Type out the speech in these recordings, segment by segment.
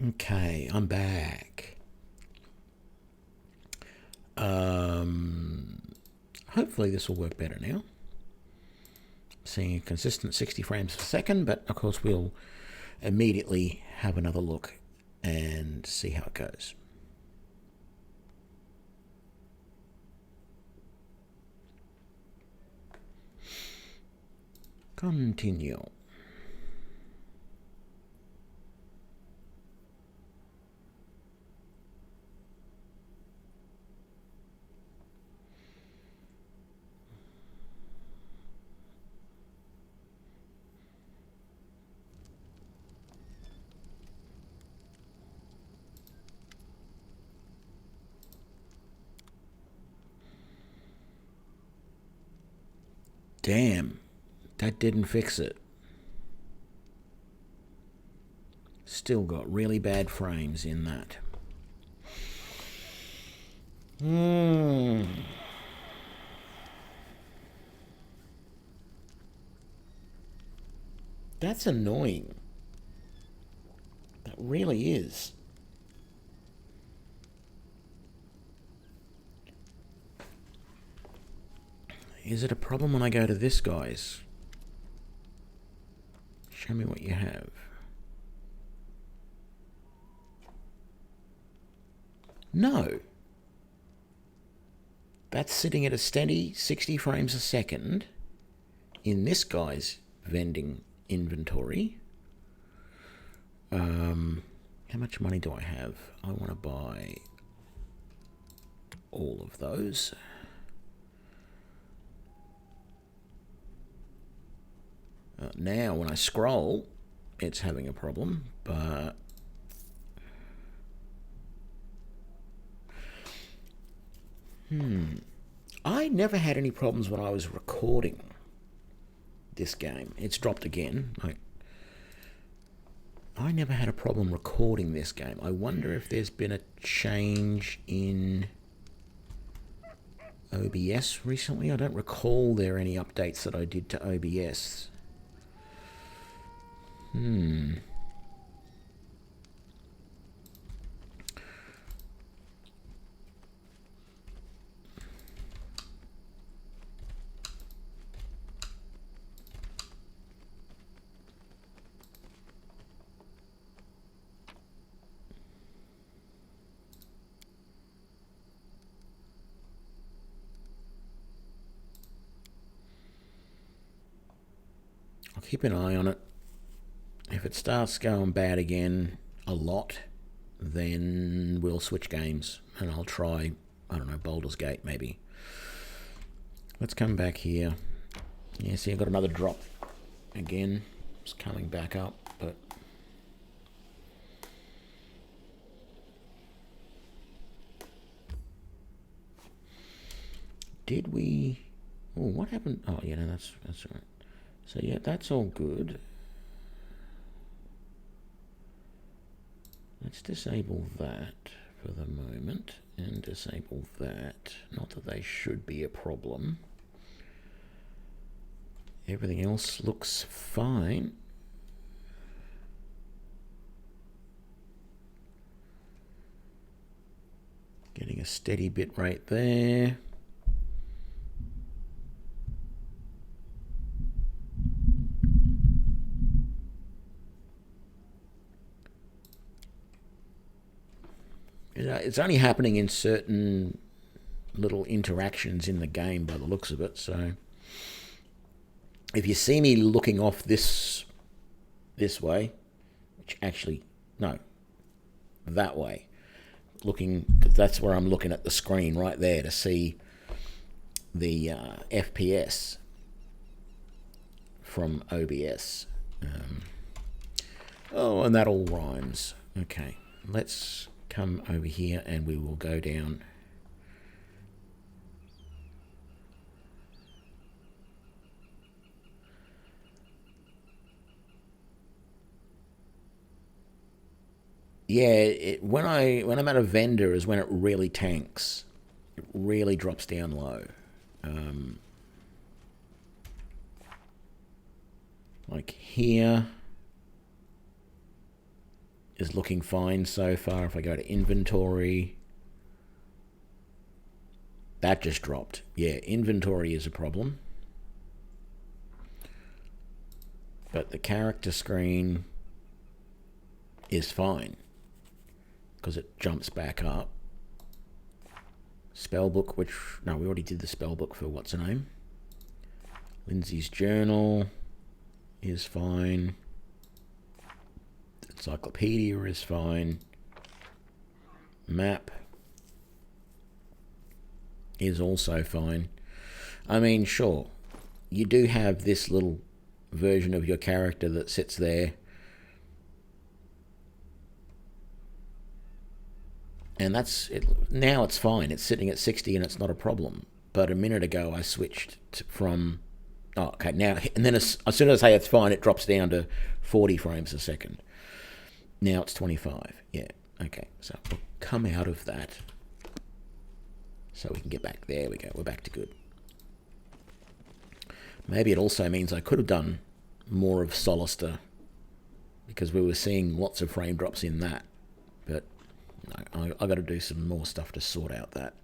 Okay, I'm back. Hopefully this will work better now. Seeing a consistent 60 frames per second, but of course we'll immediately have another look and see how it goes. Continue. Damn, that didn't fix it. Still got really bad frames in that. That's annoying. That really is. Is it a problem when I go to this, guys? Show me what you have. No. That's sitting at a steady 60 frames a second in this guy's vending inventory. How much money do I have? I want to buy all of those. Now when I scroll, it's having a problem, but I never had any problems when I was recording this game. It's dropped again. I never had a problem recording this game. I wonder if there's been a change in OBS recently. I don't recall there any updates that I did to OBS. I'll keep an eye on it. If it starts going bad again a lot, then we'll switch games and I'll try, I don't know, Baldur's Gate maybe. Let's come back here. Yeah, see, I got another drop again. It's coming back up, but did we? Oh, what happened? Oh, yeah, no, that's all right. So yeah, that's all good. Let's disable that for the moment and disable that. Not that they should be a problem. Everything else looks fine. Getting a steady bit rate there. It's only happening in certain little interactions in the game by the looks of it, so if you see me looking off this way, which actually, no, that way, looking, because that's where I'm looking at the screen right there to see the FPS from OBS. Oh, and that all rhymes. Okay, let's come over here and we will go down. Yeah, when I'm at a vendor is when it really tanks. It really drops down low. Like here, is looking fine so far. If I go to inventory, that just dropped. Yeah, inventory is a problem. But the character screen is fine because it jumps back up. Spellbook, which, no, we already did the spellbook for what's her name. Lindsay's journal is fine. Encyclopedia is fine. Map is also fine. I mean, sure, you do have this little version of your character that sits there, and that's it. Now it's fine. It's sitting at 60 and it's not a problem. But a minute ago I switched from okay, now, and then as soon as I say it's fine, it drops down to 40 frames a second. Now it's 25. Yeah, okay, so we'll come out of that so we can get back. There we go, we're back to good. Maybe it also means I could have done more of Solister because we were seeing lots of frame drops in that. But no, I got to do some more stuff to sort out that.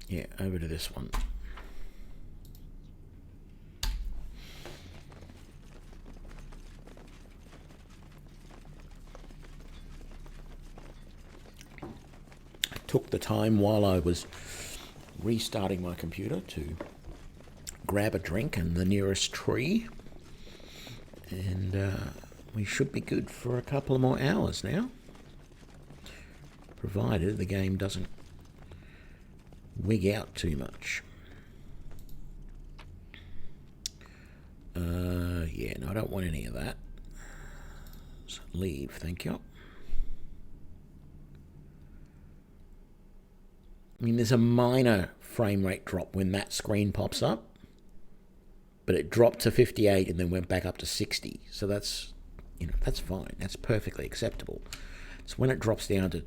Yeah, over to this one. I took the time while I was restarting my computer to grab a drink in the nearest tree, and we should be good for a couple of more hours now, provided the game doesn't wig out too much. Yeah, no, I don't want any of that. So leave, thank you. I mean, there's a minor frame rate drop when that screen pops up, but it dropped to 58 and then went back up to 60. So that's, that's fine. That's perfectly acceptable. It's when it drops down to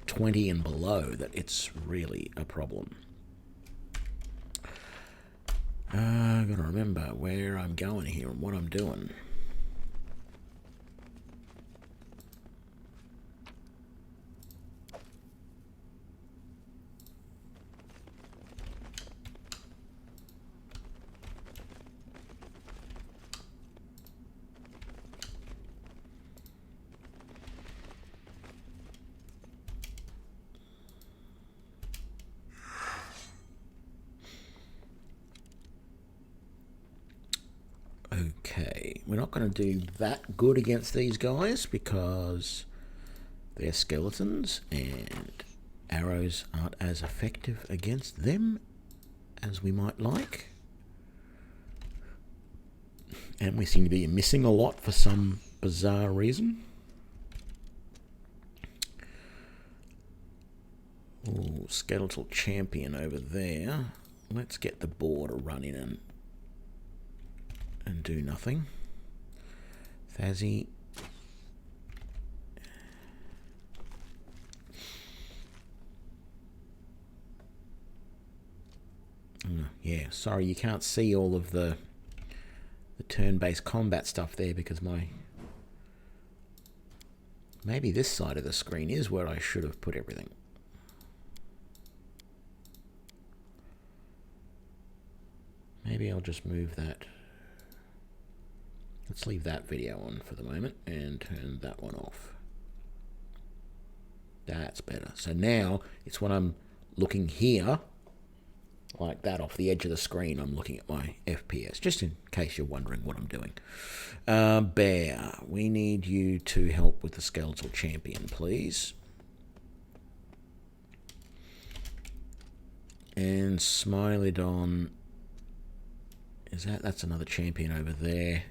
20 and below that it's really a problem. I've got to remember where I'm going here and what I'm doing. Okay, we're not going to do that good against these guys because they're skeletons and arrows aren't as effective against them as we might like. And we seem to be missing a lot for some bizarre reason. Oh, skeletal champion over there. Let's get the boar to run in and do nothing. Thazzy. Yeah, sorry you can't see all of the turn-based combat stuff there because maybe this side of the screen is where I should have put everything. Maybe I'll just move that. Let's leave that video on for the moment and turn that one off. That's better. So now it's when I'm looking here, like that off the edge of the screen, I'm looking at my FPS, just in case you're wondering what I'm doing. Bear, we need you to help with the skeletal champion, please. And Smiley-Don, that's another champion over there.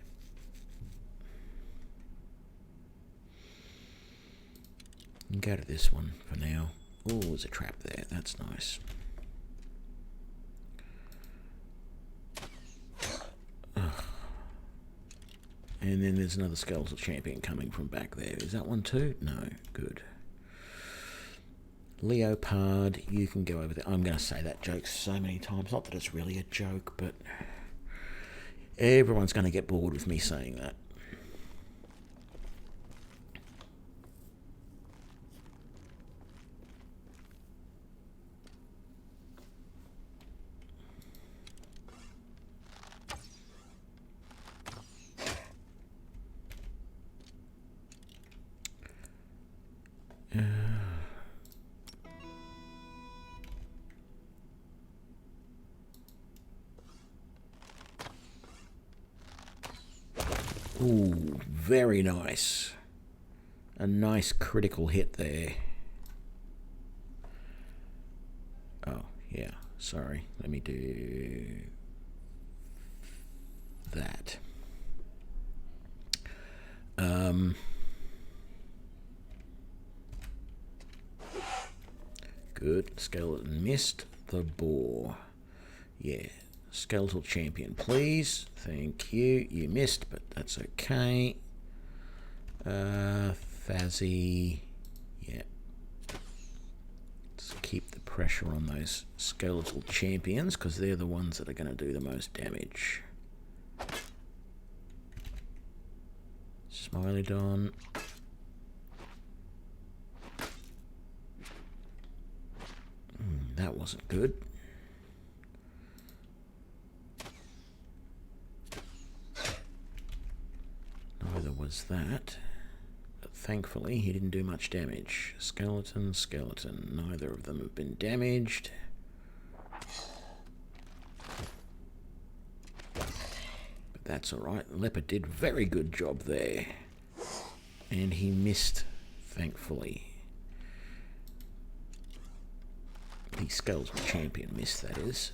Go to this one for now. Oh, there's a trap there. That's nice. Ugh. And then there's another skeletal champion coming from back there. Is that one too? No. Good. Leopard, you can go over there. I'm going to say that joke so many times. Not that it's really a joke, but everyone's going to get bored with me saying that. Ooh, very nice. A nice critical hit there. Oh, yeah, sorry. Let me do that. Good. Skeleton missed the boar. Yeah. Skeletal champion, please. Thank you. You missed, but that's okay. Fazzy. Yeah. Let's keep the pressure on those skeletal champions because they're the ones that are going to do the most damage. Smiley-Don. That wasn't good. Neither was that. But thankfully, he didn't do much damage. Skeleton, skeleton. Neither of them have been damaged. But that's alright. Leopard did a very good job there. And he missed, thankfully. The skeletal champion missed, that is.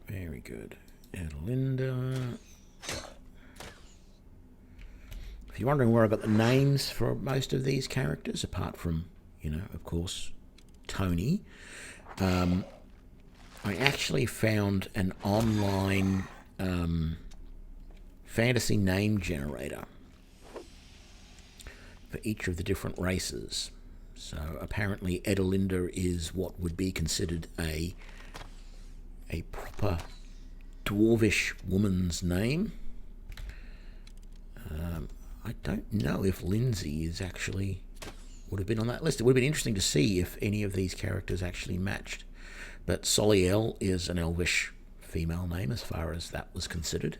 Very good. Adelinda. If you're wondering where I got the names for most of these characters, apart from, you know, of course, Tony, I actually found an online fantasy name generator for each of the different races. So apparently Adelinda is what would be considered a proper dwarvish woman's name. I don't know if Lindsay is actually would have been on that list. It would have been interesting to see if any of these characters actually matched. But Soliel is an elvish female name as far as that was considered.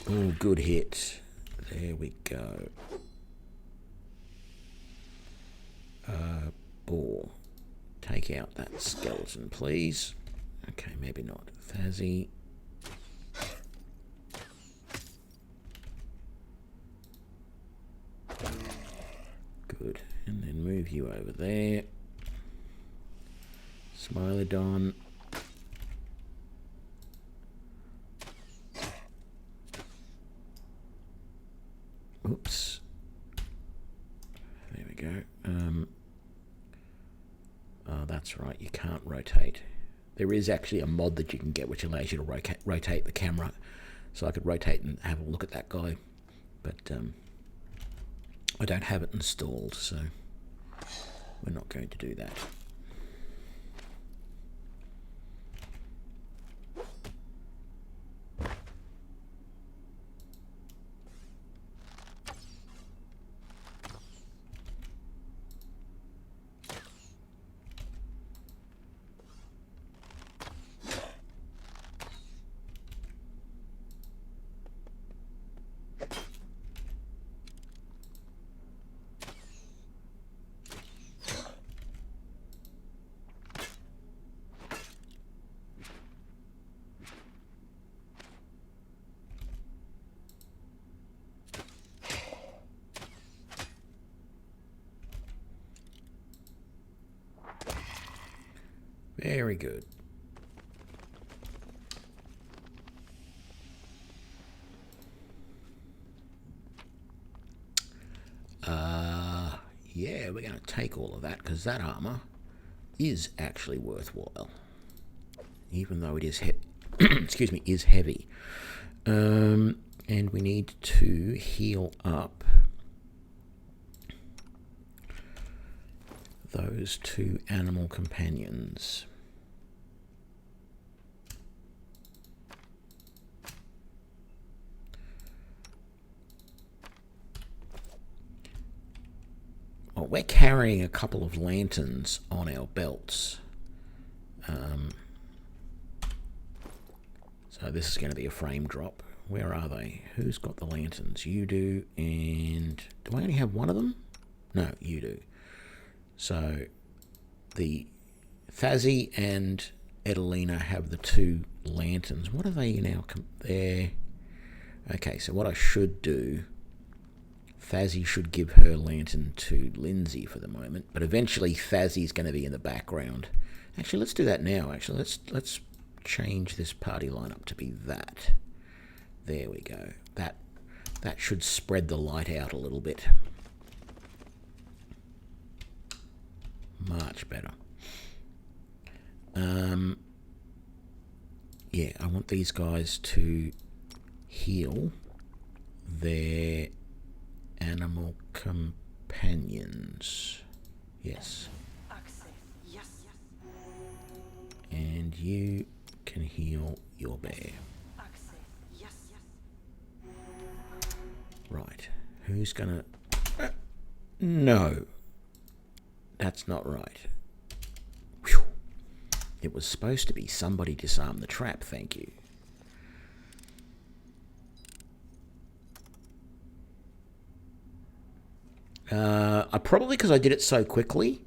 Oh, good hit. There we go. Boar. Take out that skeleton, please. Okay, maybe not. Fazzy. Good. And then move you over there. Smiley-Don. Oops. There we go. Oh, that's right. You can't rotate. There is actually a mod that you can get which allows you to rotate the camera. So I could rotate and have a look at that guy. But I don't have it installed, so we're not going to do that. Very good. Yeah, we're going to take all of that because that armor is actually worthwhile, even though it is excuse me, is heavy. And we need to heal up those 2 animal companions. Well, we're carrying a couple of lanterns on our belts. So this is going to be a frame drop. Where are they? Who's got the lanterns? You do, and... do I only have one of them? No, you do. So the Thazzy and Edelina have the 2 lanterns. What are they now? They're... okay, so what I should do... Thazzy should give her lantern to Lindsay for the moment, but eventually Thazzy's going to be in the background. Actually, let's do that now. Actually, let's change this party lineup to be that. There we go. That should spread the light out a little bit. Much better. Yeah, I want these guys to heal their animal companions. Yes. And you can heal your bear. Right. Who's gonna... no. That's not right. Whew. It was supposed to be somebody disarm the trap, thank you. Probably because I did it so quickly.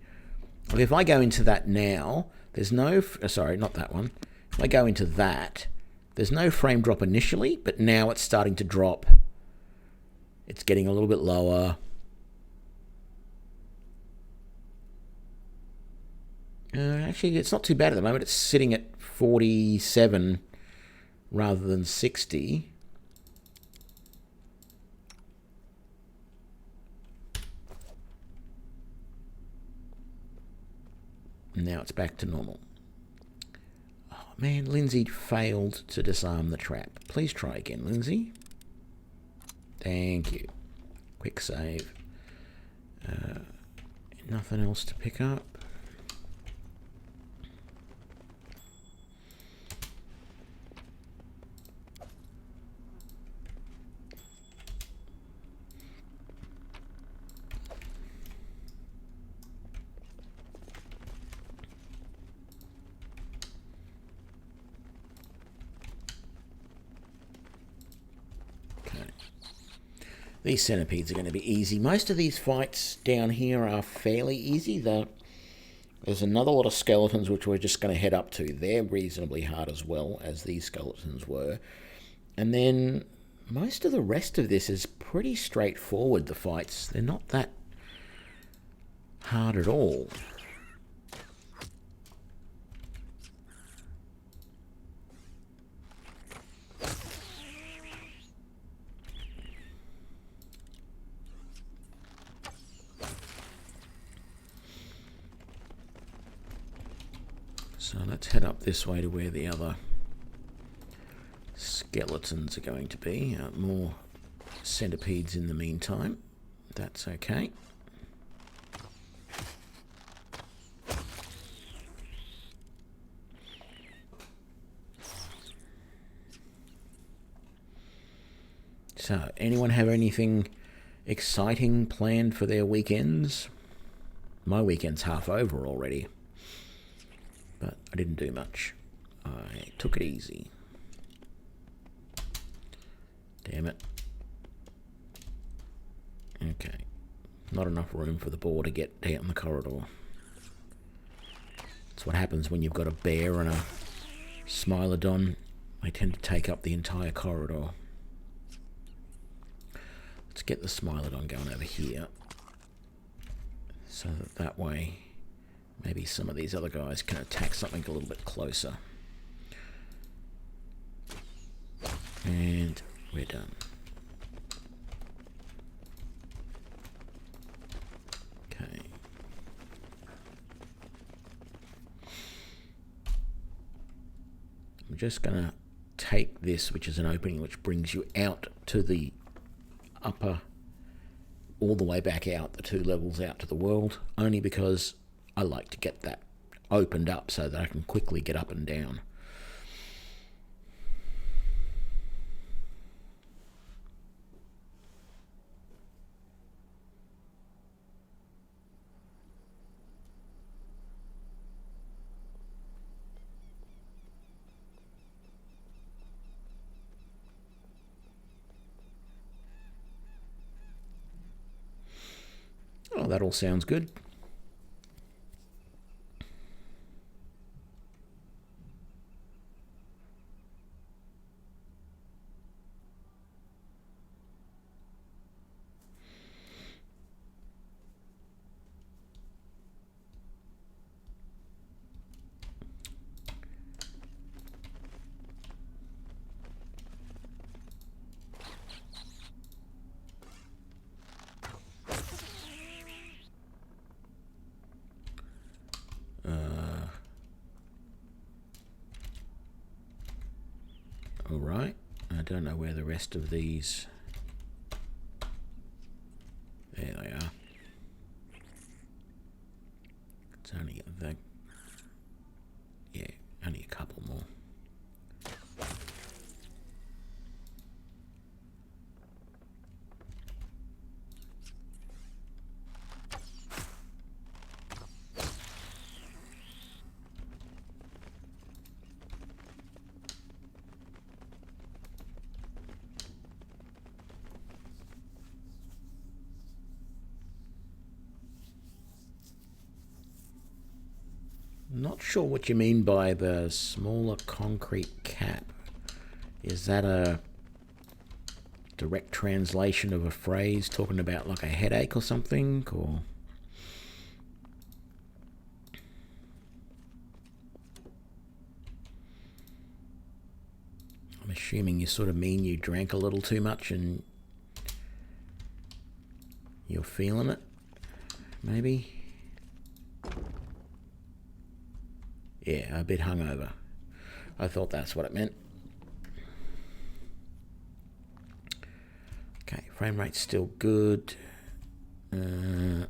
Like if I go into that now, there's no... sorry, not that one. If I go into that, there's no frame drop initially, but now it's starting to drop. It's getting a little bit lower. Actually, it's not too bad at the moment. It's sitting at 47 rather than 60. Now it's back to normal. Oh man, Lindsay failed to disarm the trap. Please try again, Lindsay. Thank you. Quick save. Nothing else to pick up. These centipedes are going to be easy. Most of these fights down here are fairly easy. There's another lot of skeletons which we're just going to head up to. They're reasonably hard as well as these skeletons were. And then most of the rest of this is pretty straightforward, the fights. They're not that hard at all. So let's head up this way to where the other skeletons are going to be. More centipedes in the meantime. That's okay. So, anyone have anything exciting planned for their weekends? My weekend's half over already. But I didn't do much. I took it easy. Damn it. Okay. Not enough room for the boar to get down the corridor. That's what happens when you've got a bear and a smilodon. They tend to take up the entire corridor. Let's get the smilodon going over here. So that way Maybe some of these other guys can attack something a little bit closer. And we're done. Okay. I'm just going to take this, which is an opening which brings you out to the upper, all the way back out, the 2 levels out to the world, only because I like to get that opened up so that I can quickly get up and down. Oh, that all sounds good. Alright, I don't know where the rest of these... There they are. It's only the... Yeah, only a couple more. Not sure what you mean by the smaller concrete cap. Is that a direct translation of a phrase talking about like a headache or something, or... I'm assuming you sort of mean you drank a little too much and you're feeling it, maybe? Yeah, a bit hungover. I thought that's what it meant. Okay, frame rate's still good. They're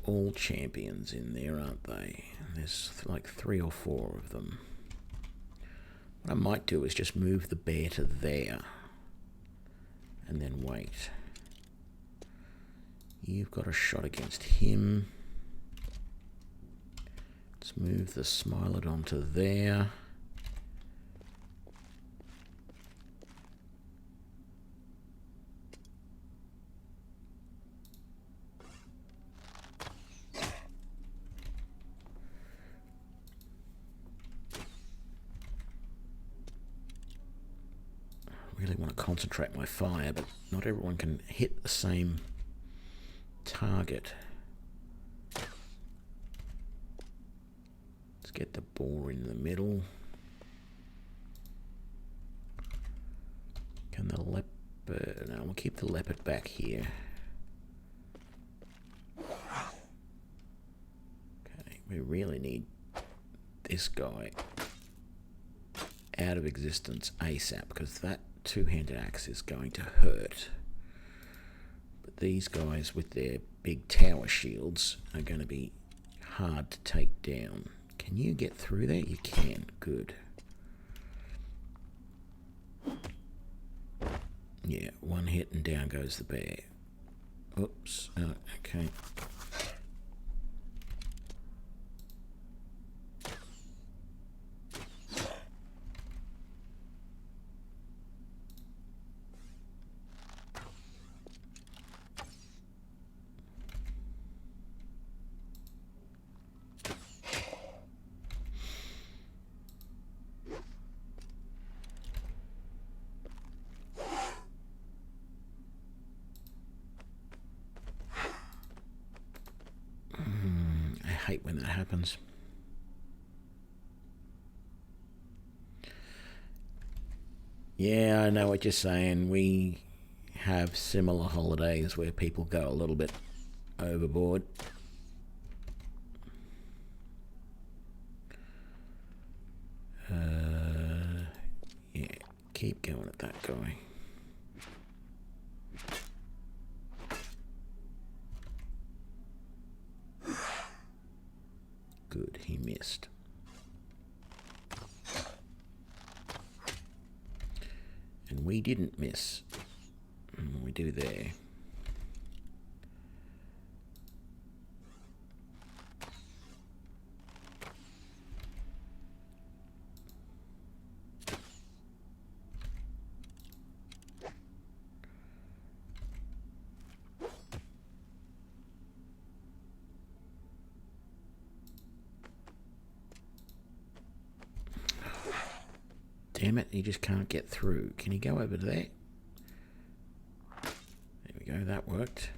all champions in there, aren't they? There's like 3 or 4 of them. What I might do is just move the bear to there and then wait. You've got a shot against him. Let's move the Smilodon to there. I really want to concentrate my fire, but not everyone can hit the same target. Let's get the boar in the middle. Can the leopard... No, we'll keep the leopard back here. Okay, we really need this guy out of existence ASAP, because that 2-handed axe is going to hurt. But these guys with their big tower shields are going to be hard to take down. Can you get through there? You can. Good. Yeah, one hit and down goes the bear. Oops. Oh, okay. hate when that happens. Yeah, I know what you're saying. We have similar holidays where people go a little bit overboard. Yeah, keep going at that guy. Good, he missed. And we didn't miss. We do there. Damn it, he just can't get through. Can he go over there? There we go, that worked.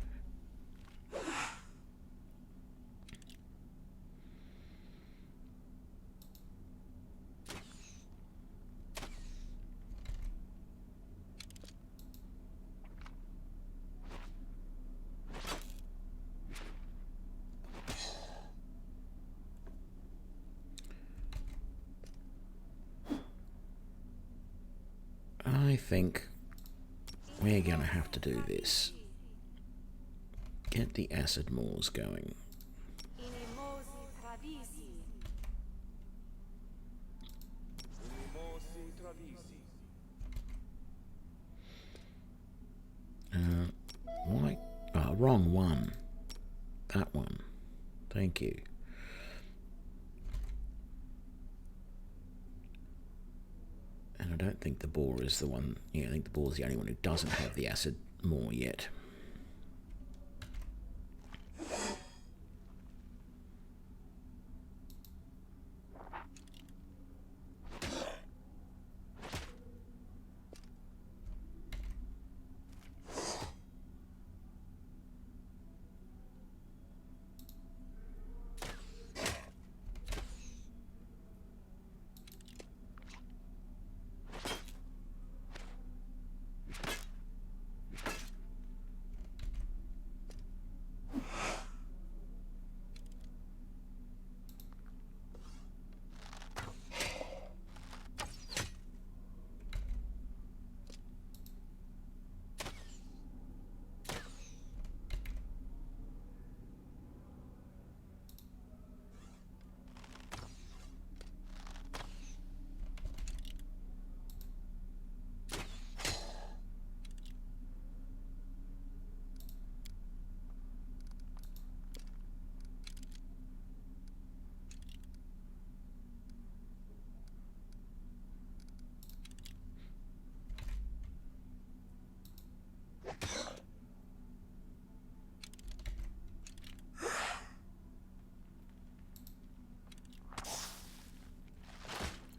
I think we're going to have to do this. Get the acid moors going. Why? Oh, wrong one. That one. Thank you. And I don't think the boar is the one. Yeah, I think the boar is the only one who doesn't have the acid moor yet.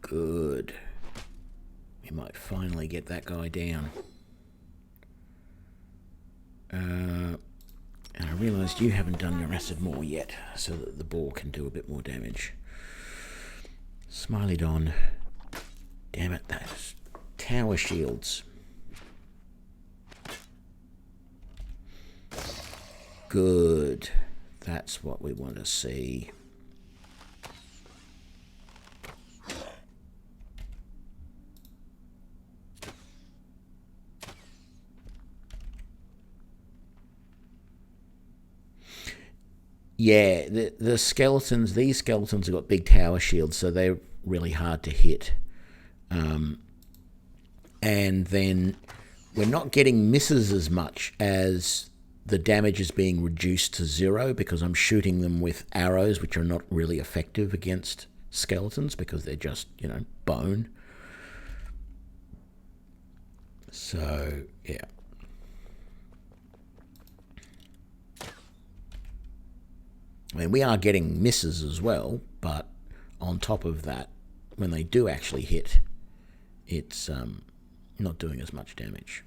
Good. We might finally get that guy down. And I realised you haven't done your acid moor yet, so that the boar can do a bit more damage. Smiley Don. Damn it, those tower shields. Good. That's what we want to see. Yeah, the skeletons, these skeletons have got big tower shields, so they're really hard to hit. And then we're not getting misses as much as the damage is being reduced to 0 because I'm shooting them with arrows, which are not really effective against skeletons because they're just, bone. So, yeah. I mean, we are getting misses as well, but on top of that, when they do actually hit, it's not doing as much damage.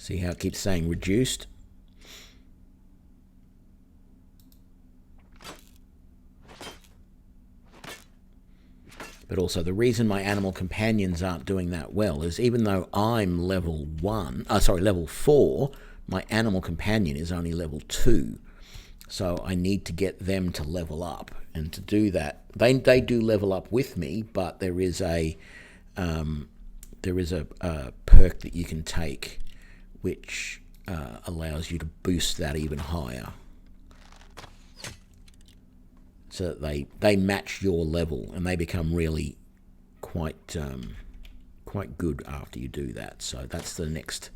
See how it keeps saying reduced? But also the reason my animal companions aren't doing that well is even though I'm level 4, my animal companion is only level 2. So I need to get them to level up. And to do that, they do level up with me, but there is a perk that you can take which allows you to boost that even higher. So that they match your level and they become really quite good after you do that. So that's the next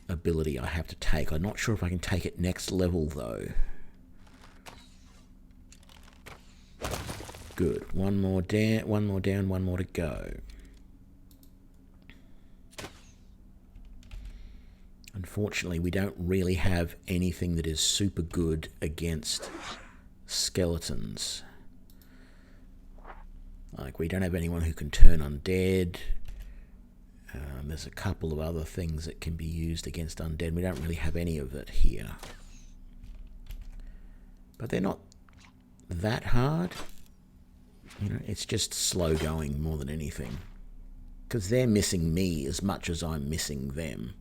ability I have to take. I'm not sure if I can take it next level though. Good. One more down, one more to go. Unfortunately, we don't really have anything that is super good against skeletons. Like, we don't have anyone who can turn undead. There's a couple of other things that can be used against undead. We don't really have any of it here. But they're not that hard. You know, it's just slow going more than anything. Because they're missing me as much as I'm missing them.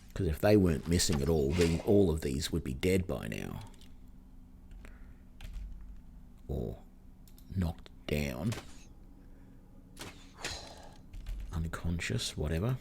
Because if they weren't missing at all, then all of these would be dead by now. Or knocked down. Unconscious, whatever.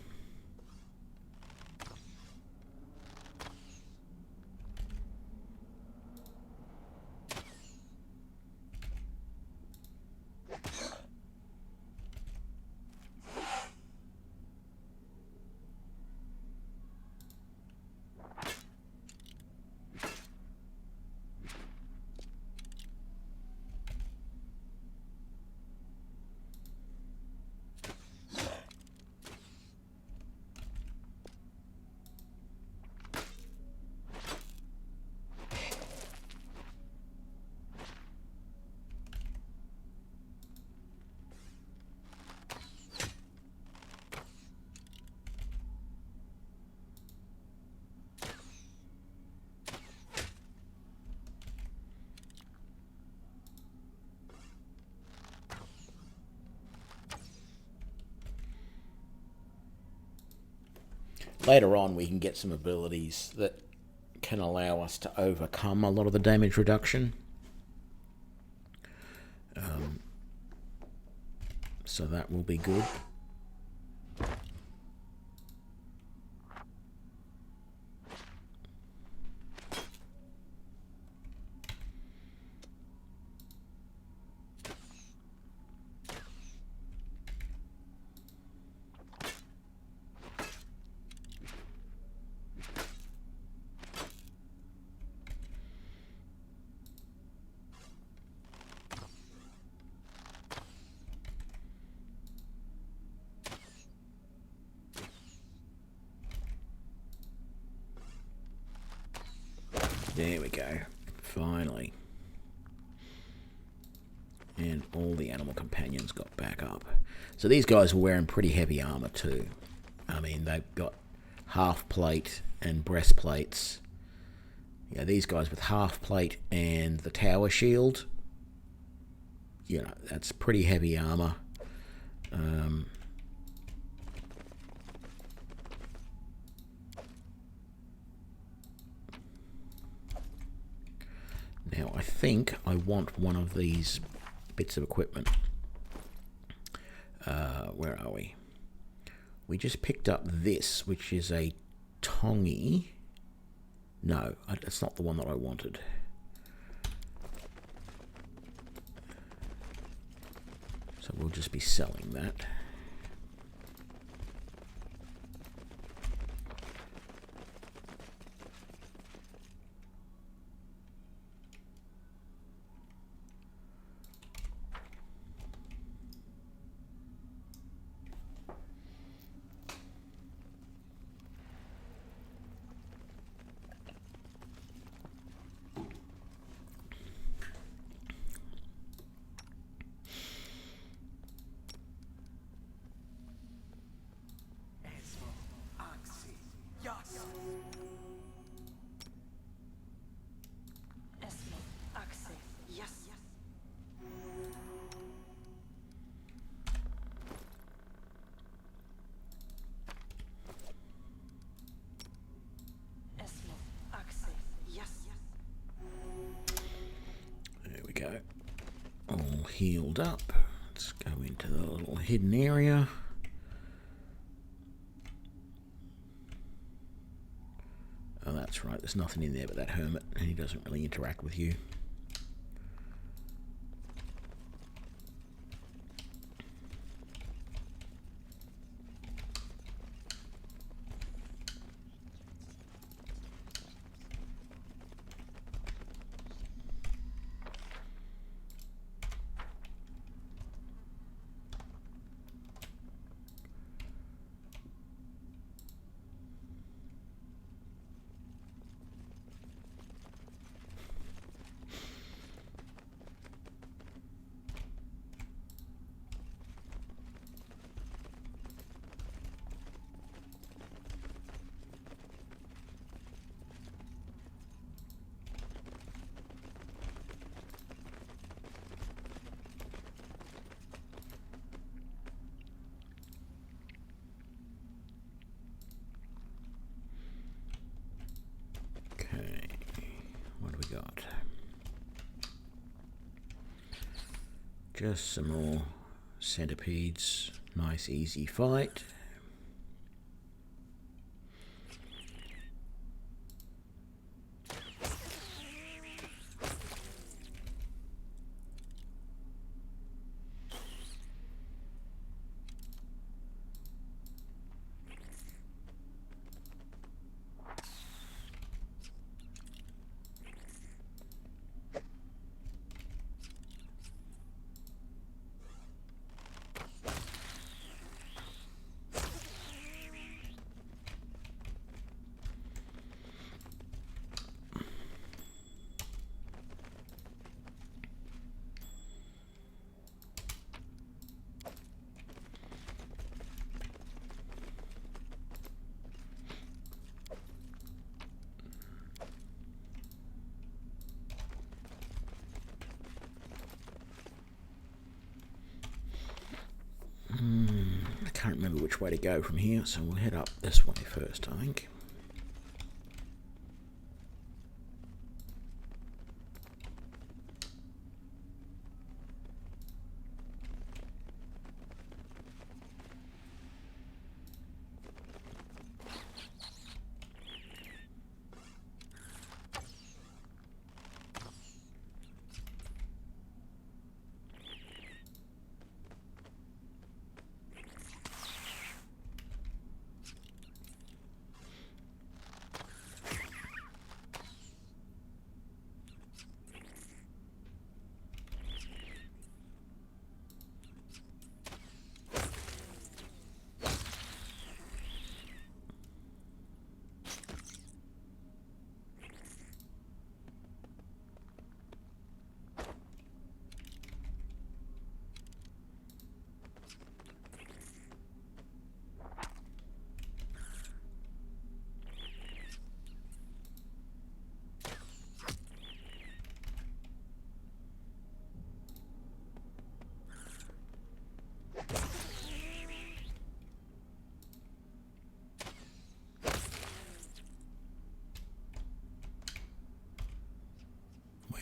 Later on, we can get some abilities that can allow us to overcome a lot of the damage reduction. So that will be good. There we go. Finally. And all the animal companions got back up. So these guys were wearing pretty heavy armor too. I mean, they've got half plate and breastplates. Yeah, these guys with half plate and the tower shield. You know, that's pretty heavy armor. Now, I think I want one of these bits of equipment. Where are we? We just picked up this, which is a tongi. No, it's not the one that I wanted. So we'll just be selling that. healed up. Let's go into the little hidden area. Oh, that's right, there's nothing in there but that hermit, and he doesn't really interact with you. Okay, what do we got? Just some more centipedes. Nice easy fight. I can't remember which way to go from here, so we'll head up this way first, I think.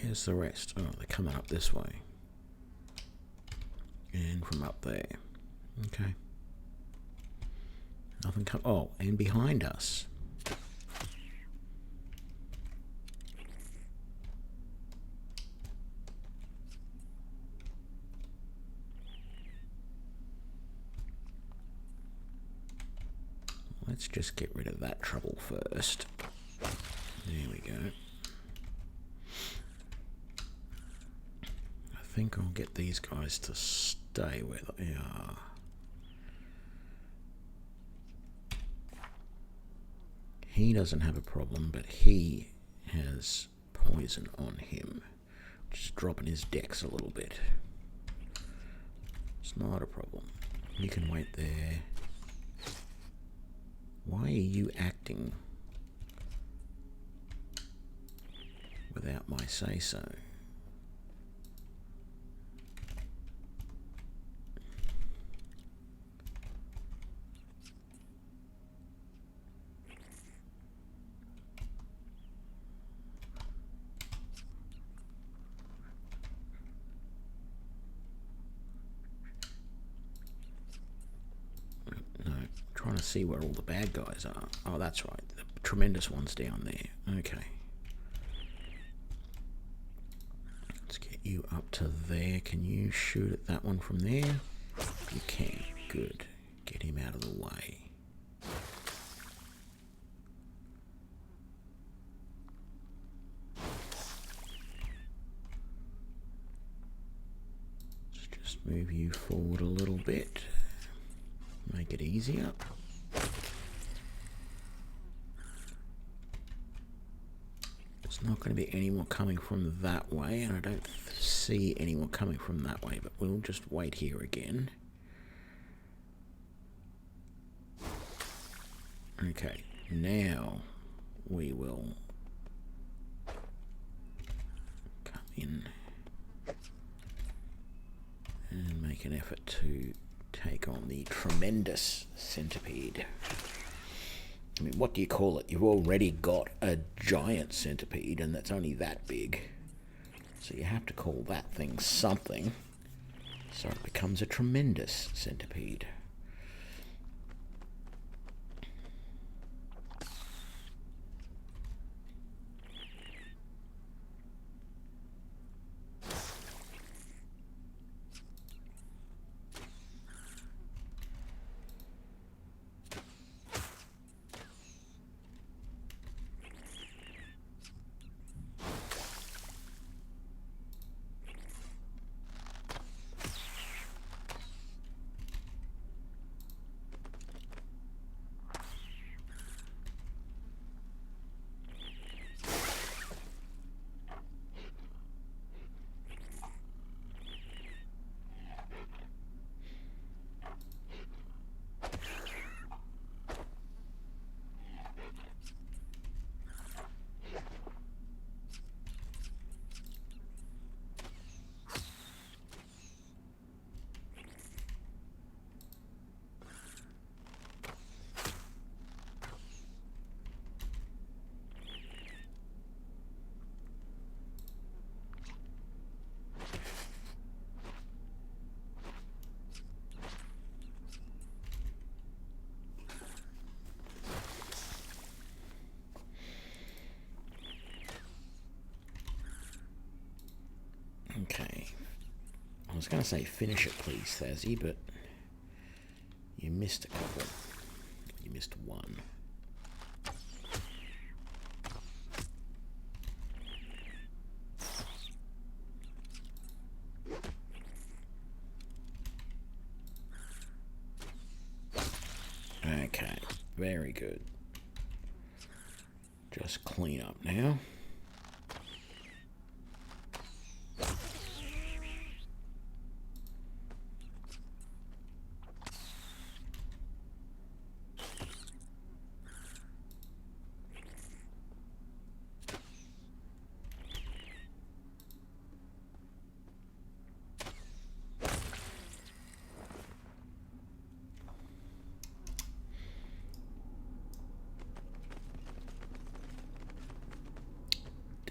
Where's the rest? Oh, they're coming up this way. And from up there. Okay. Nothing come. Oh, and behind us. Let's just get rid of that trouble first. There we go. I think I'll get these guys to stay where they are. He doesn't have a problem, but he has poison on him, which is dropping his dex a little bit. It's not a problem. You can wait there. Why are you acting without my say-so? trying to see where all the bad guys are. Oh, that's right. The tremendous one's down there. Okay. Let's get you up to there. Can you shoot at that one from there? You can. Good. Get him out of the way. Let's just move you forward a little bit. Make it easier. There's not going to be any more coming from that way, and I don't see any more coming from that way, but we'll just wait here again. Okay, now we will come in and make an effort to take on the tremendous centipede. I mean, what do you call it? You've already got a giant centipede, and that's only that big. So you have to call that thing something, so it becomes a tremendous centipede. Okay. I was going to say finish it, please, Thazzy, but you missed a couple. You missed one. Okay, very good. Just clean up now.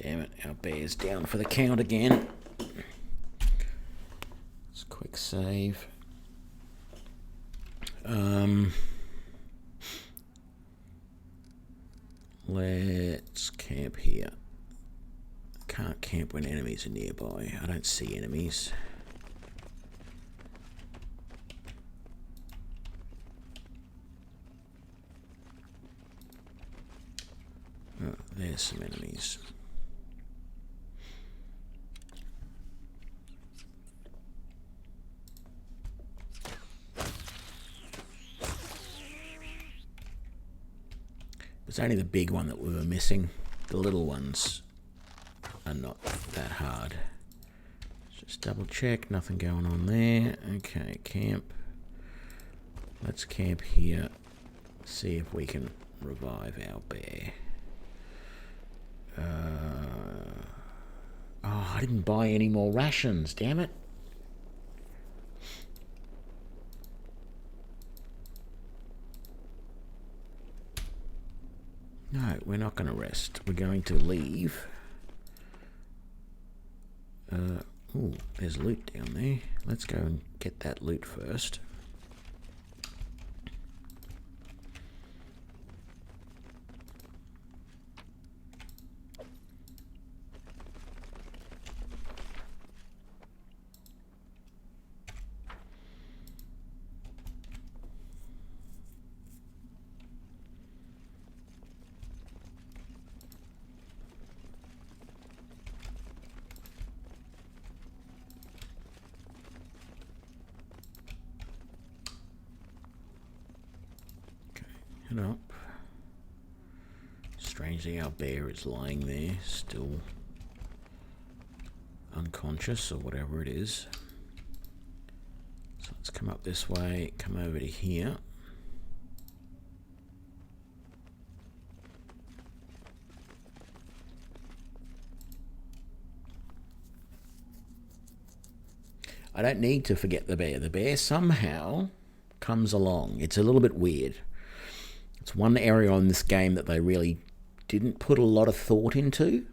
Damn it, our bear's down for the count again. Let's quick save. Let's camp here. Can't camp when enemies are nearby. I don't see enemies. Oh, there's some enemies. It's only the big one that we were missing. The little ones are not that hard. Just double check, nothing going on there. Okay, camp. Let's camp here. See if we can revive our bear. Oh, I didn't buy any more rations, damn it. No, we're not going to rest. We're going to leave. Ooh, there's loot down there. Let's go and get that loot first. it up. Strangely, our bear is lying there, still unconscious or whatever it is. So let's come up this way, come over to here. I don't need to forget the bear. The bear somehow comes along. It's a little bit weird. It's one area on this game that they really didn't put a lot of thought into.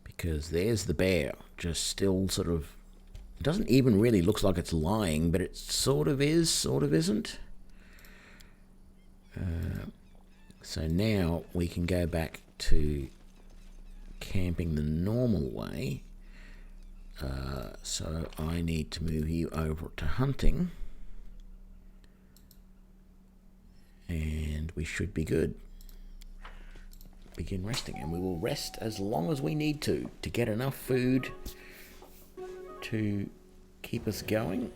Because there's the bear, just still sort of... It doesn't even really look like it's lying, but it sort of is, sort of isn't. So now we can go back to camping the normal way. So I need to move you over to hunting. And we should be good. Begin resting. And we will rest as long as we need to get enough food to keep us going.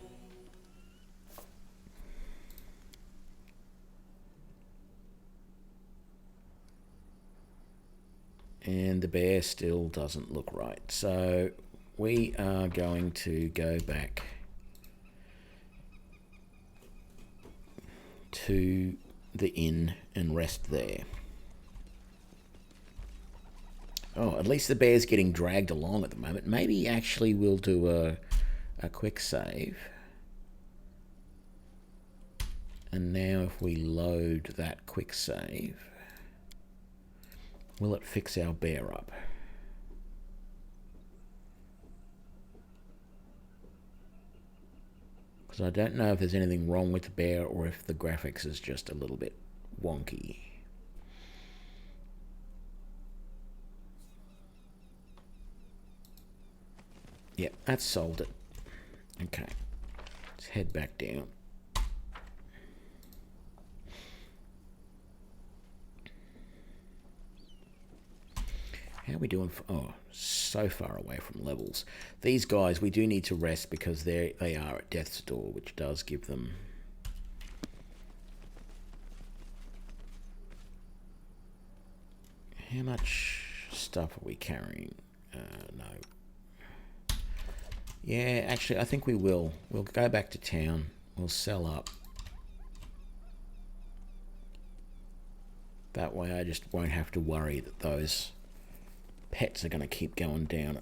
And the bear still doesn't look right. So we are going to go back to the inn and rest there. Oh, at least the bear's getting dragged along at the moment. Maybe actually we'll do a quick save. And now if we load that quick save, will it fix our bear up? Because I don't know if there's anything wrong with the bear or if the graphics is just a little bit wonky. Yep, that solved it. Okay, let's head back down. How are we doing? Oh, so far away from levels. These guys, we do need to rest because they are at death's door, which does give them... How much stuff are we carrying? No. Yeah, actually, I think we will. We'll go back to town. We'll sell up. That way I just won't have to worry that those pets are going to keep going down.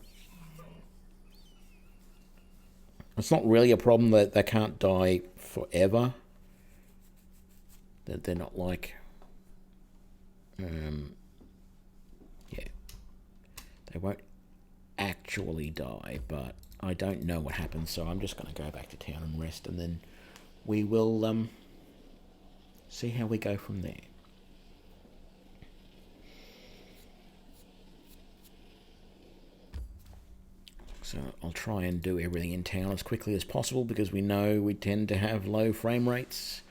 It's not really a problem that they can't die forever. That they're not like... yeah. They won't actually die, but I don't know what happens, so I'm just going to go back to town and rest, and then we will see how we go from there. So I'll try and do everything in town as quickly as possible because we know we tend to have low frame rates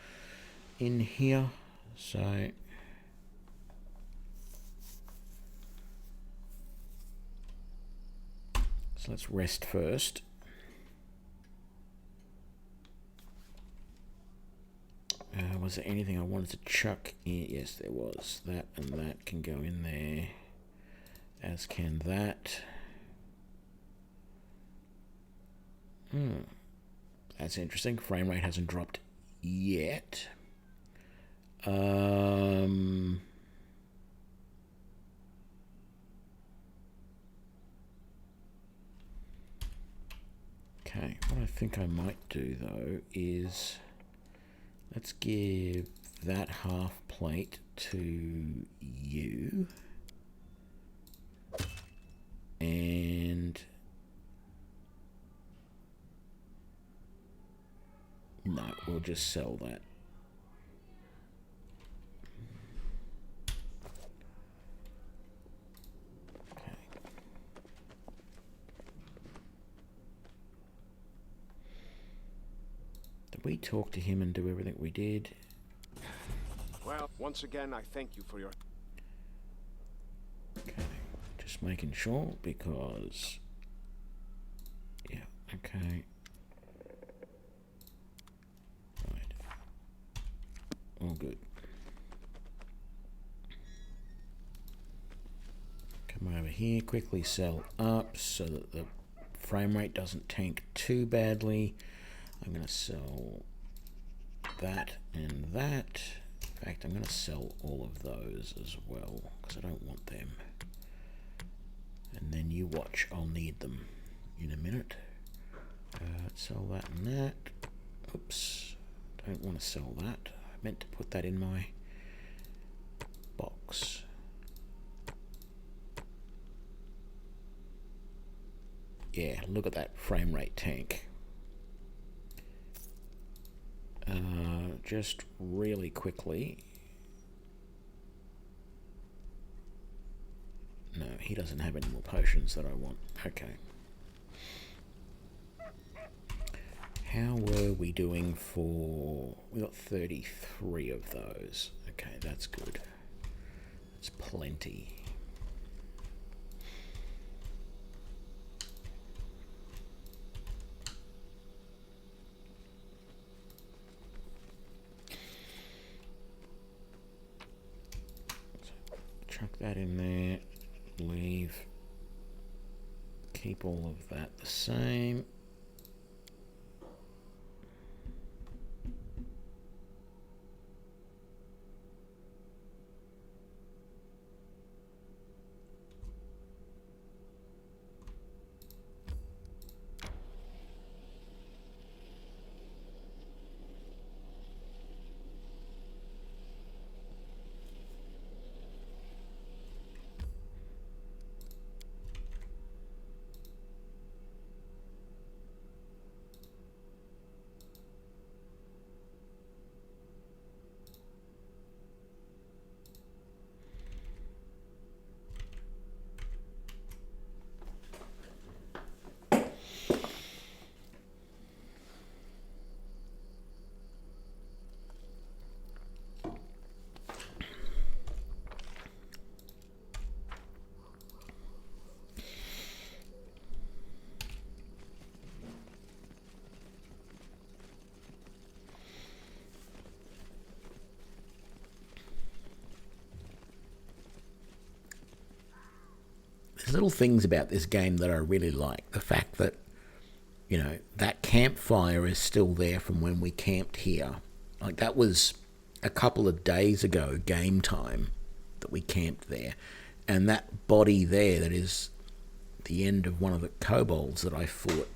in here. So let's rest first. Was there anything I wanted to chuck in? Yes, there was. That and that can go in there, as can that. That's interesting. Frame rate hasn't dropped yet. Okay, what I think I might do though is let's give that half plate to you, and no, we'll just sell that. Okay. Did we talk to him and do everything we did? Well, once again, I thank you for your... Okay, just making sure because Okay. Right. All good. Come over here, quickly sell up so that the frame rate doesn't tank too badly. I'm going to sell that and that. In fact, I'm going to sell all of those as well because I don't want them. And then you watch, I'll need them in a minute. Sell that and that. Oops, don't want to sell that. I meant to put that in my box. Yeah, look at that frame rate tank. Just really quickly. No, he doesn't have any more potions that I want. Okay. How were we doing for... We got 33 of those. Okay, that's good. That's plenty. Chuck that in there. Leave. Keep all of that the same. There's little things about this game that I really like. The fact that, you know, that campfire is still there from when we camped here. Like, that was a couple of days ago, game time, that we camped there. And that body there, that is the end of one of the kobolds that I fought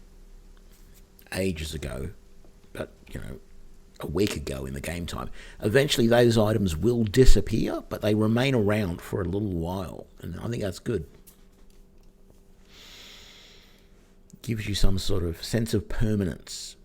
ages ago, but, you know, a week ago in the game time. Eventually those items will disappear, but they remain around for a little while. And I think that's good. Gives you some sort of sense of permanence.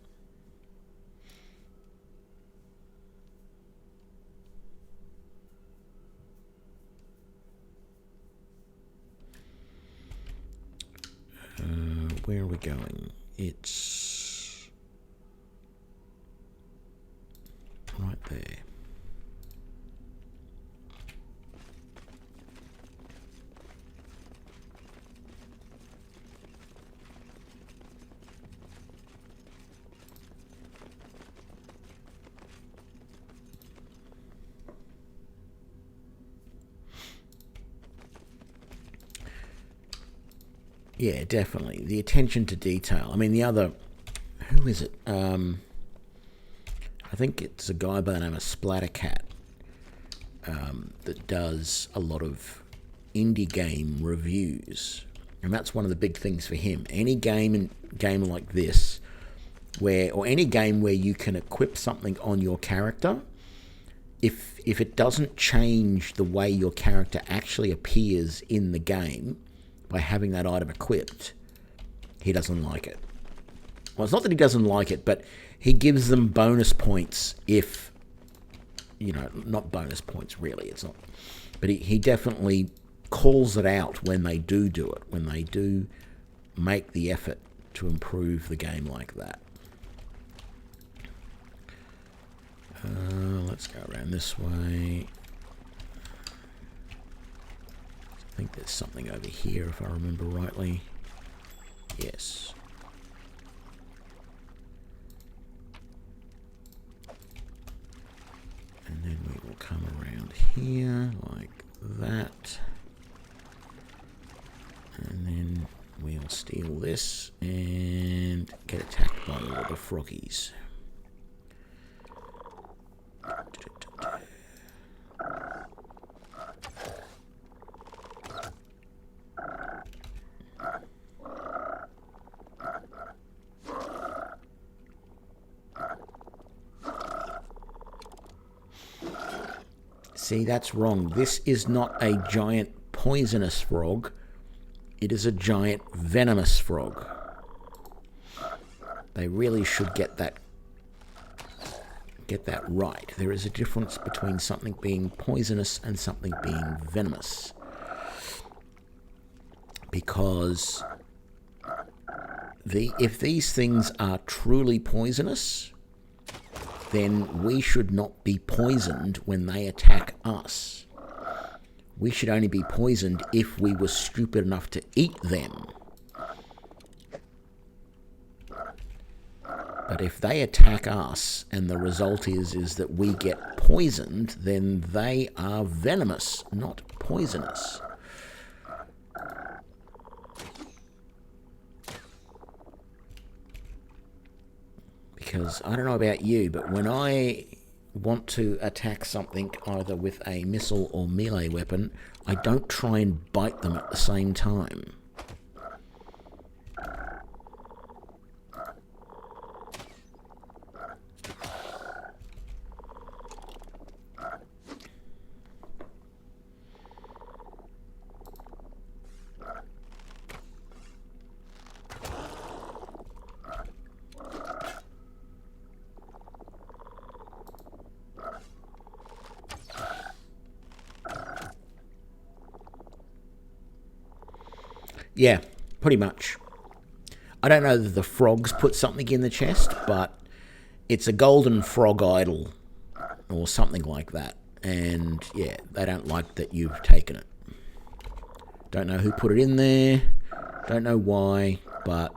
Where are we going? It's right there. Yeah, definitely. The attention to detail. I mean, the other... Who is it? I think it's a guy by the name of Splattercat that does a lot of indie game reviews. And that's one of the big things for him. Any game like this, or any game where you can equip something on your character, if it doesn't change the way your character actually appears in the game by having that item equipped, he doesn't like it. Well, it's not that he doesn't like it, but he gives them bonus points if, you know, not bonus points really, it's not, but he definitely calls it out when they do it, when they do make the effort to improve the game like that. Let's go around this way. I think there's something over here, if I remember rightly. Yes. here, like that. And then we'll steal this and get attacked by all the froggies. See, that's wrong. This is not a giant poisonous frog. It is a giant venomous frog. They really should get that right. There is a difference between something being poisonous and something being venomous. Because if these things are truly poisonous, then we should not be poisoned when they attack us. We should only be poisoned if we were stupid enough to eat them. But if they attack us and the result is that we get poisoned, then they are venomous, not poisonous. Because I don't know about you, but when I want to attack something either with a missile or melee weapon, I don't try and bite them at the same time. Yeah, pretty much. I don't know that the frogs put something in the chest, but it's a golden frog idol or something like that. And yeah, they don't like that you've taken it. Don't know who put it in there. Don't know why, but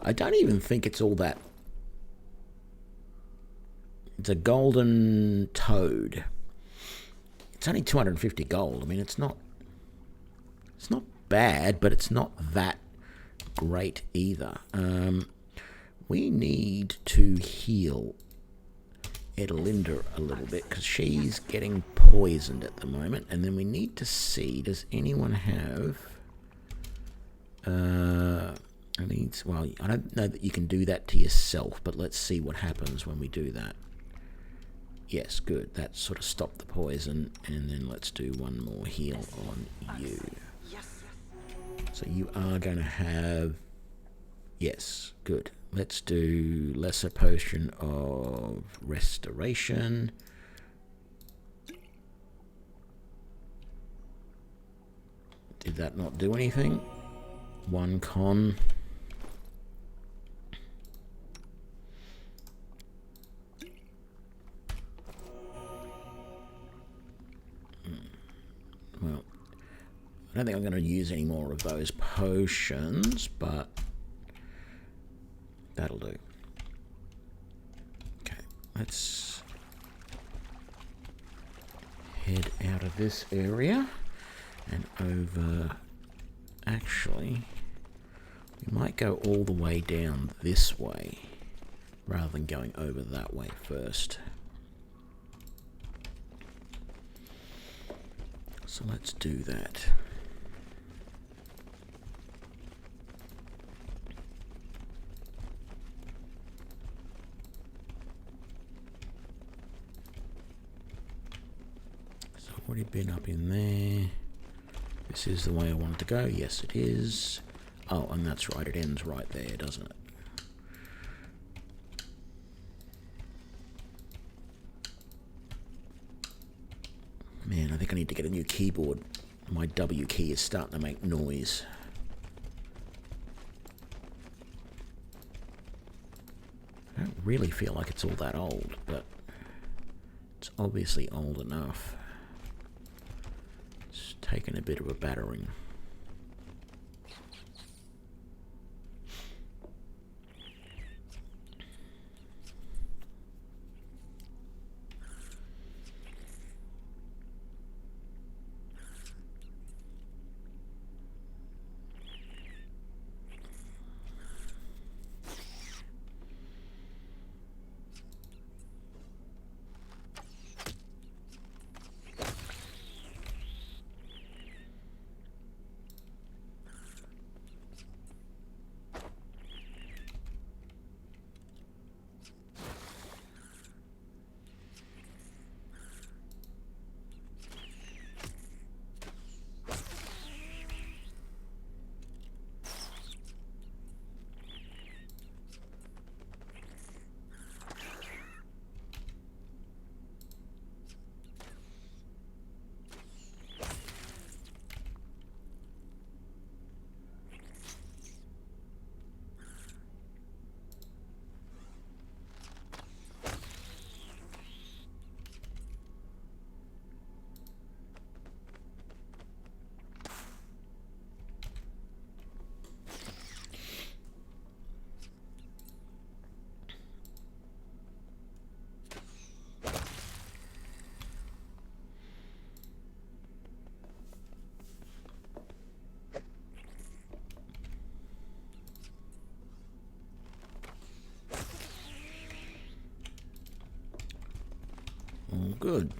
I don't even think it's all that. It's a golden toad. It's only 250 gold. I mean, it's not bad, but it's not that great either. We need to heal Edelinda a little bit because she's getting poisoned at the moment, and then we need to see, does anyone have well, I don't know that you can do that to yourself, but let's see what happens when we do that. Yes, good. That sort of stopped the poison, and then let's do one more heal on you. So you are going to have... Yes, good. Let's do lesser potion of restoration. Did that not do anything? One con. Well, I don't think I'm going to use any more of those potions, but that'll do. Okay, let's head out of this area and over... Actually, we might go all the way down this way rather than going over that way first. So let's do that. already been up in there. This is the way I wanted to go. Yes, it is. Oh, and that's right. It ends right there, doesn't it? Man, I think I need to get a new keyboard. My W key is starting to make noise. I don't really feel like it's all that old, but it's obviously old enough. It's taken a bit of a battering. All good.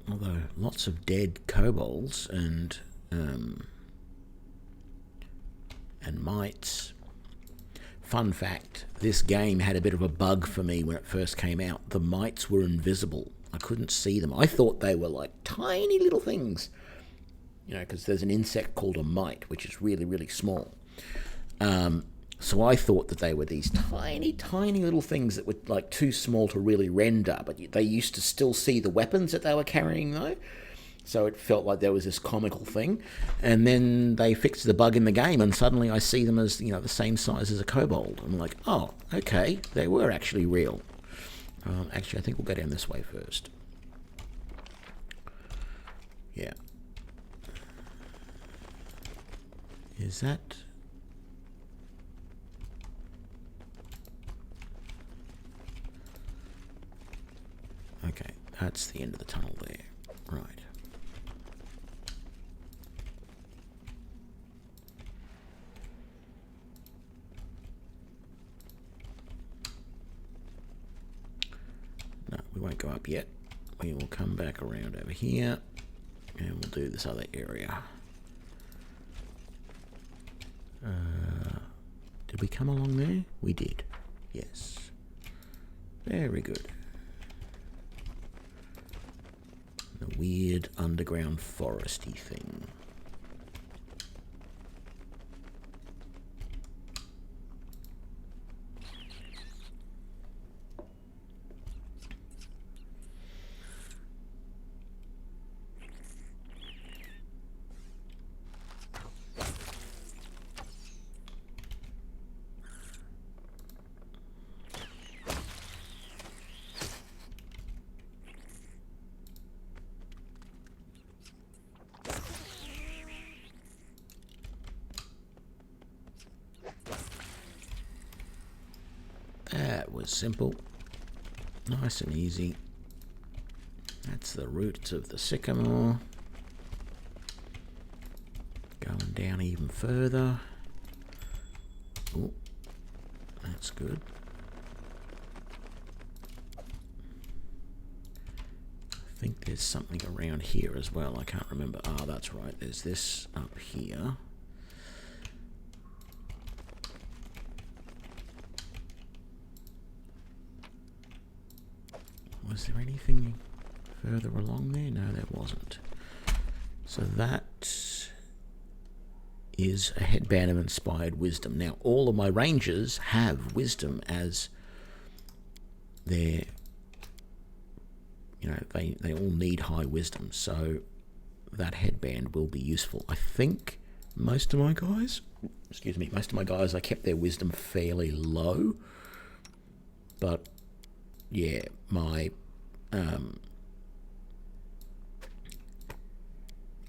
Although lots of dead kobolds and mites. Fun fact, this game had a bit of a bug for me when it first came out. The mites were invisible. I couldn't see them. I thought they were like tiny little things. You know, because there's an insect called a mite, which is really, really small. So I thought that they were these tiny, tiny little things that were like too small to really render, but they used to still see the weapons that they were carrying though. So it felt like there was this comical thing. And then they fixed the bug in the game and suddenly I see them as, you know, the same size as a kobold. I'm like, oh, okay, they were actually real. Actually, I think we'll go down this way first. Yeah. Is that... Okay, that's the end of the tunnel there. Right. No, we won't go up yet. We will come back around over here and we'll do this other area. Did we come along there? We did. Yes. Very good. The weird underground foresty thing. That was simple, nice and easy. That's the roots of the sycamore. Going down even further. Oh, that's good. I think there's something around here as well. I can't remember. Ah, that's right. There's this up here. Was there anything further along there? No, there wasn't. So that is a headband of inspired wisdom. Now, all of my rangers have wisdom as their, they all need high wisdom. So that headband will be useful. I think most of my guys, I kept their wisdom fairly low. But yeah, my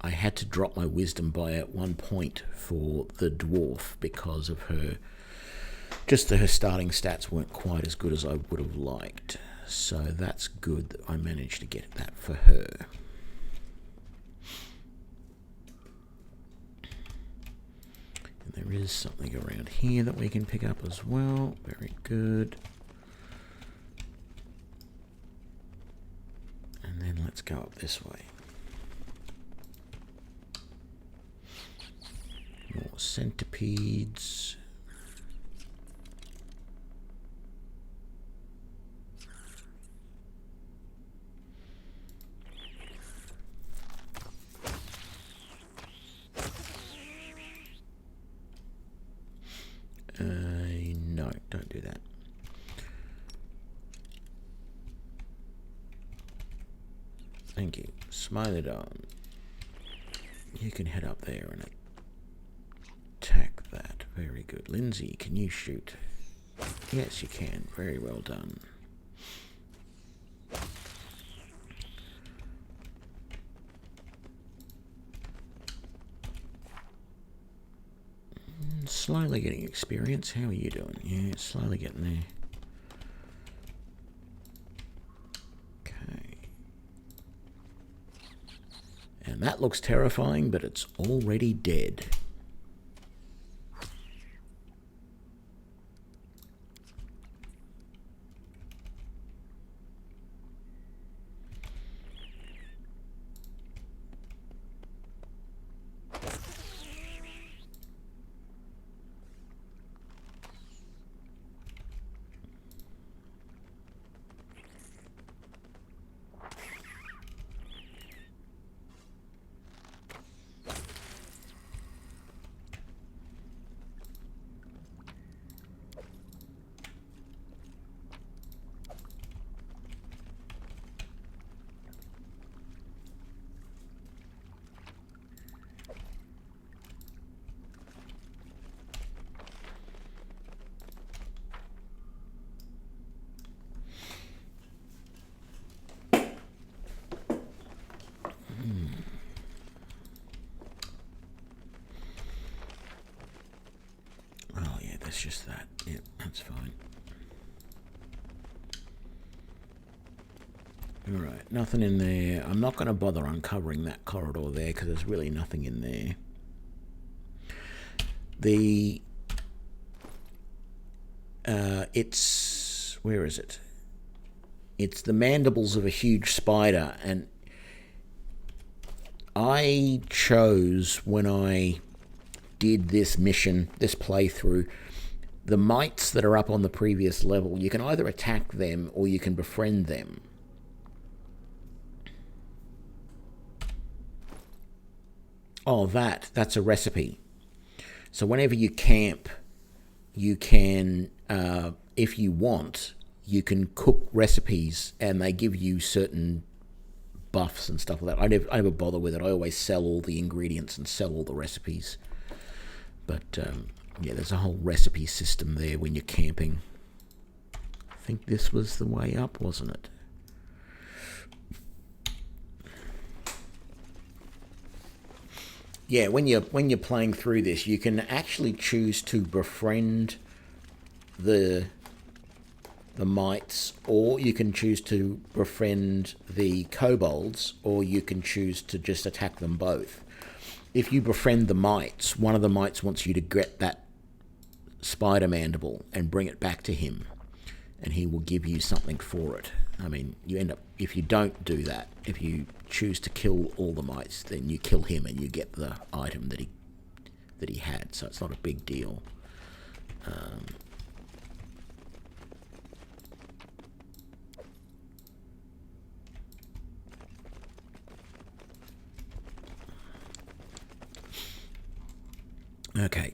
I had to drop my wisdom by at one point for the dwarf because of her starting stats weren't quite as good as I would have liked. So that's good that I managed to get that for her. And there is something around here that we can pick up as well. Very good. And then let's go up this way. More centipedes. No, don't do that. Thank you. Smilodon. You can head up there and attack that. Very good. Lindsay, can you shoot? Yes, you can. Very well done. Slowly getting experience. How are you doing? Yeah, slowly getting there. Okay. And that looks terrifying, but it's already dead. Oh yeah, that's just that. Yep, that's fine. Alright, nothing in there. I'm not going to bother uncovering that corridor there because there's really nothing in there. It's... where is it? It's the mandibles of a huge spider, and I chose, when I did this mission, this playthrough, the mites that are up on the previous level, you can either attack them or you can befriend them. Oh, that's a recipe. So whenever you camp, you can, if you want, you can cook recipes and they give you certain buffs and stuff like that. I never bother with it. I always sell all the ingredients and sell all the recipes. But, yeah, there's a whole recipe system there when you're camping. I think this was the way up, wasn't it? Yeah, when you're playing through this, you can actually choose to befriend the mites, or you can choose to befriend the kobolds, or you can choose to just attack them both. If you befriend the mites, one of the mites wants you to get that spider mandible and bring it back to him, and he will give you something for it. I mean, you end up, if you don't do that, if you choose to kill all the mites, then you kill him and you get the item that he had, so it's not a big deal.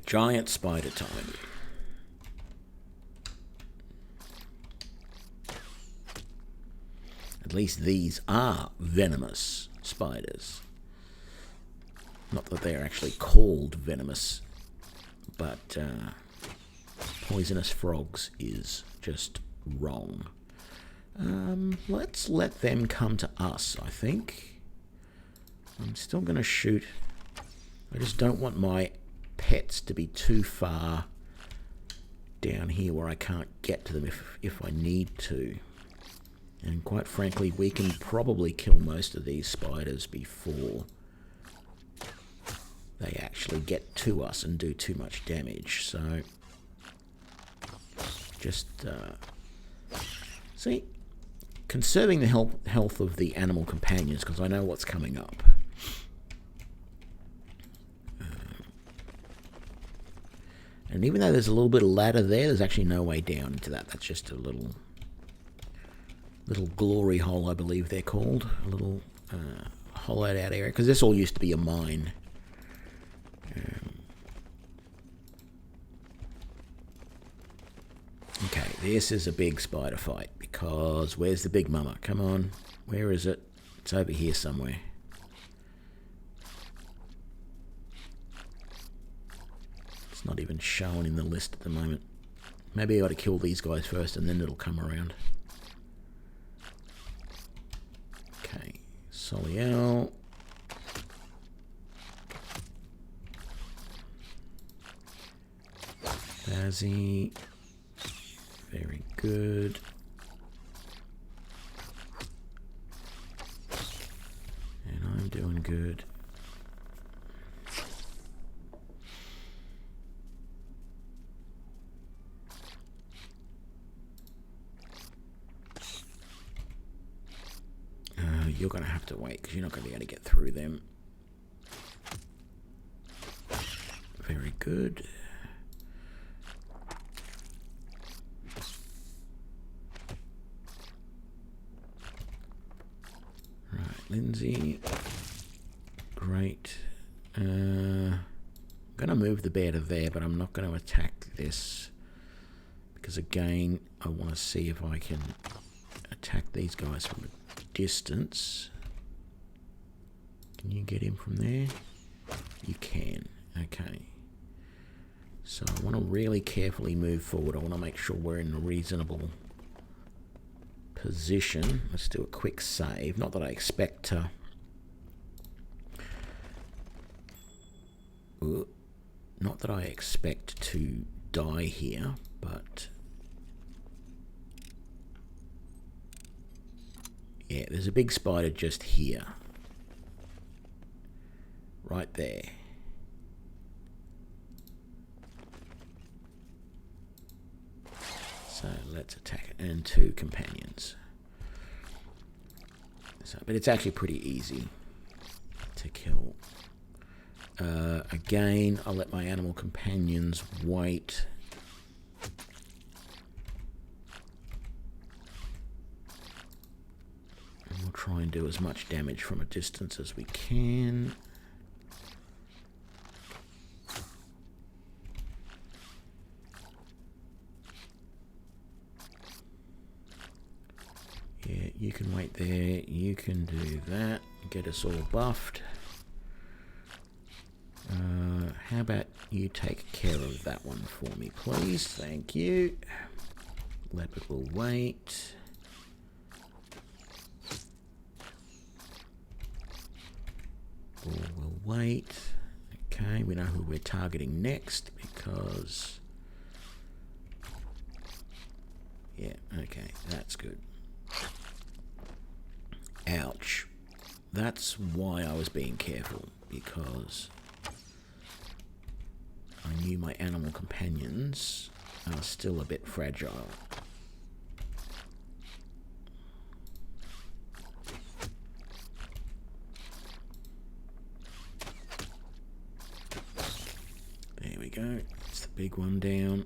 Giant spider time. At least these are venomous spiders. Not that they are actually called venomous, but poisonous frogs is just wrong. Let's let them come to us, I think. I'm still going to shoot. I just don't want my pets to be too far down here where I can't get to them if I need to. And quite frankly, we can probably kill most of these spiders before they actually get to us and do too much damage. So, just, see, conserving the health of the animal companions, because I know what's coming up. And even though there's a little bit of ladder there, there's actually no way down into that. That's just a little glory hole, I believe they're called. A little hollowed out area, because this all used to be a mine. Okay, this is a big spider fight, because where's the big mama? Come on, where is it? It's over here somewhere. It's not even shown in the list at the moment. Maybe I ought to kill these guys first and then it'll come around. Okay, Soliel. Bazzy. Very good. And I'm doing good. You're going to have to wait because you're not going to be able to get through them. Very good. Right, Lindsay. Great. I'm going to move the bear to there, but I'm not going to attack this. Because again, I want to see if I can attack these guys from a distance. Can you get him from there? You can. Okay. So I want to really carefully move forward. I want to make sure we're in a reasonable position. Let's do a quick save. Not that I expect to... Not that I expect to die here, but... Yeah, there's a big spider just here. Right there. So let's attack it. And 2 companions. So, but it's actually pretty easy to kill. Again, I'll let my animal companions wait. We'll try and do as much damage from a distance as we can. Yeah, you can wait there. You can do that. Get us all buffed. How about you take care of that one for me, please? Thank you. Leopard will wait. We'll wait. Okay, we know who we're targeting next because... Yeah, okay, that's good. Ouch. That's why I was being careful, because I knew my animal companions are still a bit fragile. There we go. It's the big one down.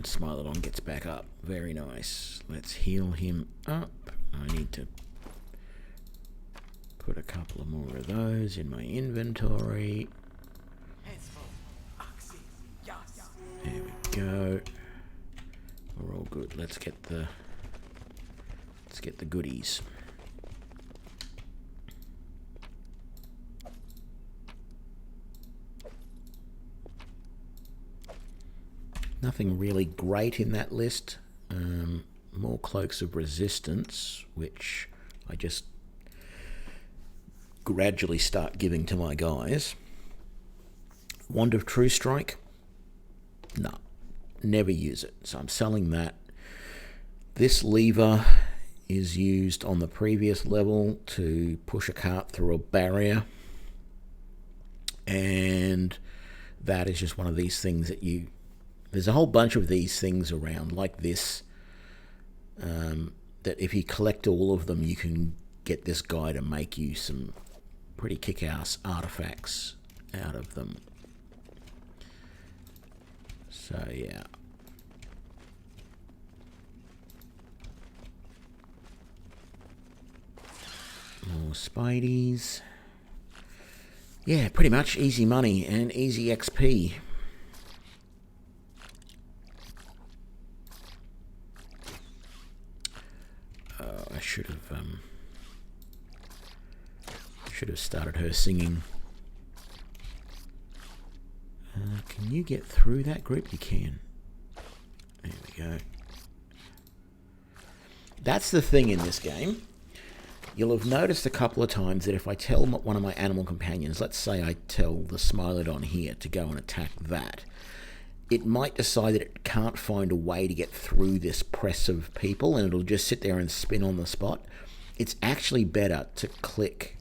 And Smilodon gets back up. Very nice. Let's heal him up. I need to put a couple of more of those in my inventory. There we go. We're all good. Let's get the goodies. Nothing really great in that list. More Cloaks of Resistance, which I just gradually start giving to my guys. Wand of True Strike? No, never use it. So I'm selling that. This lever is used on the previous level to push a cart through a barrier. And that is just one of these things that you... There's a whole bunch of these things around like this, that if you collect all of them, you can get this guy to make you some pretty kick-ass artifacts out of them. So, yeah. More Spideys. Yeah, pretty much easy money and easy XP. I should have started her singing. Can you get through that group? You can. There we go. That's the thing in this game. You'll have noticed a couple of times that if I tell one of my animal companions, let's say I tell the Smilodon here to go and attack that, it might decide that it can't find a way to get through this press of people and it'll just sit there and spin on the spot. It's actually better to click.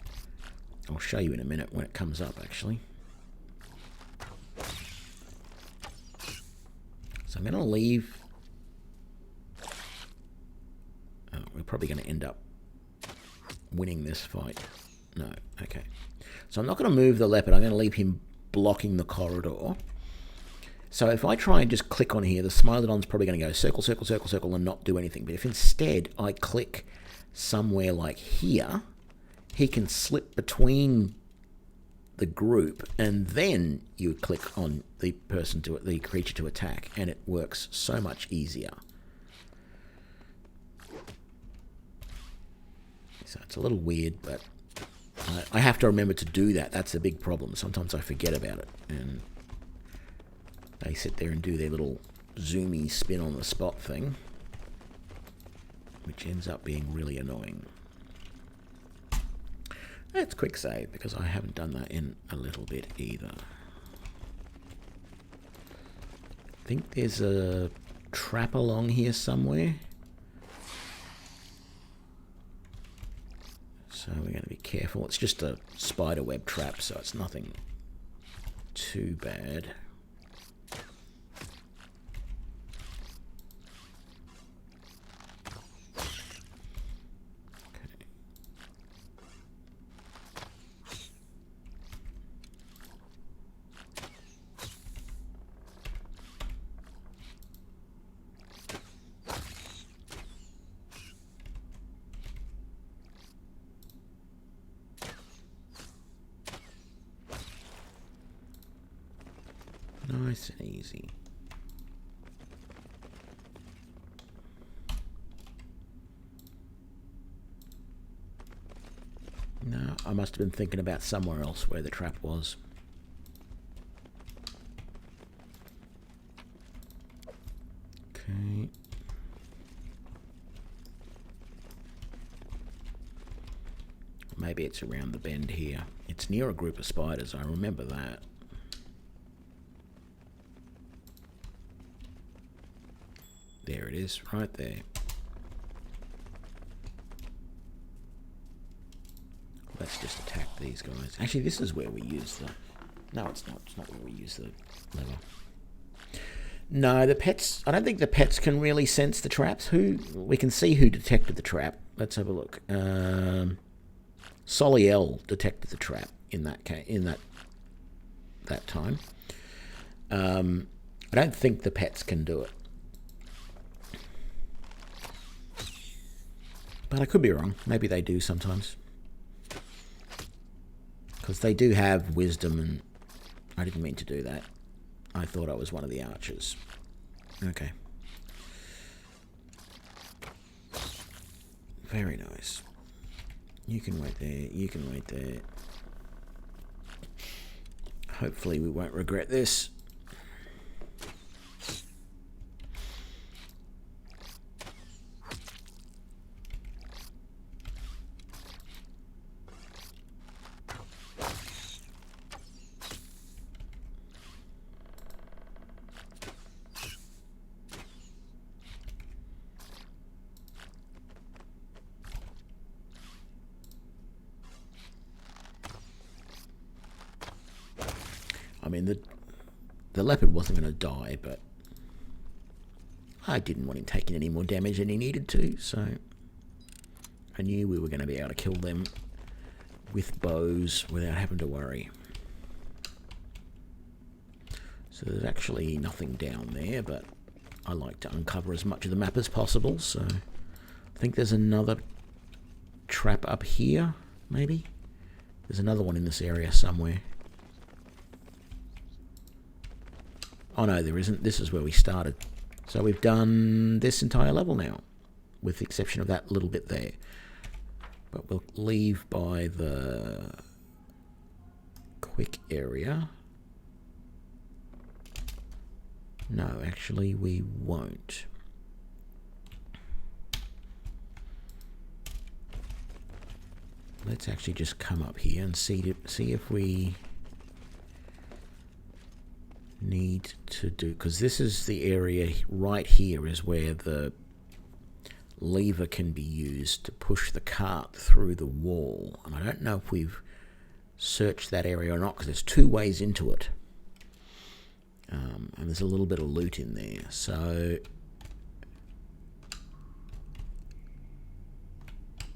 I'll show you in a minute when it comes up, actually. So I'm going to leave. Oh, we're probably going to end up winning this fight. No, okay. So I'm not going to move the leopard. I'm going to leave him blocking the corridor. So if I try and just click on here, the Smilodon's probably going to go circle, circle, circle, circle and not do anything. But if instead I click somewhere like here, he can slip between the group and then you click on the creature to attack, and it works so much easier. So it's a little weird, but I have to remember to do that. That's a big problem. Sometimes I forget about it and they sit there and do their little zoomy spin on the spot thing, which ends up being really annoying. That's quick save, because I haven't done that in a little bit either. I think there's a trap along here somewhere. So we're going to be careful. It's just a spider web trap, so it's nothing too bad. Nice and easy. No, I must have been thinking about somewhere else where the trap was. Okay. Maybe it's around the bend here. It's near a group of spiders, I remember that. There it is, right there. Let's just attack these guys. Actually, this is where we use the... No, it's not. It's not where we use the lever. No, the pets... I don't think the pets can really sense the traps. We can see who detected the trap. Let's have a look. Soliel detected the trap in that time. I don't think the pets can do it. But I could be wrong. Maybe they do sometimes. Because they do have wisdom, and I didn't mean to do that. I thought I was one of the archers. Okay. Very nice. You can wait there. You can wait there. Hopefully we won't regret this. I mean, the leopard wasn't going to die, but I didn't want him taking any more damage than he needed to, so I knew we were going to be able to kill them with bows without having to worry. So there's actually nothing down there, but I like to uncover as much of the map as possible, so I think there's another trap up here, maybe? There's another one in this area somewhere. Oh no, there isn't. This is where we started. So we've done this entire level now, with the exception of that little bit there. But we'll leave by the quick area. No, actually we won't. Let's actually just come up here and see if we need to do, because this is the area right here is where the lever can be used to push the cart through the wall, and I don't know if we've searched that area or not, because there's two ways into it, and there's a little bit of loot in there, so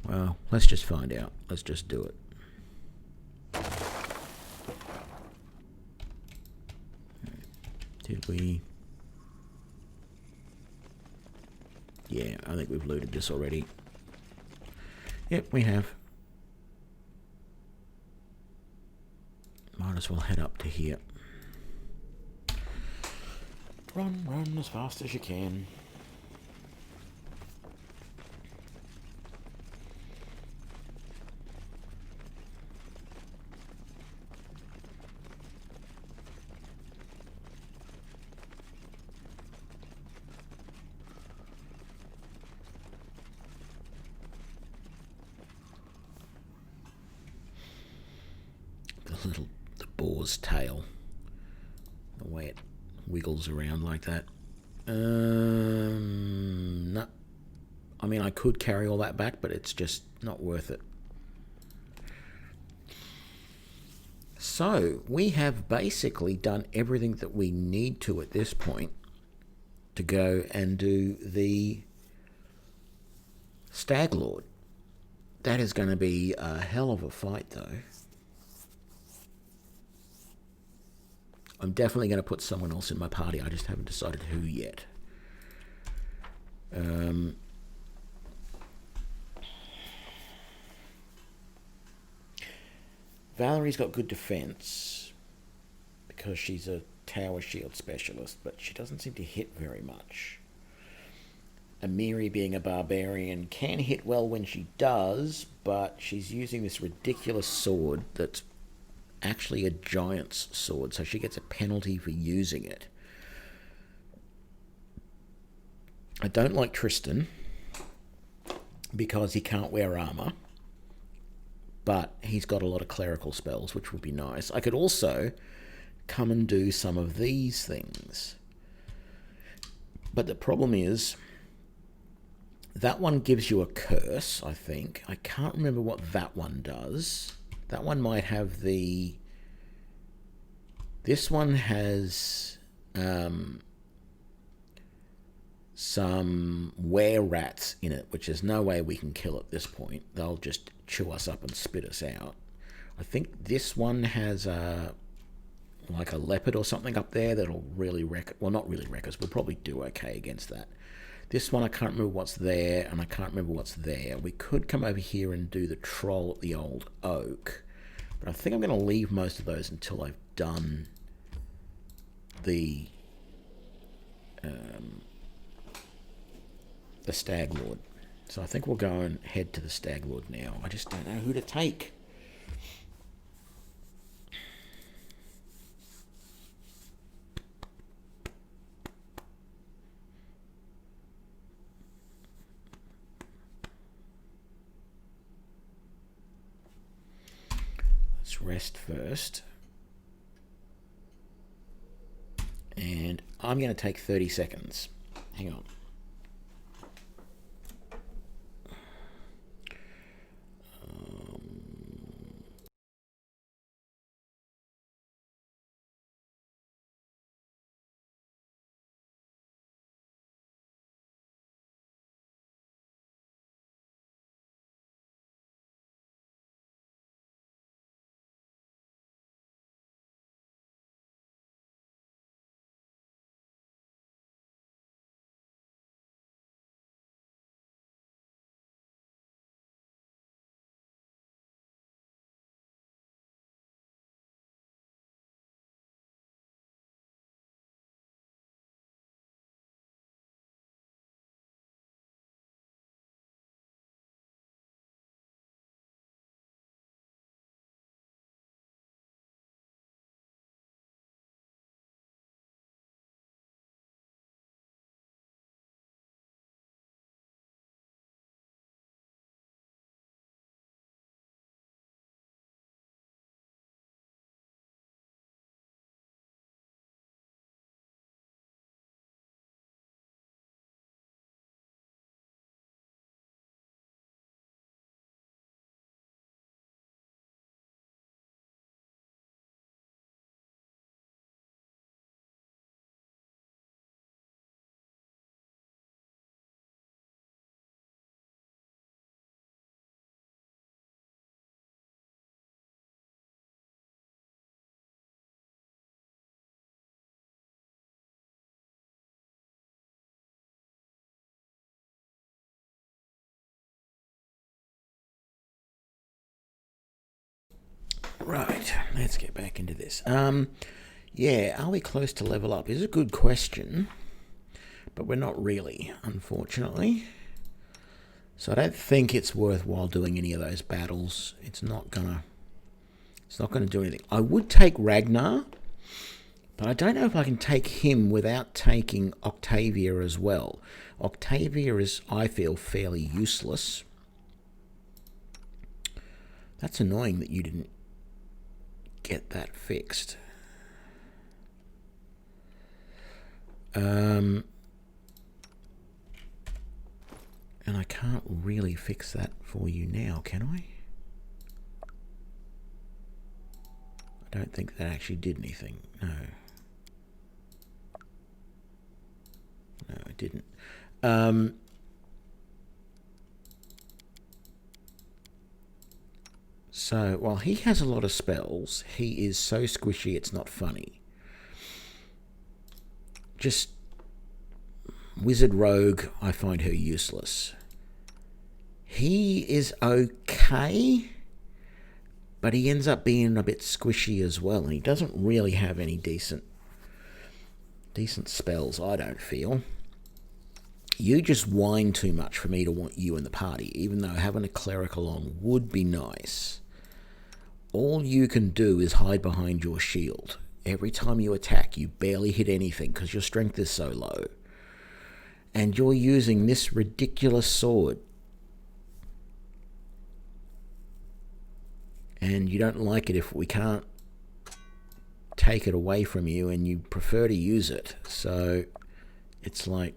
well, let's just find out. Let's just do it. Did we? Yeah, I think we've looted this already. Yep, we have. Might as well head up to here. Run as fast as you can. The boar's tail, the way it wiggles around like that. No. I mean, I could carry all that back, but it's just not worth it. So we have basically done everything that we need to at this point to go and do the Stag Lord. That is going to be a hell of a fight, though. I'm definitely going to put someone else in my party. I just haven't decided who yet. Valerie's got good defense because she's a tower shield specialist, but she doesn't seem to hit very much. Amiri, being a barbarian, can hit well when she does, but she's using this ridiculous sword that's actually a giant's sword, so she gets a penalty for using it. I don't like Tristan because he can't wear armor, but he's got a lot of clerical spells, which would be nice. I could also come and do some of these things, but the problem is that one gives you a curse, I think. I can't remember what that one does. That one might have the... This one has some were-rats in it, which there's no way we can kill at this point. They'll just chew us up and spit us out. I think this one has like a leopard or something up there that'll really wreck... Well, not really wreck us. We'll probably do okay against that. This one I can't remember what's there, and I can't remember what's there. We could come over here and do the troll at the old oak, but I think I'm going to leave most of those until I've done the Stag Lord. So I think we'll go and head to the Stag Lord now. I just don't know who to take. Let's rest first. And I'm going to take 30 seconds. Hang on. Right, let's get back into this. Yeah, are we close to level up? Is a good question, but we're not really, unfortunately. So I don't think it's worthwhile doing any of those battles. It's not gonna do anything. I would take Ragnar, but I don't know if I can take him without taking Octavia as well. Octavia is, I feel, fairly useless. That's annoying that you didn't get that fixed. And I can't really fix that for you now, can I? I don't think that actually did anything. No. No, it didn't. So, while he has a lot of spells, he is so squishy it's not funny. Just Wizard Rogue, I find her useless. He is okay, but he ends up being a bit squishy as well, and he doesn't really have any decent spells, I don't feel. You just whine too much for me to want you in the party, even though having a cleric along would be nice. All you can do is hide behind your shield. Every time you attack, you barely hit anything because your strength is so low. And you're using this ridiculous sword. And you don't like it if we can't take it away from you, and you prefer to use it. So it's like,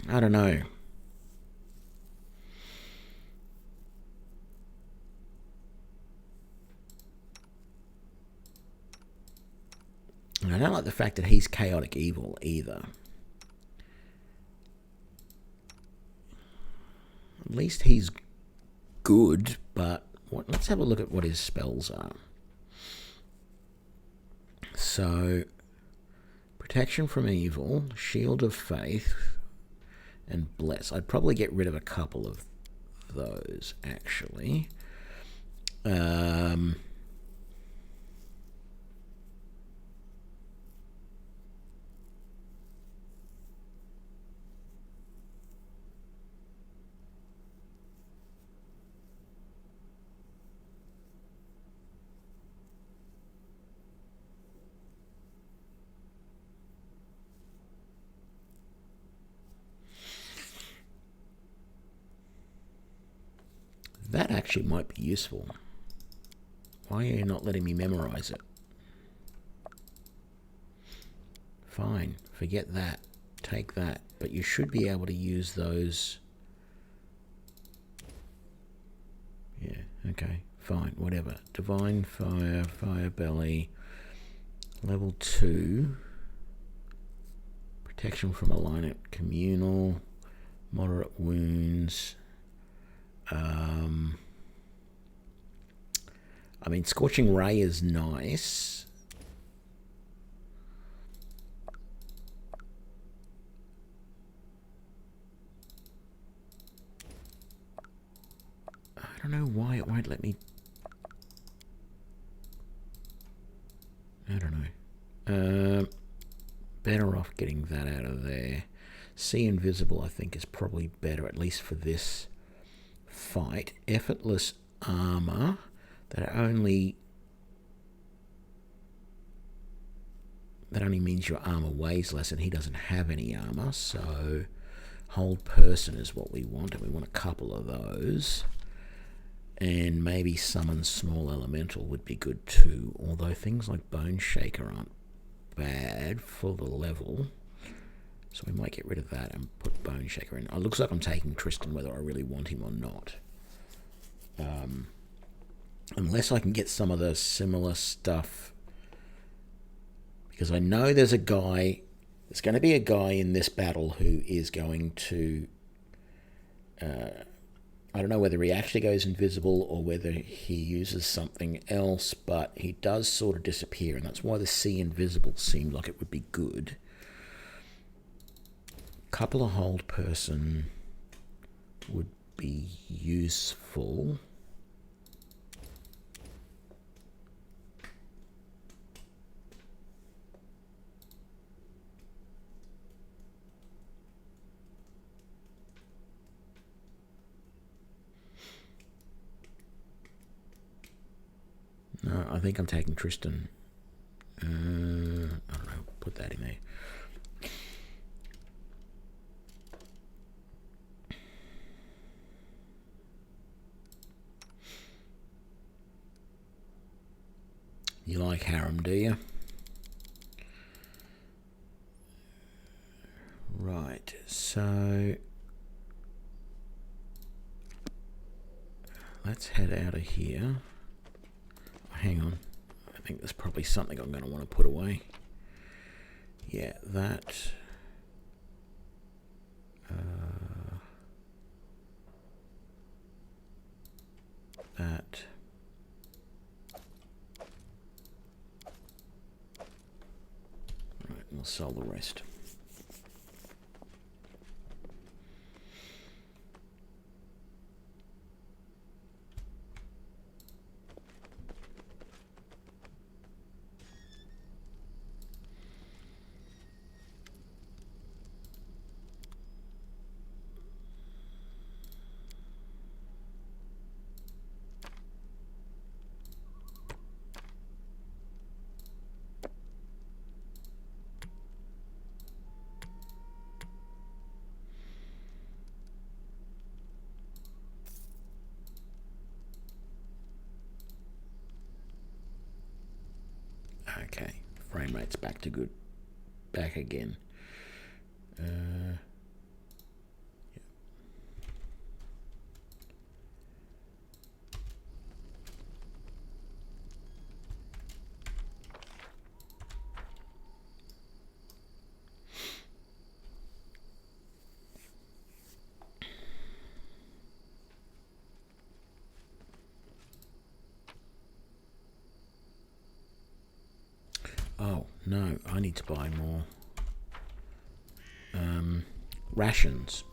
I don't know. And I don't like the fact that he's chaotic evil either. At least he's good, but let's have a look at what his spells are. So, Protection from evil, shield of faith, and bless. I'd probably get rid of a couple of those, actually. That actually might be useful. Why are you not letting me memorize it? Fine, forget that. Take that. But you should be able to use those. Yeah, okay, fine, whatever. Divine Fire, Fire Belly, level 2. Protection from alignment, communal, moderate wounds. I mean, Scorching Ray is nice. I don't know why it won't let me. I don't know. Better off getting that out of there. See Invisible, I think, is probably better, at least for this fight. Effortless armor. That only means your armor weighs less, and he doesn't have any armor. So hold person is what we want, and we want a couple of those. And maybe summon small elemental would be good too. Although things like Bone Shaker aren't bad for the level, so we might get rid of that and put Bone Shaker in. It looks like I'm taking Tristan whether I really want him or not. Unless I can get some of the similar stuff, because I know there's going to be a guy in this battle who is going to, I don't know whether he actually goes invisible or whether he uses something else, but he does sort of disappear, and that's why the See Invisible seemed like it would be good. Couple of hold person would be useful. No, I think I'm taking Tristan. I don't know, put that in there. You like harem, do you? Right, so let's head out of here. Hang on, I think there's probably something I'm going to want to put away. Yeah, that. That. Right, we'll sell the rest. Okay, frame rate's back to good. Back again. Yeah. Oh, no, I need to buy more. rations.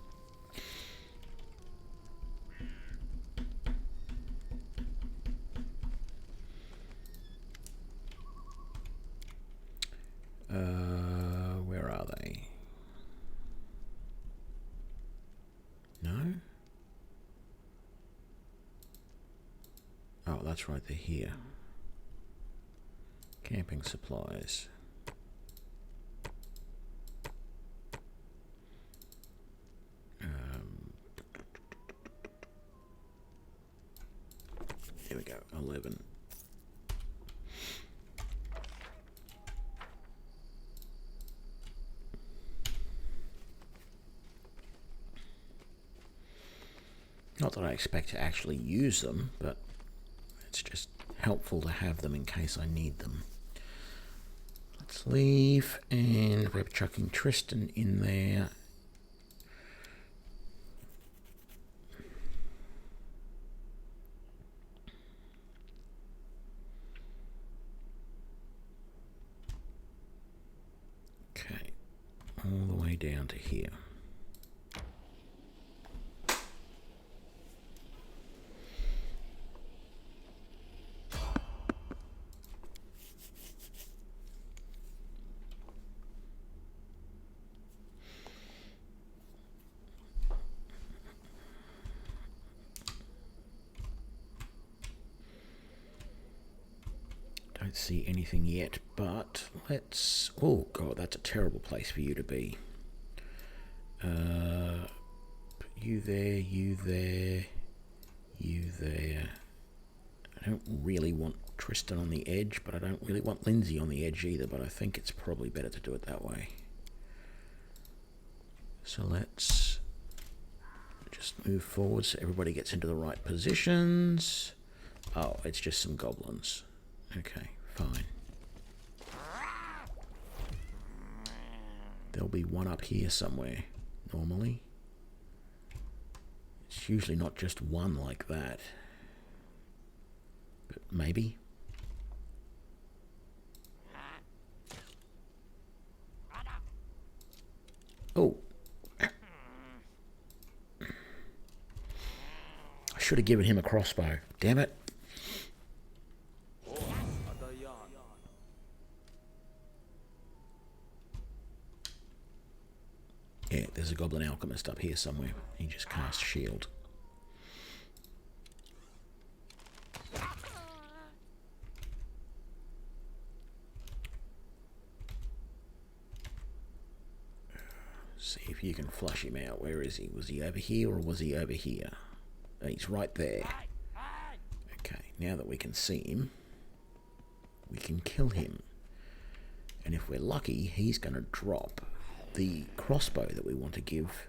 Where are they? No? Oh, that's right, they're here. Camping supplies. Here we go, 11. Not that I expect to actually use them, but it's just helpful to have them in case I need them. Let's leave, and we're chucking Tristan in there. Okay, all the way down to here. Don't see anything yet, but let's... Oh, God, that's a terrible place for you to be. You there, you there, you there. I don't really want Tristan on the edge, but I don't really want Lindsay on the edge either, but I think it's probably better to do it that way. So let's just move forward so everybody gets into the right positions. Oh, it's just some goblins. Okay, fine. There'll be one up here somewhere, normally. It's usually not just one like that. But maybe. Oh. I should have given him a crossbow. Damn it. Yeah, there's a goblin alchemist up here somewhere. He just cast shield. See if you can flush him out. Where is he? Was he over here or was he over here? Oh, he's right there. Okay, now that we can see him, we can kill him. And if we're lucky, he's going to drop the crossbow that we want to give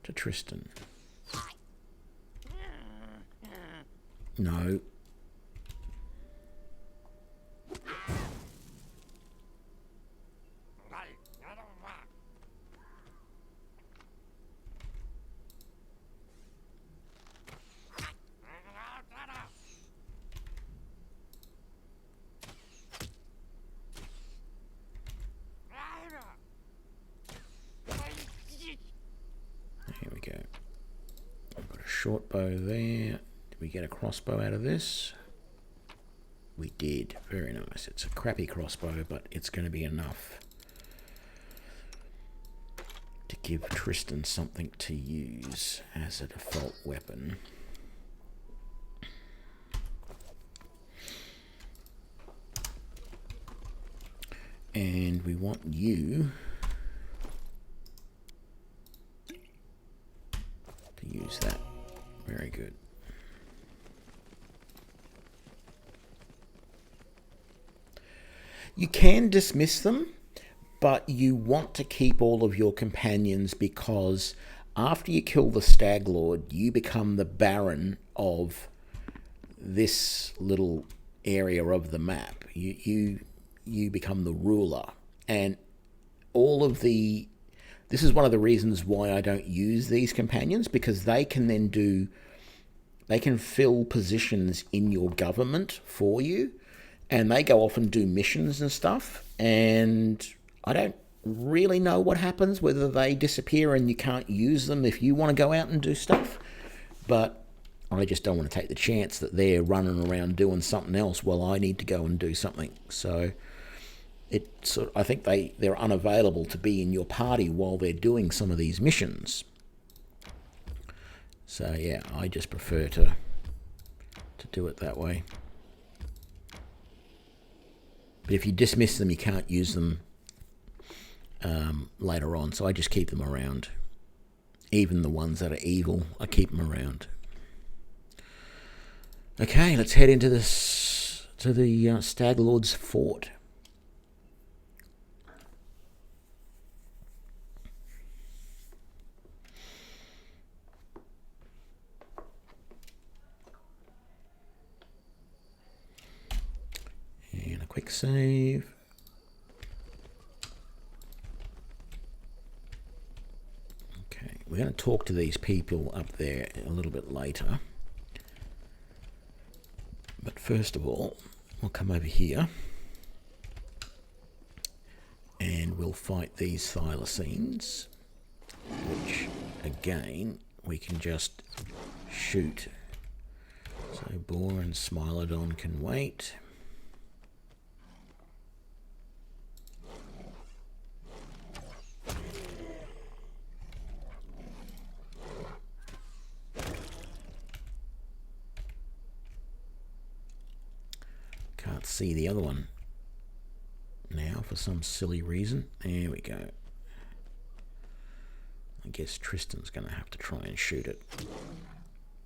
to Tristan. No. Here we go. I've got a short bow there. Did we get a crossbow out of this? We did. Very nice. It's a crappy crossbow, but it's going to be enough to give Tristan something to use as a default weapon. And we want you to use that. Very good. You can dismiss them, but you want to keep all of your companions because after you kill the Stag Lord, you become the Baron of this little area of the map. You become the ruler. And all of the... This is one of the reasons why I don't use these companions, because they can then do... They can fill positions in your government for you. And they go off and do missions and stuff. And I don't really know what happens, whether they disappear and you can't use them if you want to go out and do stuff. But I just don't want to take the chance that they're running around doing something else while I need to go and do something. So I think they're unavailable to be in your party while they're doing some of these missions. So yeah, I just prefer to do it that way. But if you dismiss them, you can't use them later on. So I just keep them around. Even the ones that are evil, I keep them around. Okay, let's head into this to the Stag Lord's fort. And a quick save. Okay, we're going to talk to these people up there a little bit later. But first of all, we'll come over here and we'll fight these thylacines, which again we can just shoot. So Boar and Smilodon can wait. Can't see the other one now for some silly reason. There we go. I guess Tristan's going to have to try and shoot it.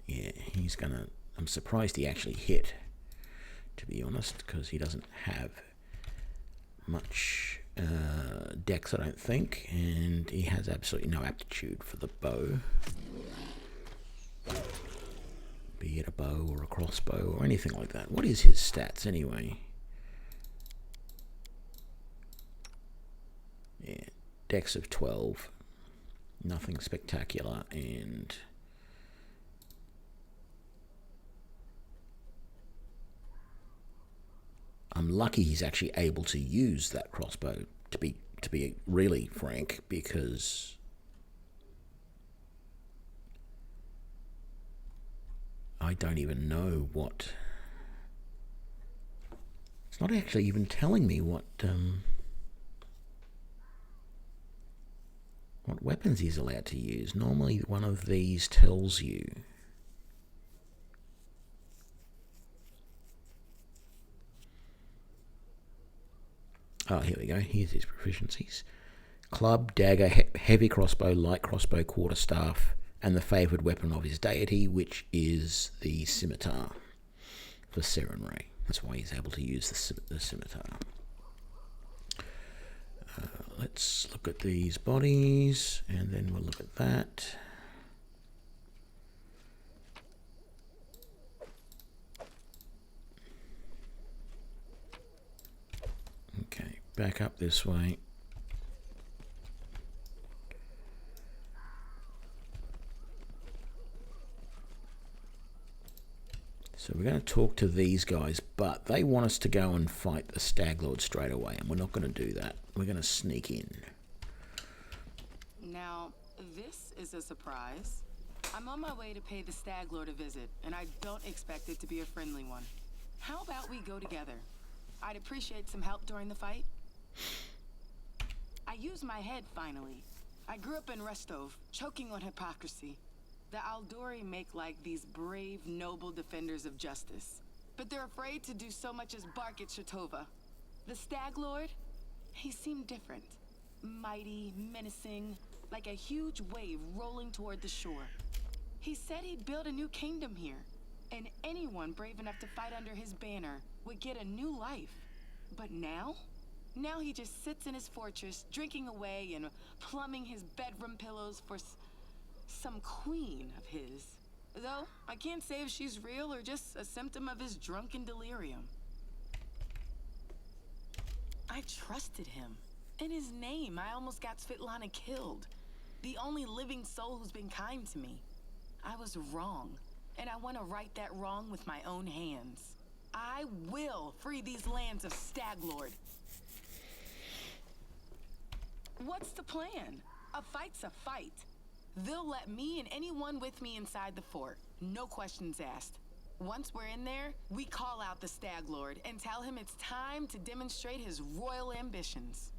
Yeah, he's going to... I'm surprised he actually hit, to be honest, because he doesn't have much dex, I don't think, and he has absolutely no aptitude for the bow. Be it a bow or a crossbow or anything like that. What is his stats anyway? Yeah, dex of 12. Nothing spectacular, and I'm lucky he's actually able to use that crossbow, to be really frank, because I don't even know what... It's not actually even telling me what weapons he's allowed to use. Normally one of these tells you. Oh, here we go. Here's his proficiencies. Club, dagger, heavy crossbow, light crossbow, quarterstaff, and the favoured weapon of his deity, which is the scimitar for Serenray. That's why he's able to use the scimitar. Let's look at these bodies, and then we'll look at that. Okay, back up this way. So we're going to talk to these guys, but they want us to go and fight the Stag Lord straight away, and we're not going to do that. We're going to sneak in. Now, this is a surprise. I'm on my way to pay the Stag Lord a visit, and I don't expect it to be a friendly one. How about we go together? I'd appreciate some help during the fight. I used my head, finally. I grew up in Restov, choking on hypocrisy. The Aldori make like these brave, noble defenders of justice. But they're afraid to do so much as bark at Shatova. The Stag Lord? He seemed different. Mighty, menacing, like a huge wave rolling toward the shore. He said he'd build a new kingdom here, and anyone brave enough to fight under his banner would get a new life. But now? Now he just sits in his fortress, drinking away and plumbing his bedroom pillows for some queen of his. Though, I can't say if she's real or just a symptom of his drunken delirium. I trusted him. In his name, I almost got Svetlana killed. The only living soul who's been kind to me. I was wrong, and I want to right that wrong with my own hands. I will free these lands of Staglord. What's the plan? A fight's a fight. They'll let me and anyone with me inside the fort. No questions asked. Once we're in there, we call out the Stag Lord and tell him it's time to demonstrate his royal ambitions.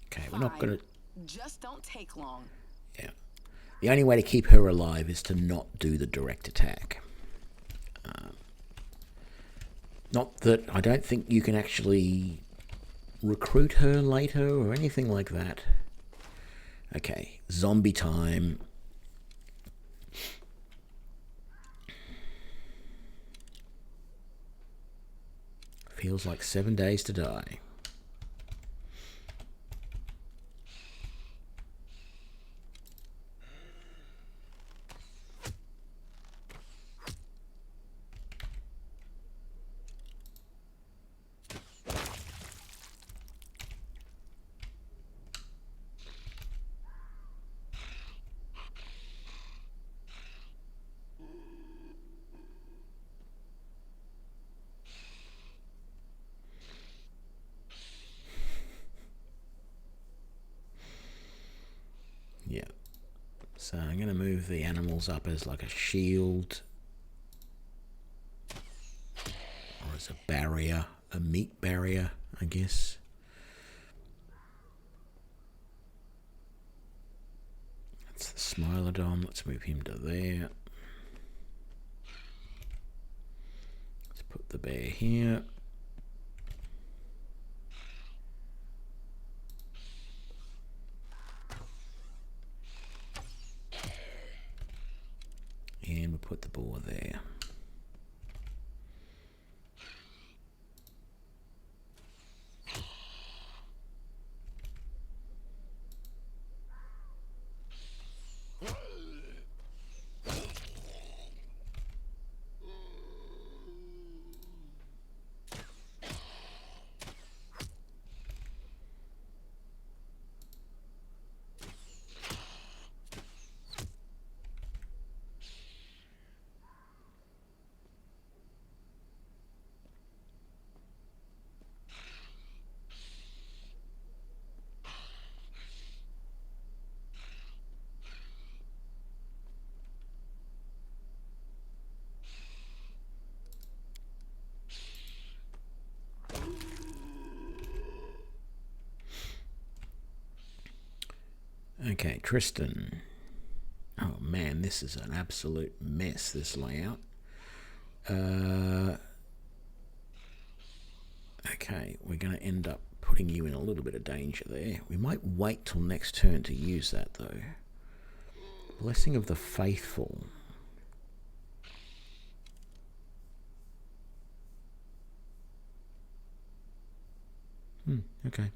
Okay, we're not going to... Just don't take long. Yeah. The only way to keep her alive is to not do the direct attack. Not that I don't think you can actually recruit her later or anything like that. Okay, zombie time. Feels like 7 days to die. Yeah. So I'm going to move the animals up as like a shield. Or as a barrier. A meat barrier, I guess. That's the Smilodon. Let's move him to there. Let's put the bear here. And we'll put the boar there. Okay, Tristan. Oh man, this is an absolute mess, this layout. Okay, we're going to end up putting you in a little bit of danger there. We might wait till next turn to use that, though. Blessing of the Faithful. Okay.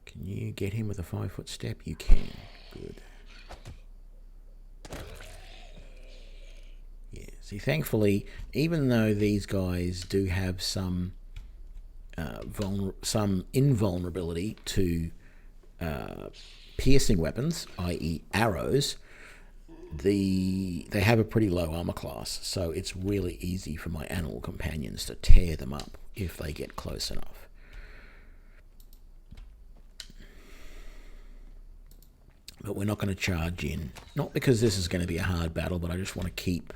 Can you get him with a 5-foot step? You can. Good. Yeah. See, thankfully, even though these guys do have some invulnerability to piercing weapons, i.e. arrows, they have a pretty low armor class, so it's really easy for my animal companions to tear them up if they get close enough. But we're not going to charge in. Not because this is going to be a hard battle, but I just want to keep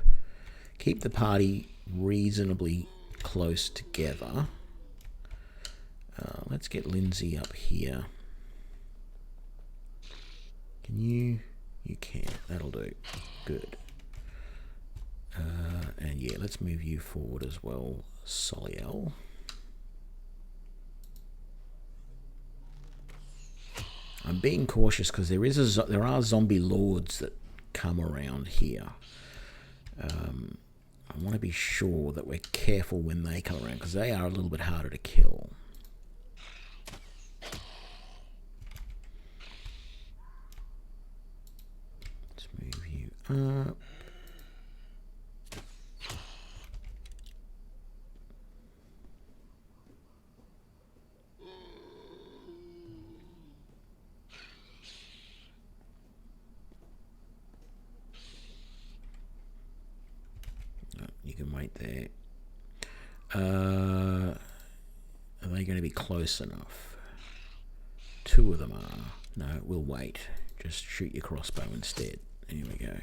the party reasonably close together. Let's get Lindsay up here. Can you? You can. That'll do. Good. And yeah, let's move you forward as well, Soliel. I'm being cautious because there are zombie lords that come around here. I want to be sure that we're careful when they come around because they are a little bit harder to kill. Let's move up. You can wait there. Are they going to be close enough? 2 of them are. No, we'll wait. Just shoot your crossbow instead. Here we go.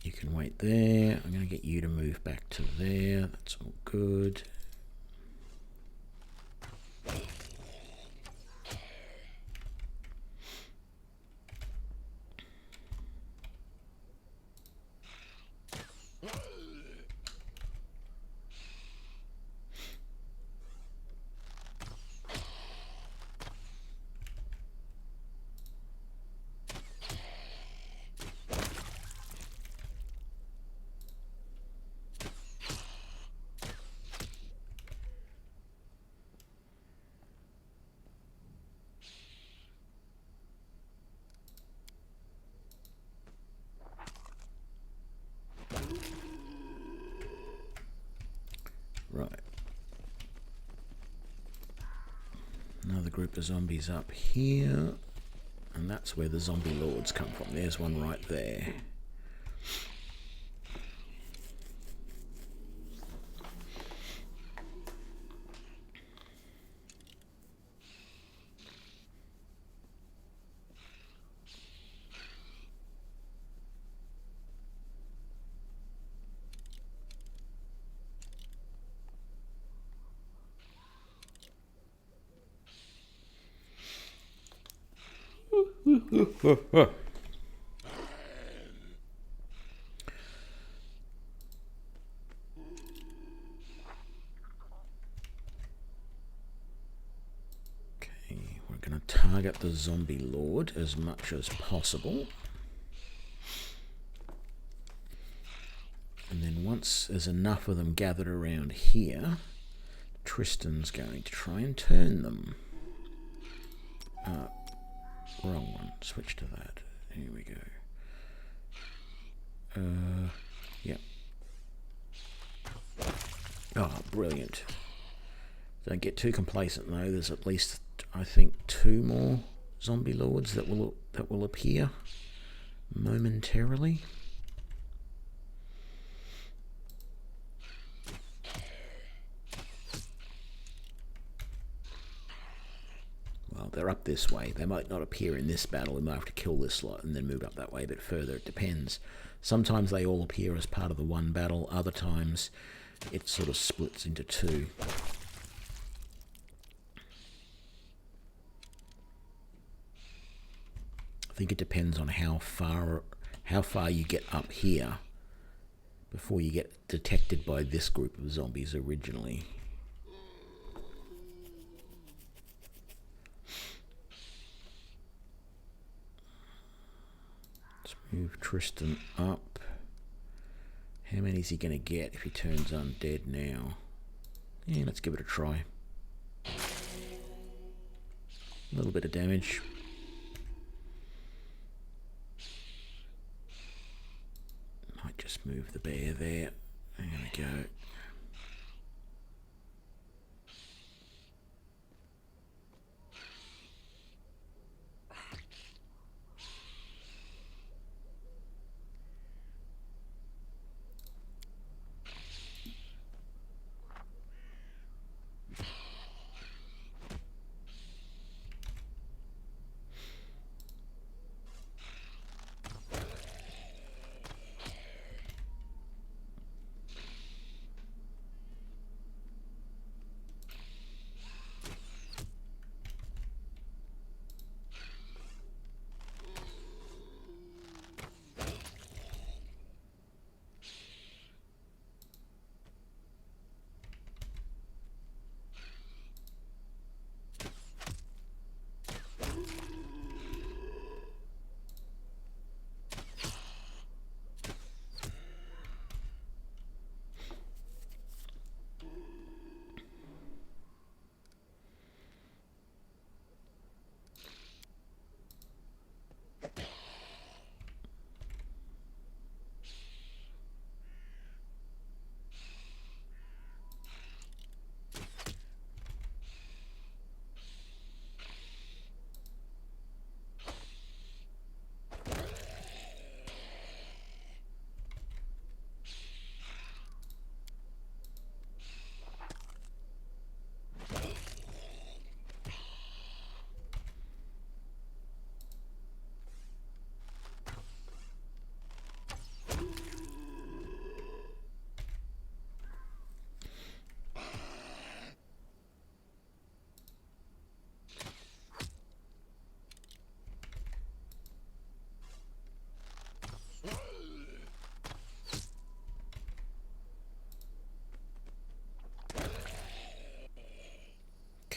You can wait there. I'm going to get you to move back to there. That's all good. Right. Another group of zombies up here. And that's where the zombie lords come from. There's one right there. We're going to target the zombie lord as much as possible. And then once there's enough of them gathered around here, Tristan's going to try and turn them. Wrong one. Switch to that. Here we go. Yep. Oh, brilliant. Don't get too complacent though. There's at least, I think, 2 more zombie lords that will appear momentarily. Well, they're up this way. They might not appear in this battle. We might have to kill this lot and then move up that way a bit further. It depends. Sometimes they all appear as part of the one battle. Other times it sort of splits into 2. I think it depends on how far you get up here before you get detected by this group of zombies originally. Let's move Tristan up. How many is he going to get if he turns undead now? Yeah, let's give it a try. A little bit of damage. Might just move the bear there. There we go.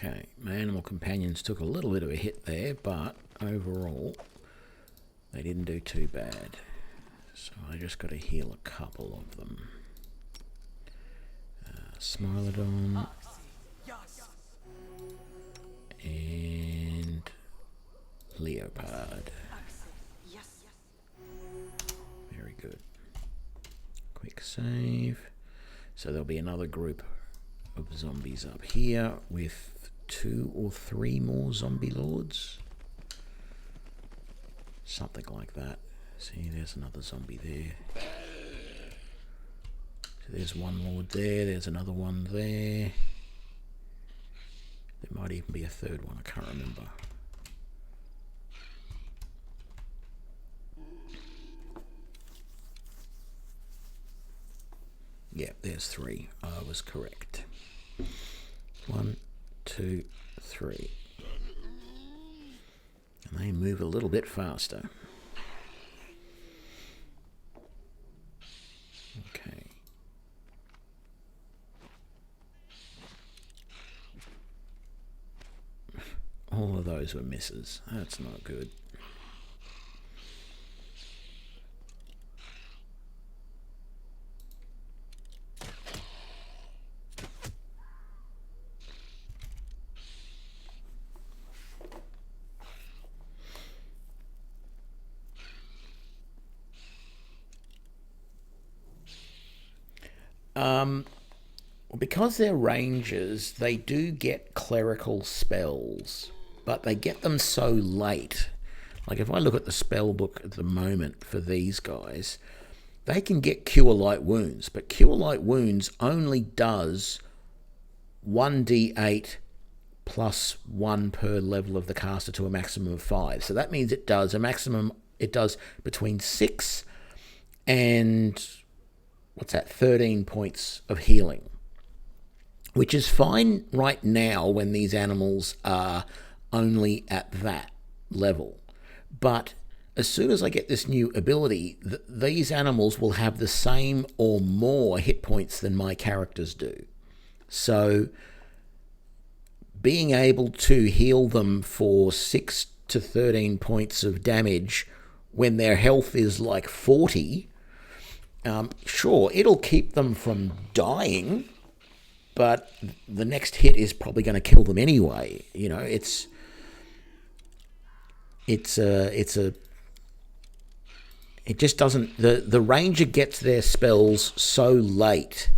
Okay, my animal companions took a little bit of a hit there, but overall they didn't do too bad. So I just got to heal a couple of them. Smilodon and Leopard. Very good. Quick save. So there'll be another group of zombies up here with 2 or 3 more zombie lords. Something like that. See, there's another zombie there. So there's one lord there, there's another one there. There might even be a third one, I can't remember. Yeah, there's 3. I was correct. 1, 2, 3. And they move a little bit faster. Okay. All of those were misses. That's not good. Because they're rangers, they do get clerical spells, but they get them so late. Like if I look at the spell book at the moment for these guys, they can get Cure Light Wounds, but Cure Light Wounds only does 1d8 plus 1 per level of the caster to a maximum of 5. So that means it does between 6 and 13 points of healing, which is fine right now when these animals are only at that level. But as soon as I get this new ability, these animals will have the same or more hit points than my characters do. So being able to heal them for 6 to 13 points of damage when their health is like 40, sure, it'll keep them from dying, but the next hit is probably going to kill them anyway. You know, it just doesn't, the ranger gets their spells so late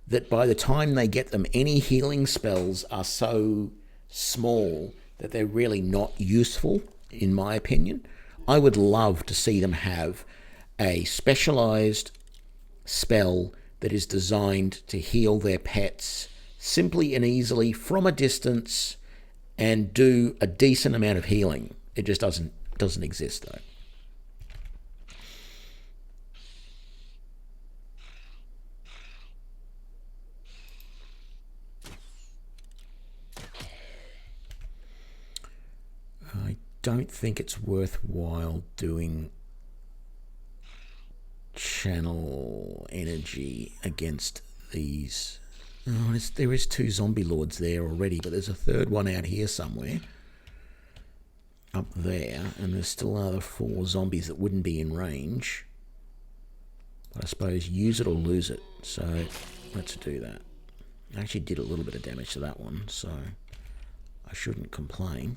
that by the time they get them, any healing spells are so small that they're really not useful, in my opinion. I would love to see them have a specialized spell that is designed to heal their pets simply and easily from a distance and do a decent amount of healing. It just doesn't exist though. I don't think it's worthwhile doing channel energy against these. Oh, there is 2 zombie lords there already, but there's a third one out here somewhere. Up there, and there's still other 4 zombies that wouldn't be in range. But I suppose use it or lose it, so let's do that. I actually did a little bit of damage to that one, so I shouldn't complain.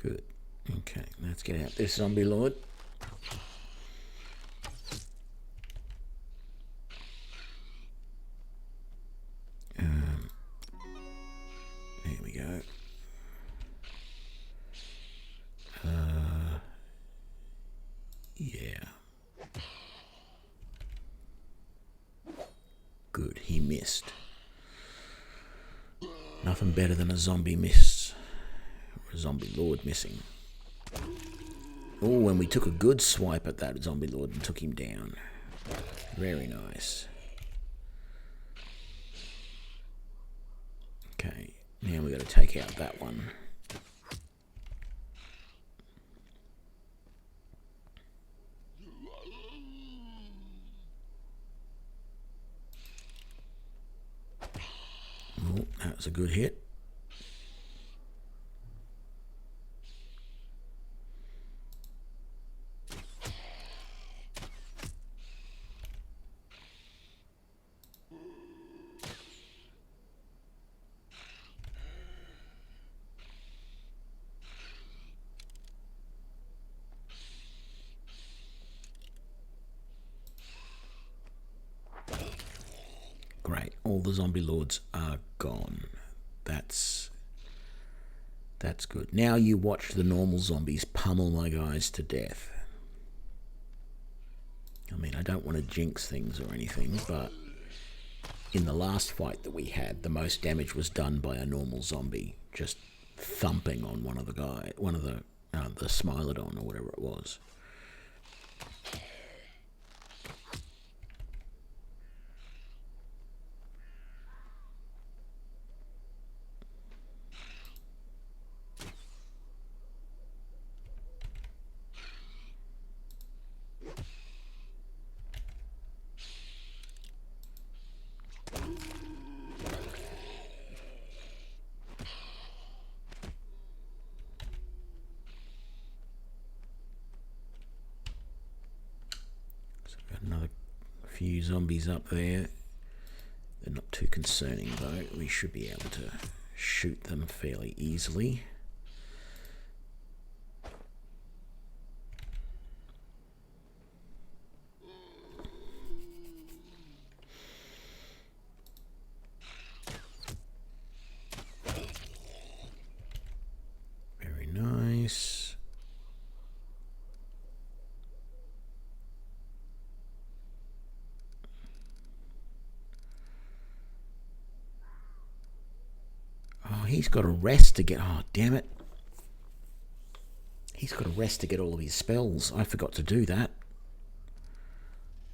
Good. Okay, let's get out this zombie lord. There we go. Yeah. Good. Good, he missed. Nothing better than a zombie miss. Or a zombie lord missing. Oh, and we took a good swipe at that zombie lord and took him down. Very nice. Okay, now we've got to take out that one. Oh, that was a good hit. Great, all the zombie lords are gone. That's good. Now you watch the normal zombies pummel my guys to death. I mean, I don't want to jinx things or anything, but in the last fight that we had, the most damage was done by a normal zombie, just thumping on one of the Smilodon or whatever it was. Another few zombies up there. They're not too concerning though. We should be able to shoot them fairly easily. Very nice. Oh, he's got a rest to get. Oh, damn it. He's got a rest to get all of his spells. I forgot to do that.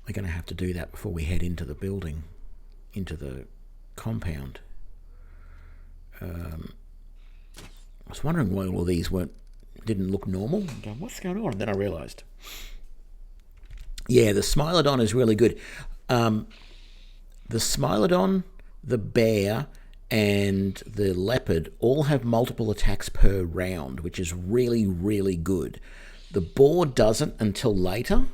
We're going to have to do that before we head into the building, into the compound. I was wondering why all of these didn't look normal. What's going on? And then I realised. Yeah, the Smilodon is really good. The Smilodon, the bear, and the leopard all have multiple attacks per round, which is really, really good. The boar doesn't until later,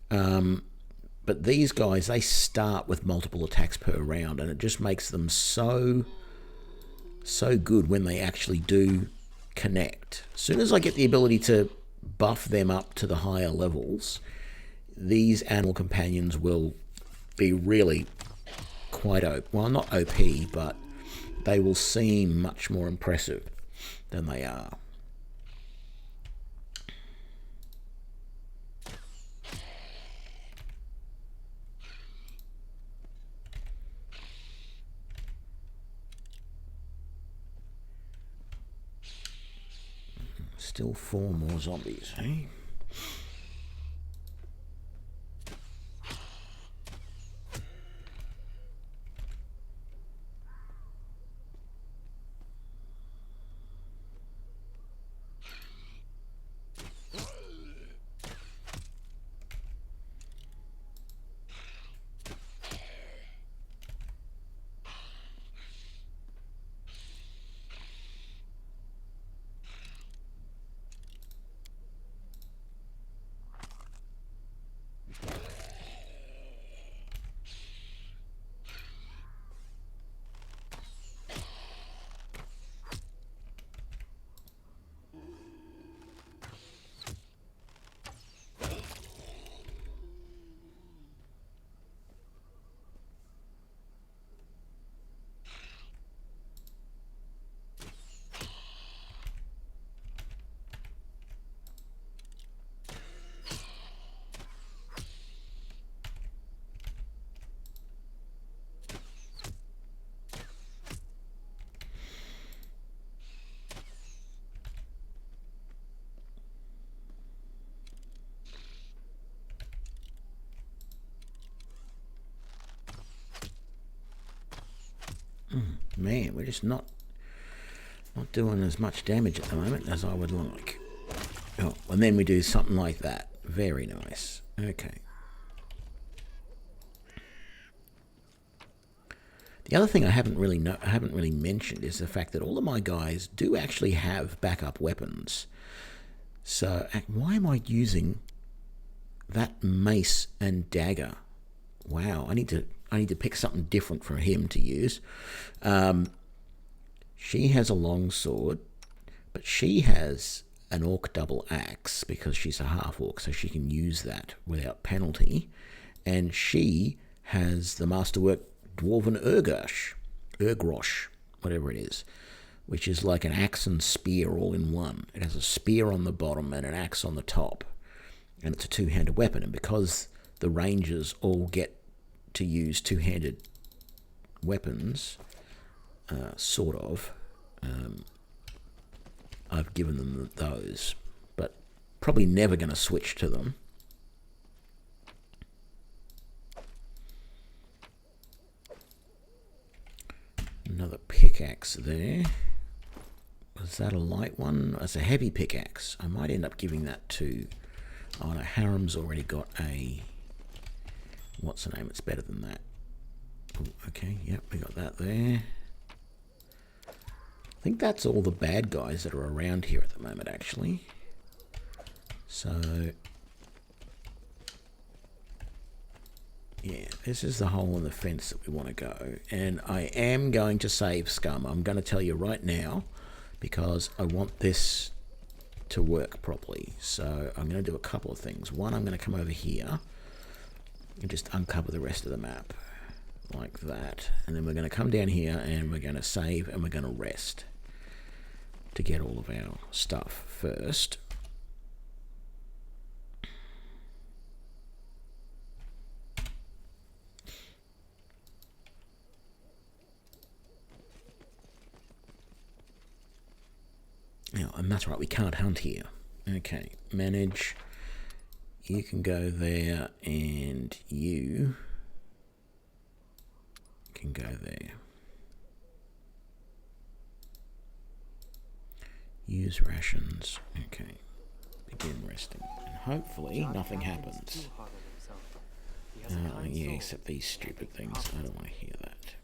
but these guys, they start with multiple attacks per round, and it just makes them so good when they actually do connect. As soon as I get the ability to buff them up to the higher levels, these animal companions will be really quite well, not OP, but they will seem much more impressive than they are. Still 4 more zombies, eh? Man, we're just not doing as much damage at the moment as I would like. Oh, and then we do something like that. Very nice. Okay. The other thing I haven't really mentioned is the fact that all of my guys do actually have backup weapons. So why am I using that mace and dagger? Wow, I need to pick something different for him to use. She has a long sword, but she has an orc double axe because she's a half orc, so she can use that without penalty. And she has the masterwork dwarven Urgrosh, whatever it is, which is like an axe and spear all in one. It has a spear on the bottom and an axe on the top, and it's a two-handed weapon. And because the rangers all get to use two-handed weapons, sort of, I've given them those, but probably never going to switch to them. Another pickaxe there. Was that a light one? It's a heavy pickaxe. I might end up giving that to... Oh no, Harem's already got a... What's the name? It's better than that. Ooh, okay, yep, we got that there. I think that's all the bad guys that are around here at the moment, actually. So... yeah, this is the hole in the fence that we want to go. And I am going to save scum. I'm going to tell you right now, because I want this to work properly. So I'm going to do a couple of things. One, I'm going to come over here and just uncover the rest of the map like that. And then we're going to come down here and we're going to save and we're going to rest to get all of our stuff first. Now, and that's right, we can't hunt here. Okay, manage. You can go there, and you can go there. Use rations. Okay, begin resting. And hopefully nothing happens. Yeah, except these stupid things. I don't want to hear that.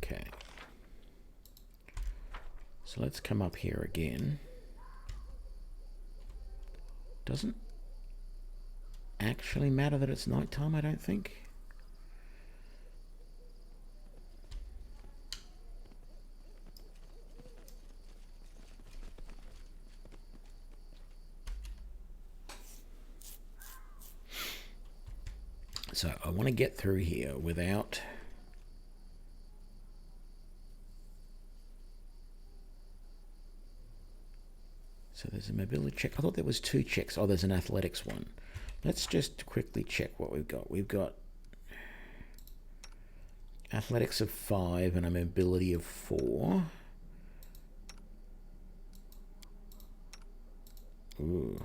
Okay, so let's come up here again. Doesn't actually matter that it's nighttime, I don't think. So I want to get through here without... So there's a mobility check. I thought there was 2 checks. Oh, there's an athletics one. Let's just quickly check what we've got. We've got athletics of 5 and a mobility of 4. Ooh.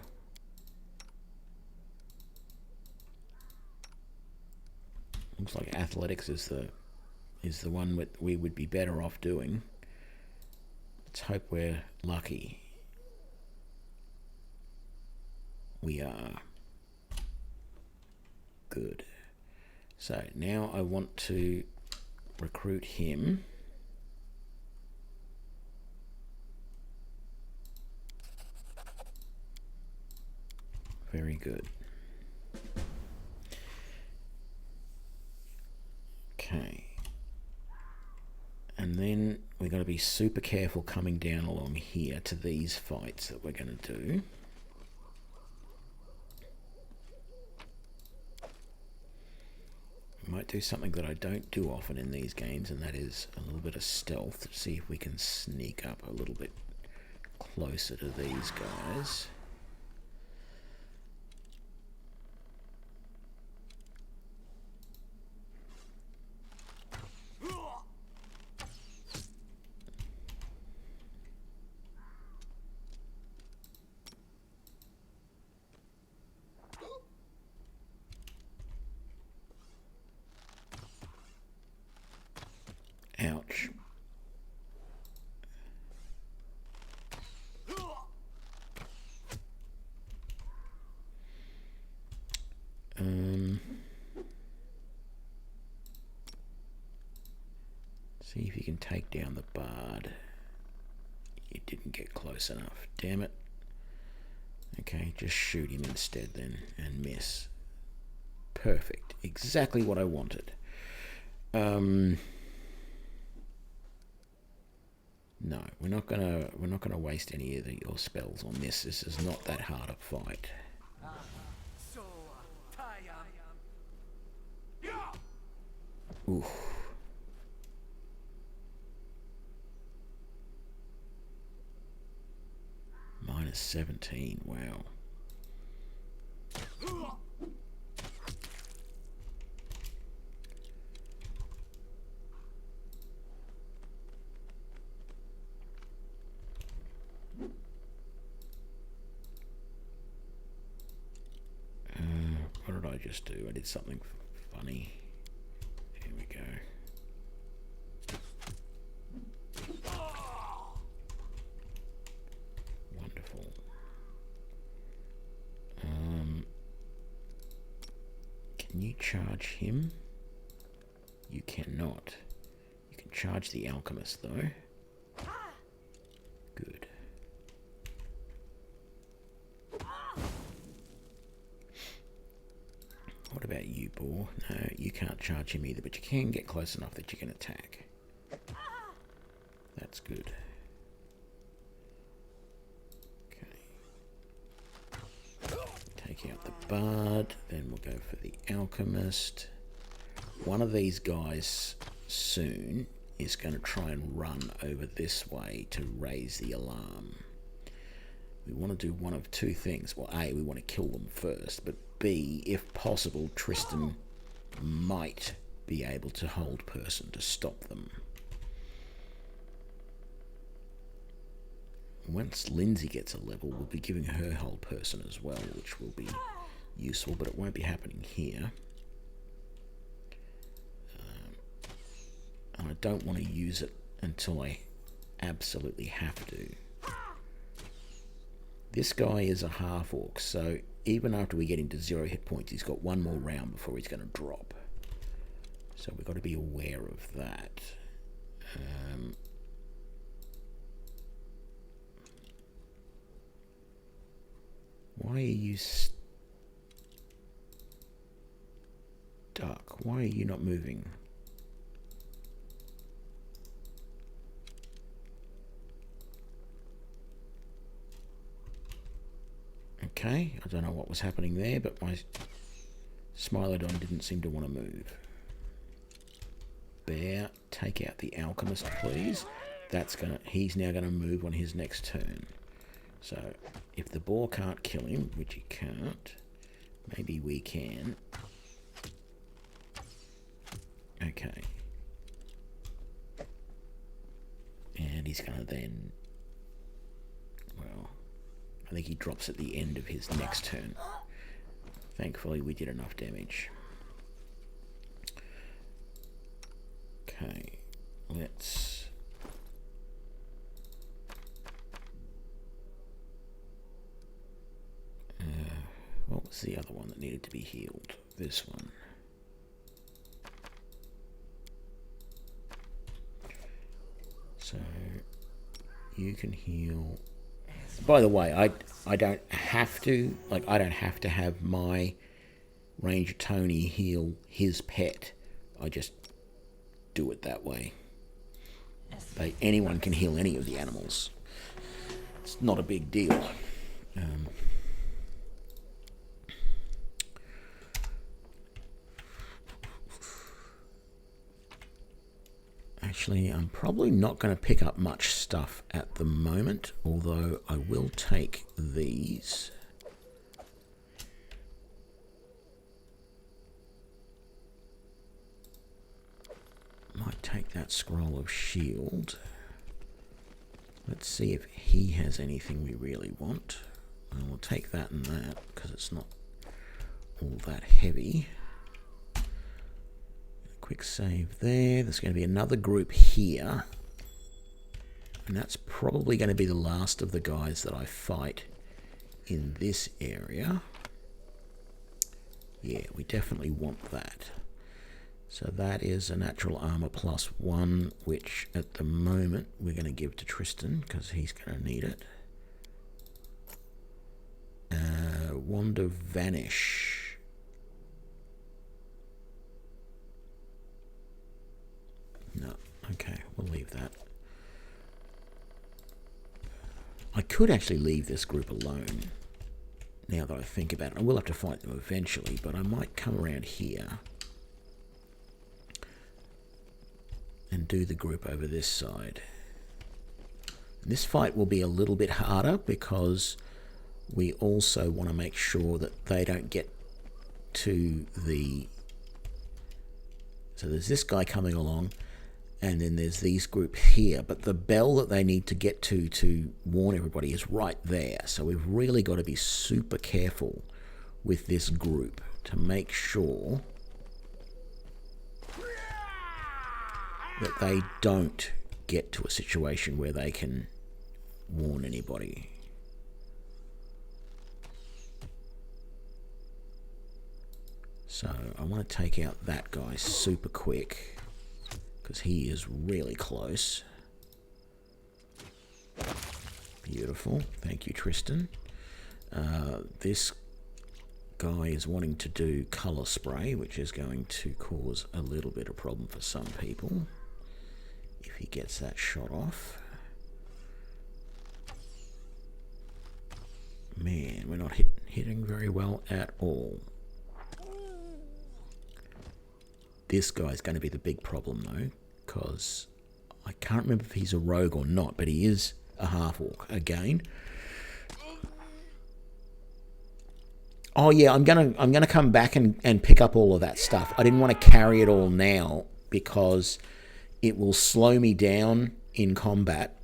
Looks like athletics is the one that we would be better off doing. Let's hope we're lucky. We are. Good. So now I want to recruit him. Very good. Okay. And then we're going to be super careful coming down along here to these fights that we're going to do. might do something that I don't do often in these games, and that is a little bit of stealth to see if we can sneak up a little bit closer to these guys. Ouch. See if you can take down the bard. You didn't get close enough. Damn it. Okay, just shoot him instead then and miss. Perfect. Exactly what I wanted. No, we're not gonna waste any of your spells on this. This is not that hard a fight. Oof. Minus 17, wow. What did I just do? I did something funny. Here we go. Wonderful. Can you charge him? You cannot. You can charge the alchemist though. Good. What about you, boar? No, you can't charge him either, but you can get close enough that you can attack. That's good. Okay. Take out the bard, then we'll go for the alchemist. One of these guys soon is going to try and run over this way to raise the alarm. We want to do one of two things. Well, A, we want to kill them first, but B, if possible, Tristan might be able to hold person to stop them. Once Lindsay gets a level, we'll be giving her hold person as well, which will be useful, but it won't be happening here. And I don't want to use it until I absolutely have to. This guy is a half-orc, so even after we get him to 0 hit points, he's got one more round before he's going to drop. So we've got to be aware of that. Why are you stuck? Why are you not moving? Okay, I don't know what was happening there, but my Smilodon didn't seem to want to move. Bear, take out the alchemist, please. He's now gonna move on his next turn. So, if the boar can't kill him, which he can't, maybe we can. Okay. And he's gonna then, well, I think he drops at the end of his next turn. Thankfully, we did enough damage. Okay, let's... what was the other one that needed to be healed? This one. So, you can heal... By the way, I don't have to, I don't have to have my Ranger Tony heal his pet. I just do it that way. Anyone can heal any of the animals. It's not a big deal. Actually, I'm probably not going to pick up much stuff at the moment, although I will take these. Might take that scroll of shield. Let's see if he has anything we really want. And we'll take that and that because it's not all that heavy. Quick save there. There's going to be another group here. And that's probably going to be the last of the guys that I fight in this area. Yeah, we definitely want that. So that is a natural armor +1, which at the moment we're going to give to Tristan because he's going to need it. Wand of Vanish. No, okay, we'll leave that. I could actually leave this group alone, now that I think about it. I will have to fight them eventually, but I might come around here and do the group over this side. And this fight will be a little bit harder because we also want to make sure that they don't get to the... So there's this guy coming along, and then there's these group here, but the bell that they need to get to warn everybody is right there. So we've really got to be super careful with this group to make sure that they don't get to a situation where they can warn anybody. So I want to take out that guy super quick because he is really close. Beautiful. Thank you, Tristan. This guy is wanting to do color spray, which is going to cause a little bit of problem for some people if he gets that shot off. Man, we're not hitting very well at all. This guy's going to be the big problem though, because I can't remember if he's a rogue or not, but he is a half-orc again. Oh yeah, I'm gonna come back and pick up all of that stuff. I didn't want to carry it all now because it will slow me down in combat,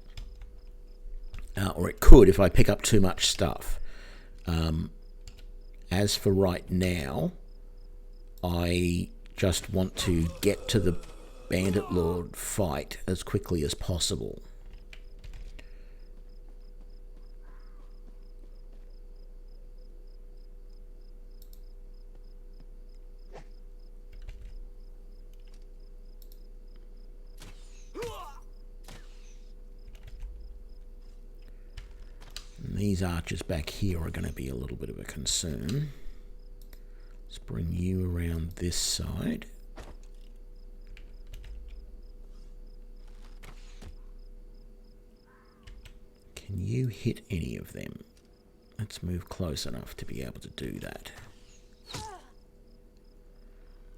or it could if I pick up too much stuff. As for right now, I just want to get to the Bandit Lord fight as quickly as possible. And these archers back here are going to be a little bit of a concern. Let's bring you around this side. Can you hit any of them? Let's move close enough to be able to do that.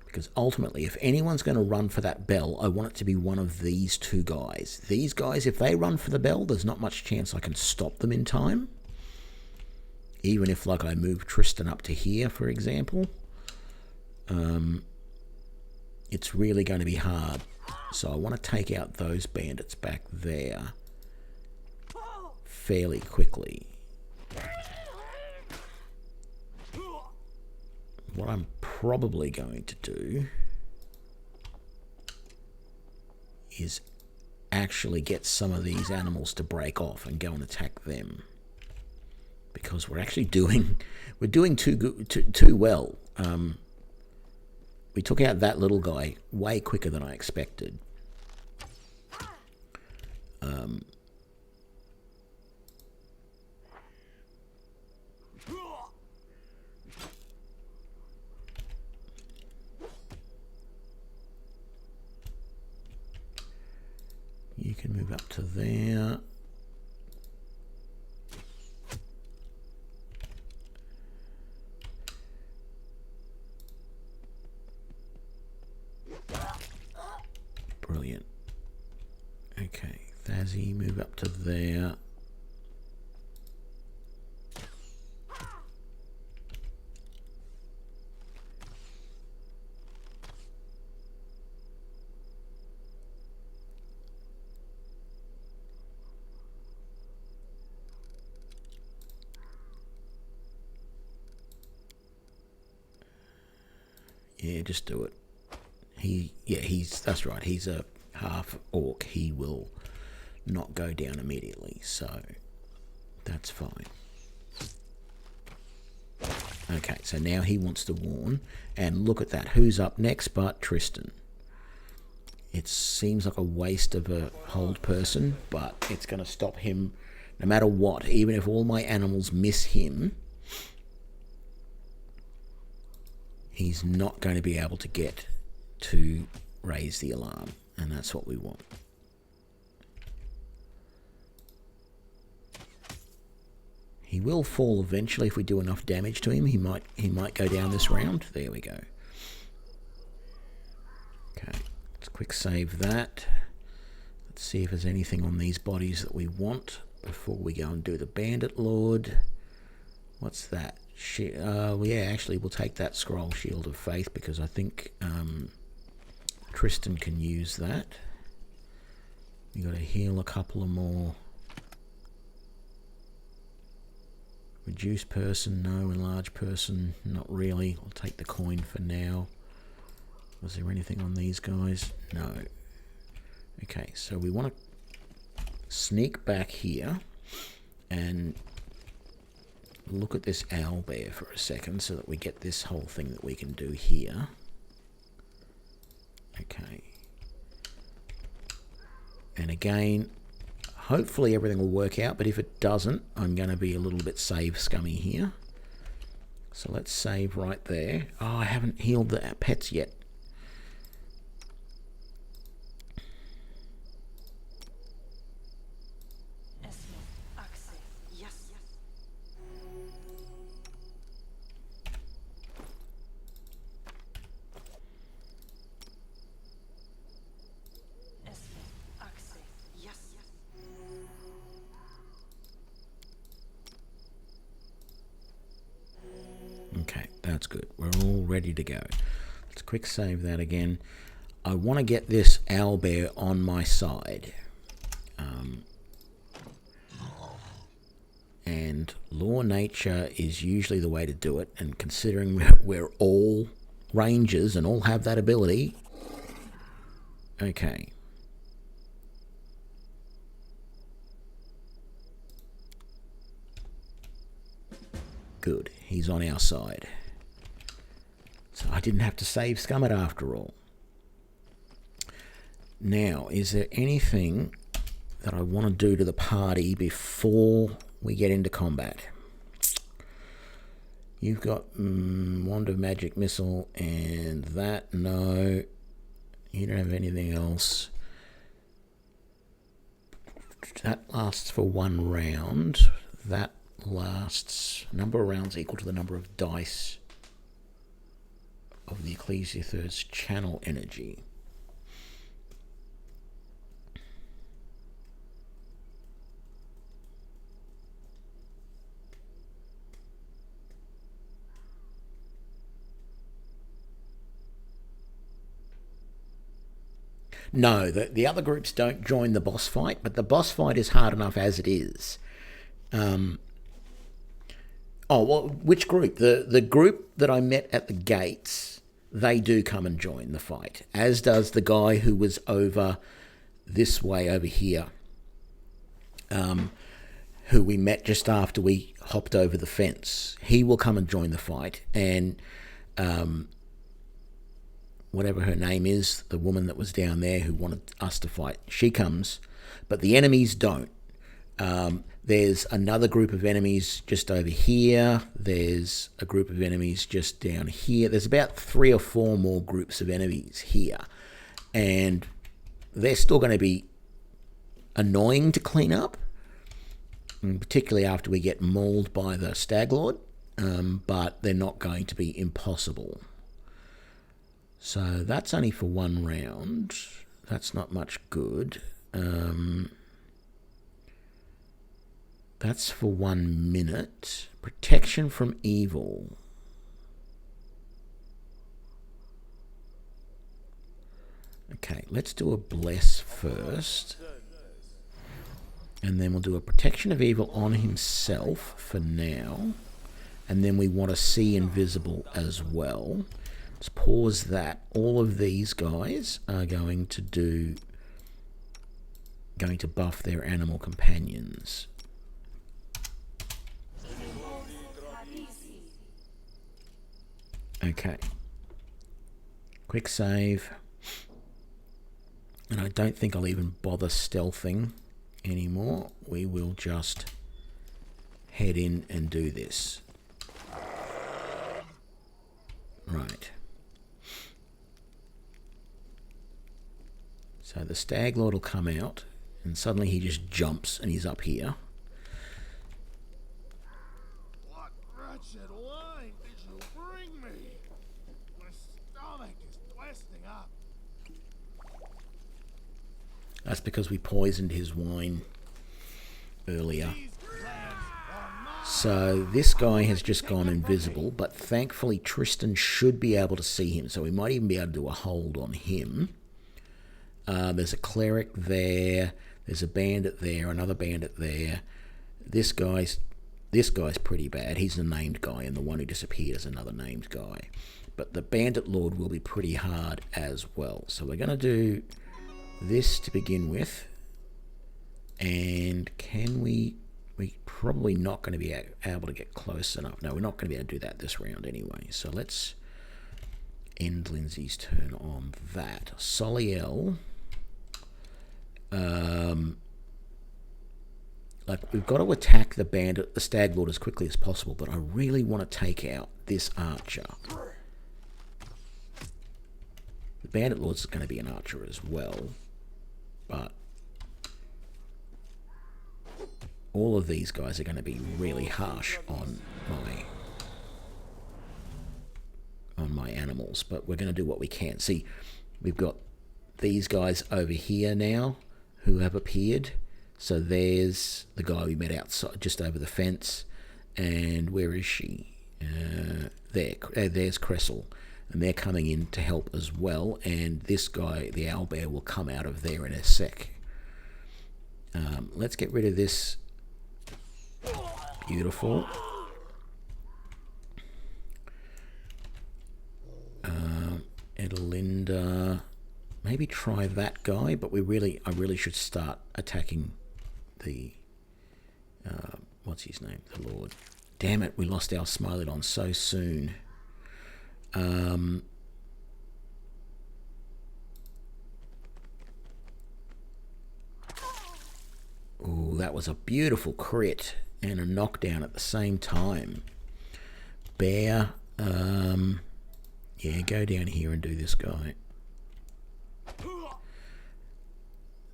Because ultimately, if anyone's going to run for that bell, I want it to be one of these two guys. These guys, if they run for the bell, there's not much chance I can stop them in time. Even if, like, I move Tristan up to here, for example. It's really going to be hard. So I want to take out those bandits back there fairly quickly. What I'm probably going to do is actually get some of these animals to break off and go and attack them, because we're actually doing too well. We took out that little guy way quicker than I expected. You can move up to there. Brilliant. Okay, Thazzy, move up to there. Yeah, just do it. That's right. He's a half orc. He will not go down immediately, so that's fine. Okay, so now he wants to warn, and look at that. Who's up next but Tristan? It seems like a waste of a hold person, but it's going to stop him no matter what. Even if all my animals miss him, he's not going to be able to get to raise the alarm, and that's what we want. He will fall eventually if we do enough damage to him. He might go down this round. There we go. Okay, let's quick save that. Let's see if there's anything on these bodies that we want before we go and do the Bandit Lord. What's that? Yeah, actually, we'll take that Scroll Shield of Faith because I think Tristan can use that. We got to heal a couple of more. Reduce person, no. Enlarge person, not really. I'll take the coin for now. Was there anything on these guys? No. Okay, so we want to sneak back here and look at this owlbear for a second so that we get this whole thing that we can do here. Okay. And again, hopefully everything will work out, but if it doesn't, I'm going to be a little bit save scummy here. So let's save right there. Oh, I haven't healed the pets yet. Okay, that's good. We're all ready to go. Let's quick save that again. I want to get this owlbear on my side. And law nature is usually the way to do it. And considering we're all rangers and all have that ability. Okay. Good. He's on our side. So I didn't have to save scum it after all. Now, is there anything that I want to do to the party before we get into combat? You've got Wand of Magic Missile and that. No. You don't have anything else. That lasts for 1 round. That lasts number of rounds equal to the number of dice of the Ecclesiathur's channel energy. No, the other groups don't join the boss fight, but the boss fight is hard enough as it is. Oh, well, which group? The group that I met at the gates, they do come and join the fight, as does the guy who was over this way over here, who we met just after we hopped over the fence. He will come and join the fight, and whatever her name is, the woman that was down there who wanted us to fight, she comes, but the enemies don't. There's another group of enemies just over here. There's a group of enemies just down here. There's about 3 or 4 more groups of enemies here. And they're still going to be annoying to clean up, particularly after we get mauled by the Stag Lord. But they're not going to be impossible. So that's only for 1 round. That's not much good. That's for 1 minute. Protection from evil. Okay, let's do a bless first. And then we'll do a protection of evil on himself for now. And then we want to see invisible as well. Let's pause that. All of these guys are going to buff their animal companions. Okay. Quick save. And I don't think I'll even bother stealthing anymore. We will just head in and do this. Right. So the Stag Lord will come out, and suddenly he just jumps and he's up here. What wretched wine did you bring me? My stomach is twisting up. That's because we poisoned his wine earlier. So this guy has just gone invisible, but thankfully Tristan should be able to see him, so we might even be able to do a hold on him. There's a cleric there, there's a bandit there, another bandit there. This guy's pretty bad. He's the named guy, and the one who disappeared is another named guy. But the bandit lord will be pretty hard as well. So we're going to do this to begin with. And can we're probably not going to be able to get close enough. No, we're not going to be able to do that this round anyway. So let's end Lindsay's turn on that. Soliel. Like, we've got to attack the bandit, the Stag Lord, as quickly as possible, but I really want to take out this archer. The Bandit Lord's going to be an archer as well, but all of these guys are going to be really harsh on my animals, but we're going to do what we can. See, we've got these guys over here now who have appeared. So there's the guy we met outside, just over the fence. And where is she? There's Cressel. And they're coming in to help as well. And this guy, the owlbear, will come out of there in a sec. Let's get rid of this. Beautiful. Edelinda. Maybe try that guy, but I really should start attacking the what's his name? The Lord. Damn it, we lost our Smilodon so soon. Oh, that was a beautiful crit and a knockdown at the same time. Bear, yeah, go down here and do this guy.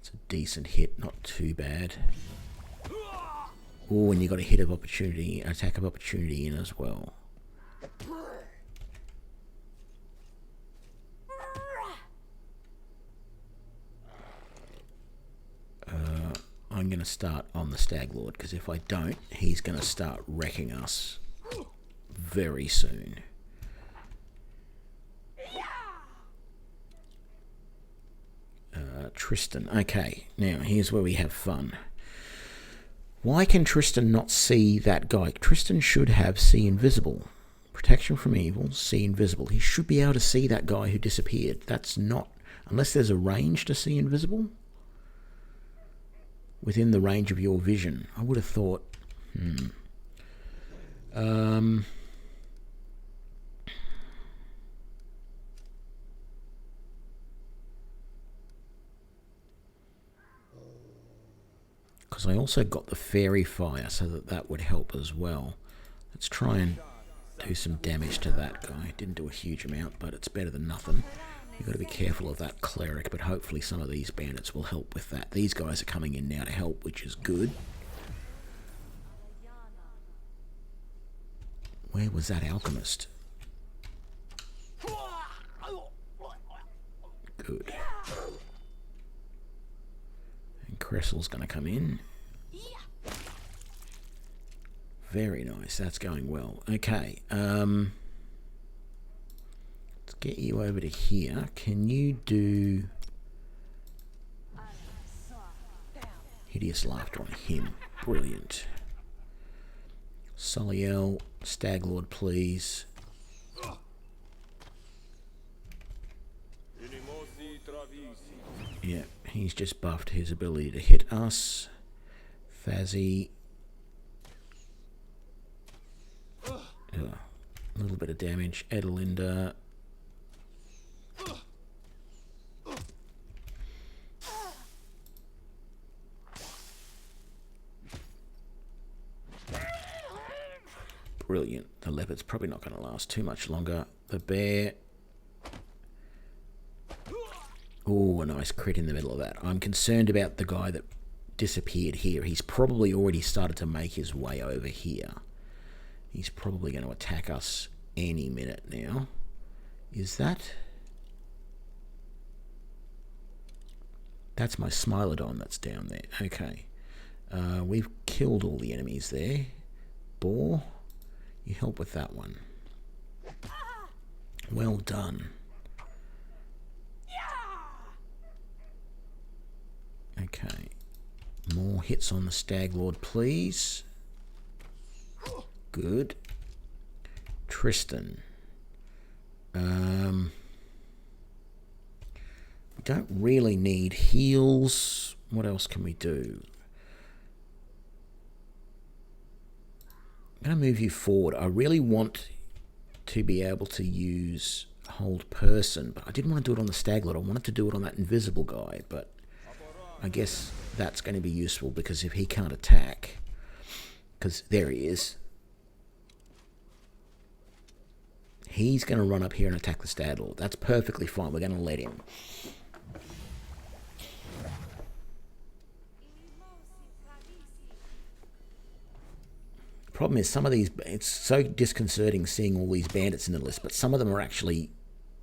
It's a decent hit, not too bad. Oh, and you got a hit of opportunity, attack of opportunity in as well. I'm going to start on the Stag Lord, because if I don't, he's going to start wrecking us very soon. Tristan. Okay, now here's where we have fun. Why can Tristan not see that guy? Tristan should have see invisible. Protection from evil, see invisible. He should be able to see that guy who disappeared. That's not... Unless there's a range to see invisible. Within the range of your vision. I would have thought... Because I also got the fairy fire, so that would help as well. Let's try and do some damage to that guy. Didn't do a huge amount, but it's better than nothing. You've got to be careful of that cleric, but hopefully some of these bandits will help with that. These guys are coming in now to help, which is good. Where was that alchemist? Good. Cressel's going to come in. Very nice. That's going well. Okay. Let's get you over to here. Can you do Hideous Laughter on him? Brilliant. Soliel, Staglord, please. Yeah, he's just buffed his ability to hit us. Fazzy. A little bit of damage. Edelinda. Brilliant. The leopard's probably not going to last too much longer. The bear. Oh, a nice crit in the middle of that. I'm concerned about the guy that disappeared here. He's probably already started to make his way over here. He's probably going to attack us any minute now. Is that? That's my Smilodon that's down there. Okay. We've killed all the enemies there. Boar, you help with that one. Well done. Okay. More hits on the Staglord, please. Good. Tristan. We don't really need heals. What else can we do? I'm going to move you forward. I really want to be able to use hold person, but I didn't want to do it on the Staglord. I wanted to do it on that invisible guy, but I guess that's going to be useful because if he can't attack, because there he is, he's going to run up here and attack the Staglord. That's perfectly fine. We're going to let him. Problem is, some of these, it's so disconcerting seeing all these bandits in the list, but some of them are actually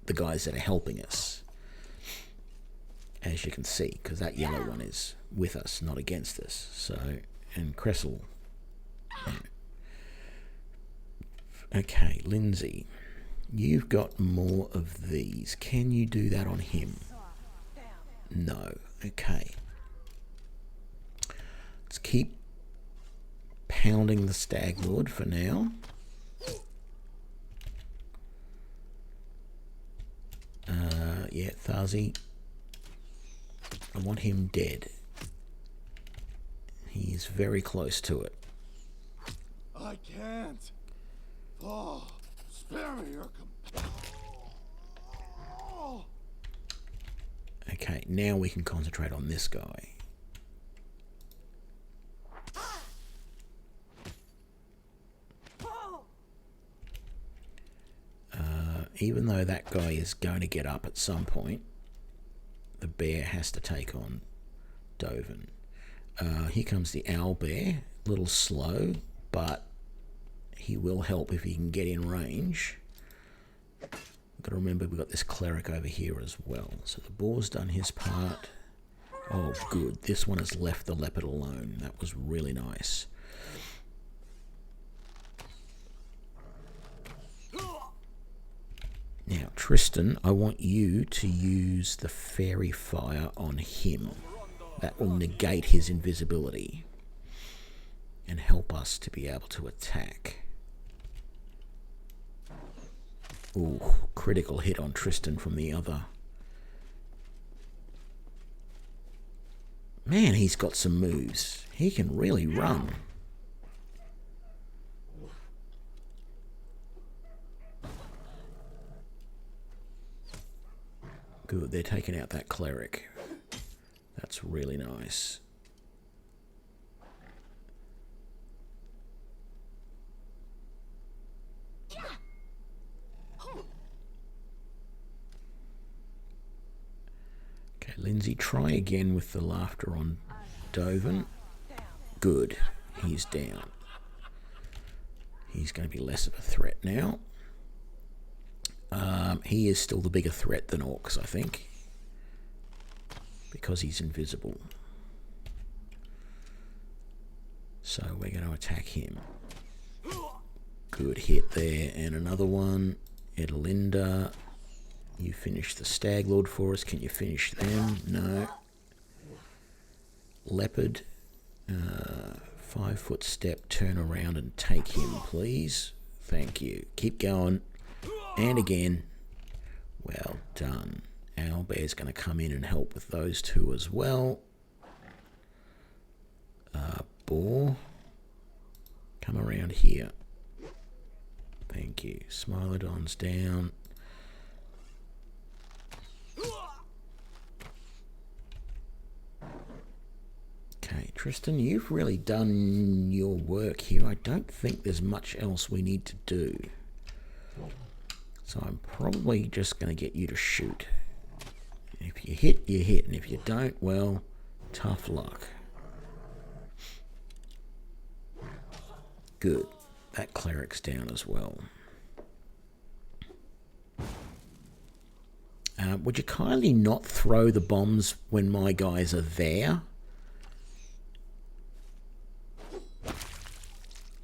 the guys that are helping us, as you can see, because that yellow one is with us, not against us. So, and Cressel. Okay, Lindsay, you've got more of these. Can you do that on him? No. Okay. Let's keep pounding the Staglord for now. Yeah, Thazi. I want him dead. He's very close to it. I can't. Oh, spare me your Okay, now we can concentrate on this guy. Even though that guy is going to get up at some point, the bear has to take on Dovin. Here comes the owl bear. A little slow, but he will help if he can get in range. We've got to remember we've got this cleric over here as well. So the boar's done his part. Oh, good. This one has left the leopard alone. That was really nice. Now, Tristan, I want you to use the fairy fire on him. That will negate his invisibility and help us to be able to attack. Ooh, critical hit on Tristan from the other. Man, he's got some moves. He can really run. Good, they're taking out that cleric. That's really nice. Okay, Lindsay, try again with the laughter on Dovin. Good, he's down. He's going to be less of a threat now. He is still the bigger threat than orcs, I think, because he's invisible. So we're going to attack him. Good hit there. And another one. Edelinda. You finish the Stag Lord for us. Can you finish them? No. Leopard. 5 foot step. Turn around and take him, please. Thank you. Keep going. And again. Well done. Owlbear's going to come in and help with those two as well. Boar. Come around here. Thank you. Smilodon's down. Okay, Tristan, you've really done your work here. I don't think there's much else we need to do. So I'm probably just going to get you to shoot. If you hit, you hit. And if you don't, well, tough luck. Good. That cleric's down as well. Would you kindly not throw the bombs when my guys are there?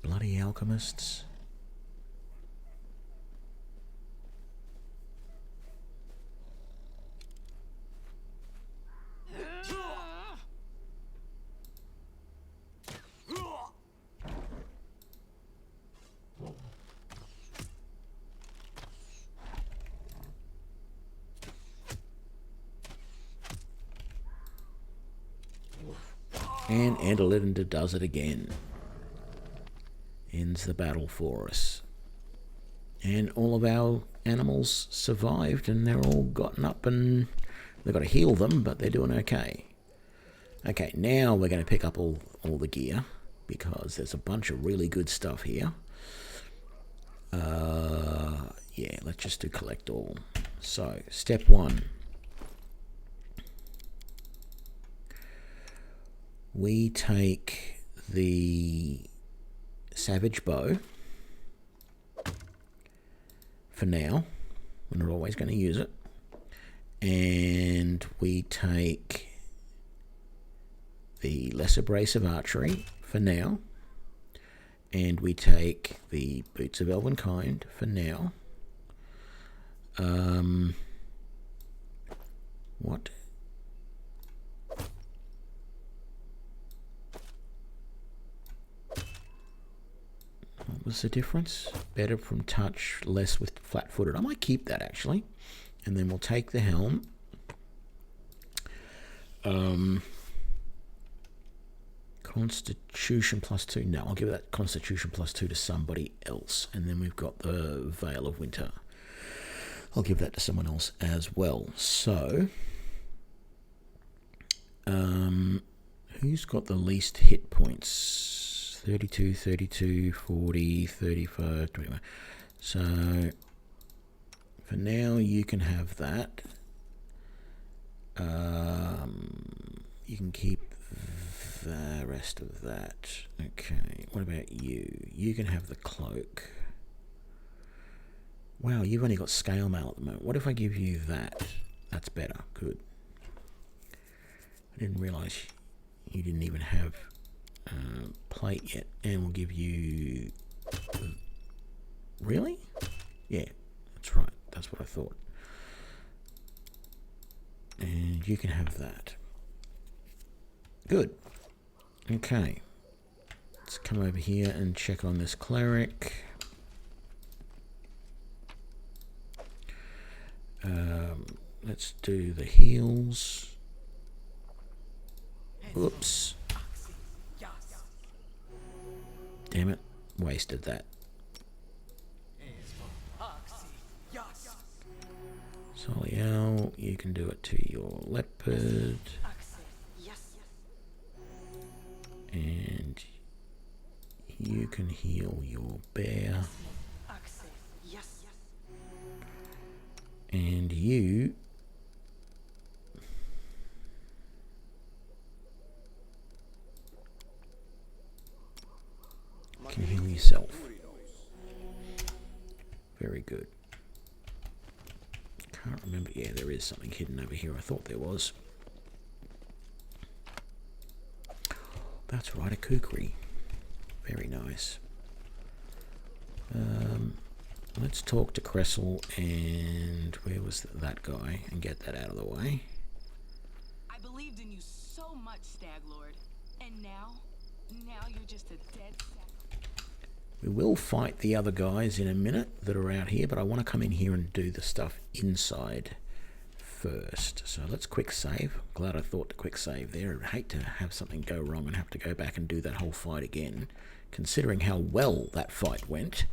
Bloody alchemists. And Adelinda does it again. Ends the battle for us. And all of our animals survived and they're all gotten up and they've got to heal them, but they're doing okay. Okay, now we're going to pick up all the gear because there's a bunch of really good stuff here. Yeah, let's just do collect all. So, step 1. We take the Savage Bow for now. We're not always going to use it. And we take the Lesser Brace of Archery for now. And we take the Boots of Elvenkind for now. What? What was the difference? Better from touch, less with flat-footed. I might keep that, actually. And then we'll take the helm. Constitution +2. No, I'll give that Constitution +2 to somebody else. And then we've got the Veil of Winter. I'll give that to someone else as well. So, who's got the least hit points? 32, 32, 40, 35, 21. So, for now, you can have that. You can keep the rest of that. Okay, what about you? You can have the cloak. Wow, you've only got scale mail at the moment. What if I give you that? That's better. Good. I didn't realise you didn't even have plate yet. And we'll give you... Really? Yeah, that's right. That's what I thought. And you can have that. Good. Okay. Let's come over here and check on this cleric. Let's do the heals. Oops. Damn it. Wasted that. Soliel, you can do it to your leopard. And you can heal your bear. And you can heal yourself. Very good. Can't remember. Yeah, there is something hidden over here. I thought there was. That's right, a kukri. Very nice. Let's talk to Cressel and where was that guy and get that out of the way. I believed in you so much, Stag Lord. And now you're just a dead sack. We will fight the other guys in a minute that are out here, but I want to come in here and do the stuff inside first. So let's quick save. Glad I thought to quick save there. I'd hate to have something go wrong and have to go back and do that whole fight again, considering how well that fight went.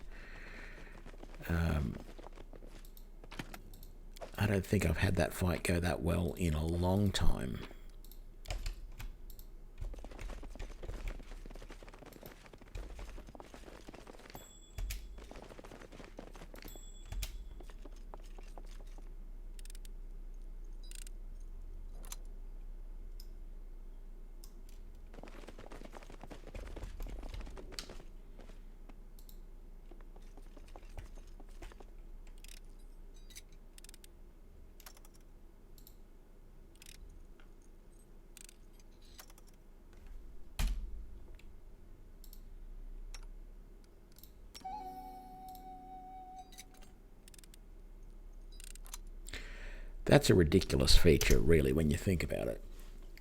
I don't think I've had that fight go that well in a long time. That's a ridiculous feature, really, when you think about it.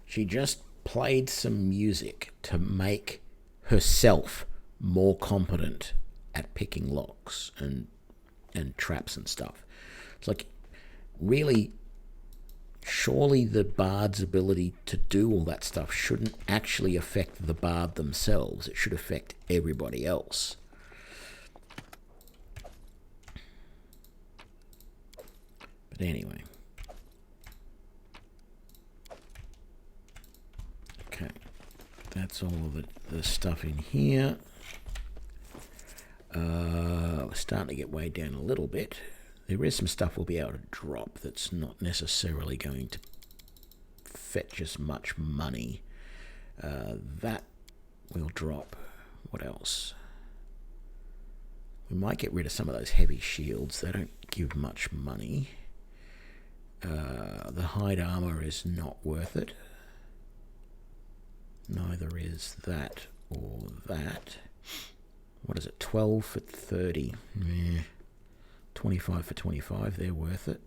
She just played some music to make herself more competent at picking locks and traps and stuff. It's like, really, surely the bard's ability to do all that stuff shouldn't actually affect the bard themselves. It should affect everybody else. But anyway. Okay, that's all of the stuff in here. We're starting to get weighed down a little bit. There is some stuff we'll be able to drop that's not necessarily going to fetch us much money. That we'll drop. What else? We might get rid of some of those heavy shields. They don't give much money. The hide armor is not worth it. Neither is that or that. What is it? 12 for 30. 25 for 25. They're worth it.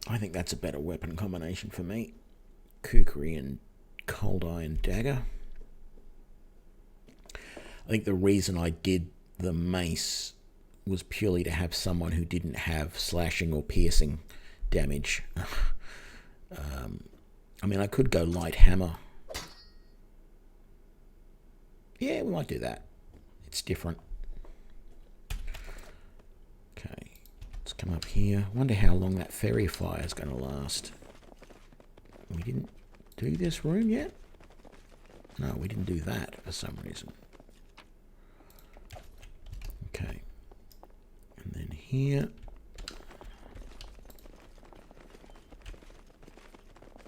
I think that's a better weapon combination for me. Kukri and Cold Iron Dagger. I think the reason I did the mace was purely to have someone who didn't have slashing or piercing damage. I mean, I could go light hammer. Yeah, we might do that. It's different. Okay, let's come up here. Wonder how long that fairy fire is going to last. We didn't do this room yet? No, we didn't do that for some reason. Okay. And then here.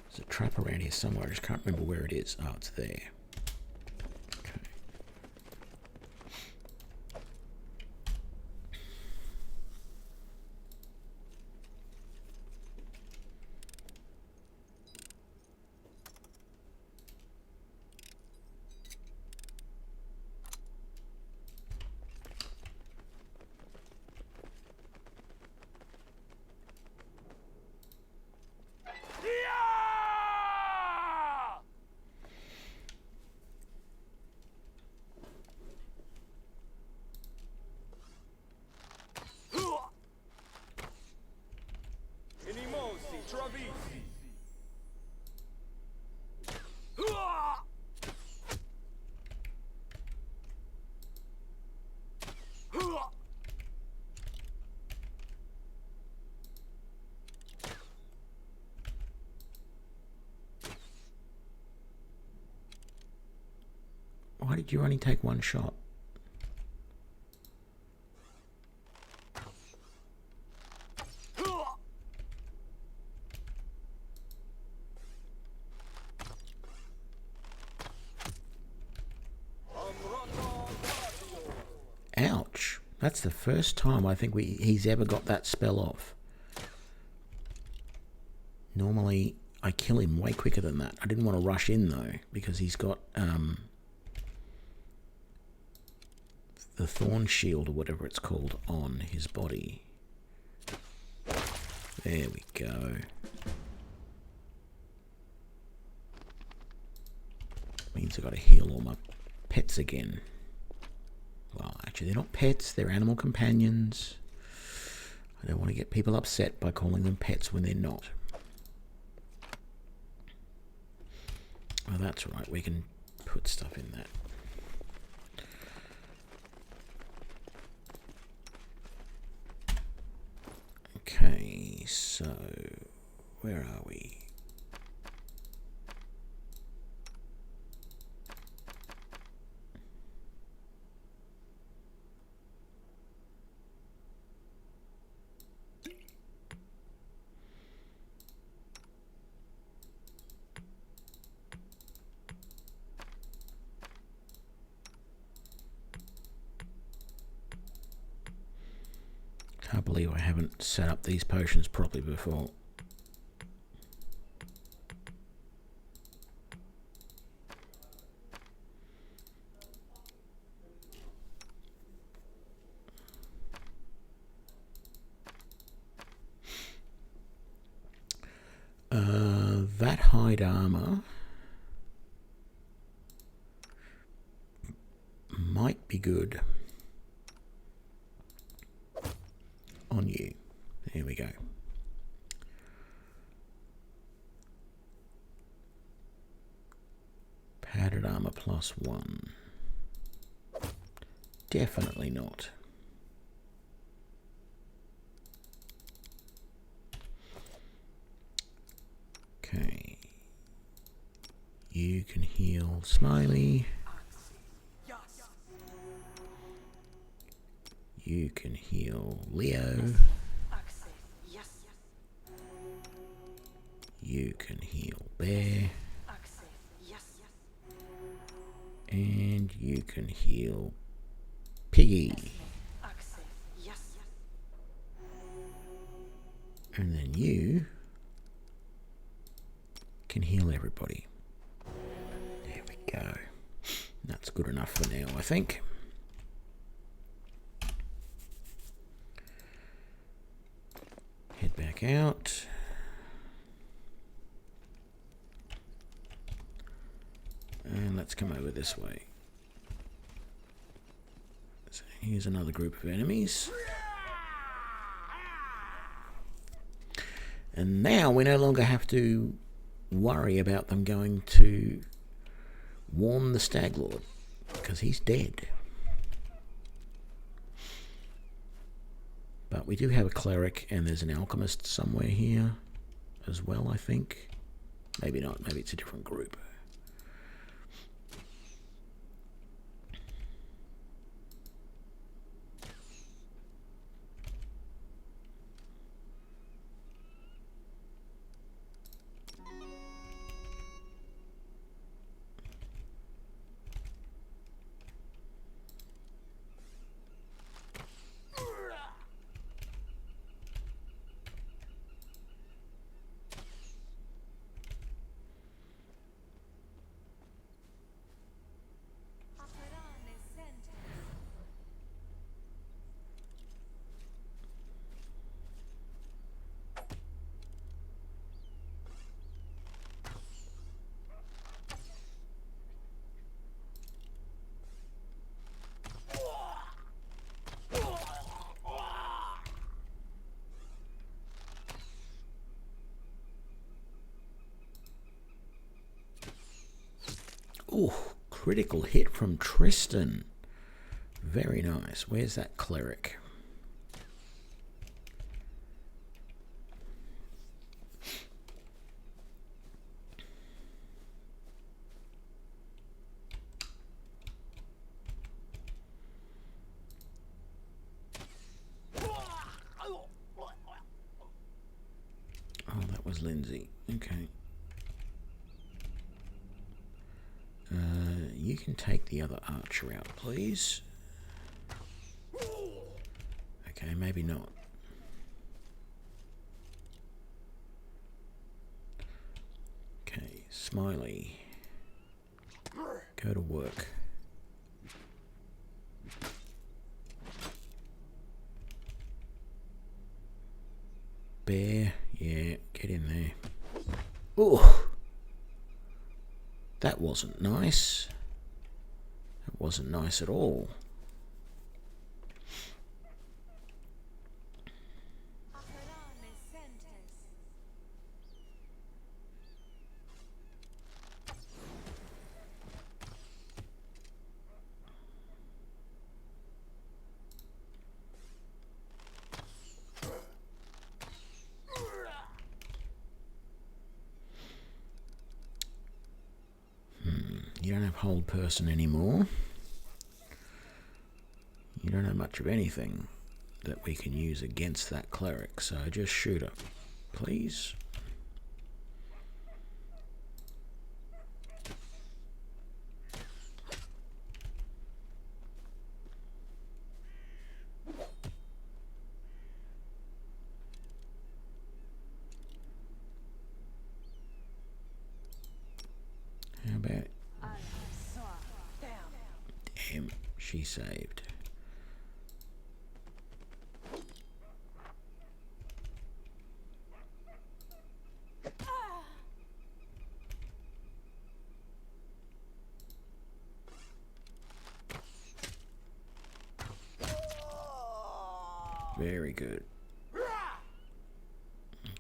There's a trap around here somewhere. I just can't remember where it is. Oh, it's there. Okay. Why did you only take one shot? That's the first time I think he's ever got that spell off. Normally, I kill him way quicker than that. I didn't want to rush in, though, because he's got the thorn shield, or whatever it's called, on his body. There we go. Means I've got to heal all my pets again. Well, actually, they're not pets. They're animal companions. I don't want to get people upset by calling them pets when they're not. Oh, that's right. We can put stuff in that. Okay, so where are we? Can't believe I haven't set up these potions properly before. That hide armor might be good on you. There we go. Padded armor +1. Definitely not. Okay. You can heal Smiley. You can heal Leo. You can heal Bear. And you can heal Piggy. And then you can heal everybody. There we go. That's good enough for now, I think. Head back out. And let's come over this way. So here's another group of enemies. And now we no longer have to worry about them going to warn the Stag Lord, because he's dead. But we do have a cleric, and there's an alchemist somewhere here as well, I think. Maybe not, maybe it's a different group. Oh, critical hit from Tristan. Very nice. Where's that cleric? Oh, that was Lindsay. Okay. You can take the other archer out, please. Okay, maybe not. Okay, Smiley. Go to work. Bear, yeah, get in there. Oh, that wasn't nice. That wasn't nice at all. You don't have hold person anymore. You don't have much of anything that we can use against that cleric, so just shoot her, please. How about... Damn, she saved. Very good.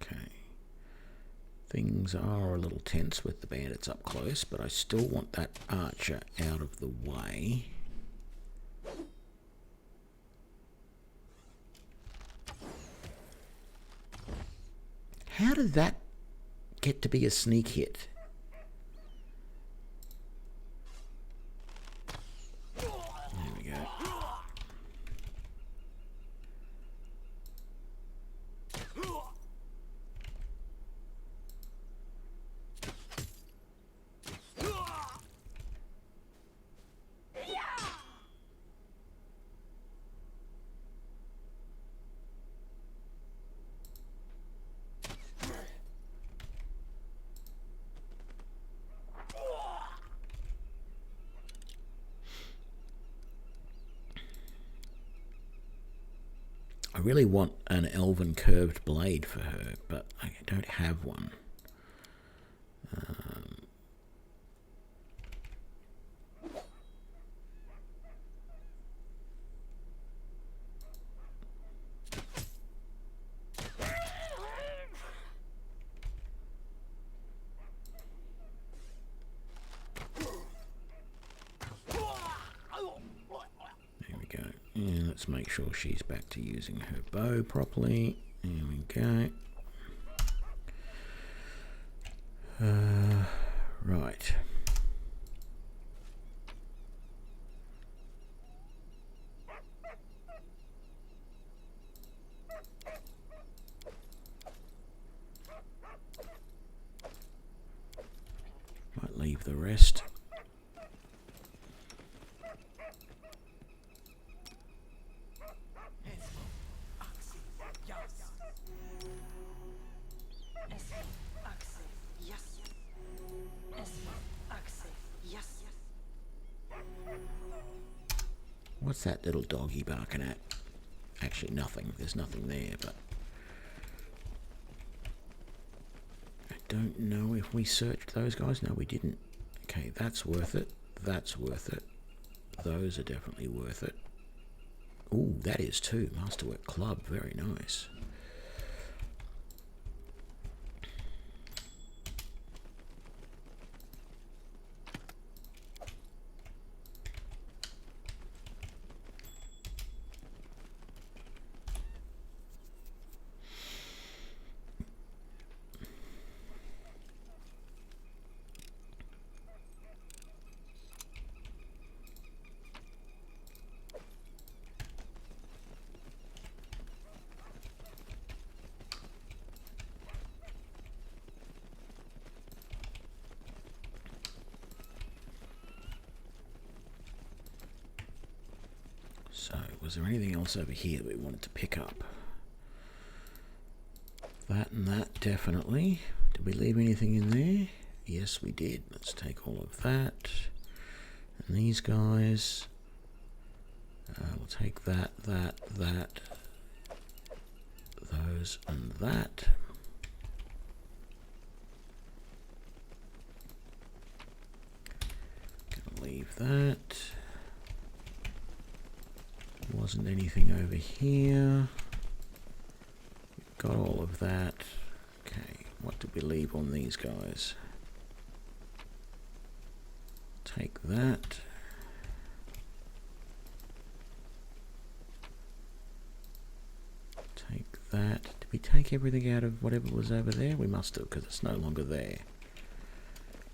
Okay. Things are a little tense with the bandits up close, but I still want that archer out of the way. How did that get to be a sneak hit? There we go. I really want an elven curved blade for her, but I don't have one. There we go. And let's make sure she's back to using her bow properly. There we go. Right. Might leave the rest. What's that little doggy barking at? Actually, nothing. There's nothing there, but... I don't know if we searched those guys. No, we didn't. Okay, that's worth it. That's worth it. Those are definitely worth it. Ooh, that is too. Masterwork Club. Very nice. So, was there anything else over here that we wanted to pick up? That and that, definitely. Did we leave anything in there? Yes, we did. Let's take all of that. And these guys. We'll take that, those and that. Gonna leave that. Wasn't anything over here. Got all of that. Okay, what did we leave on these guys? Take that. Take that. Did we take everything out of whatever was over there? We must have, because it's no longer there.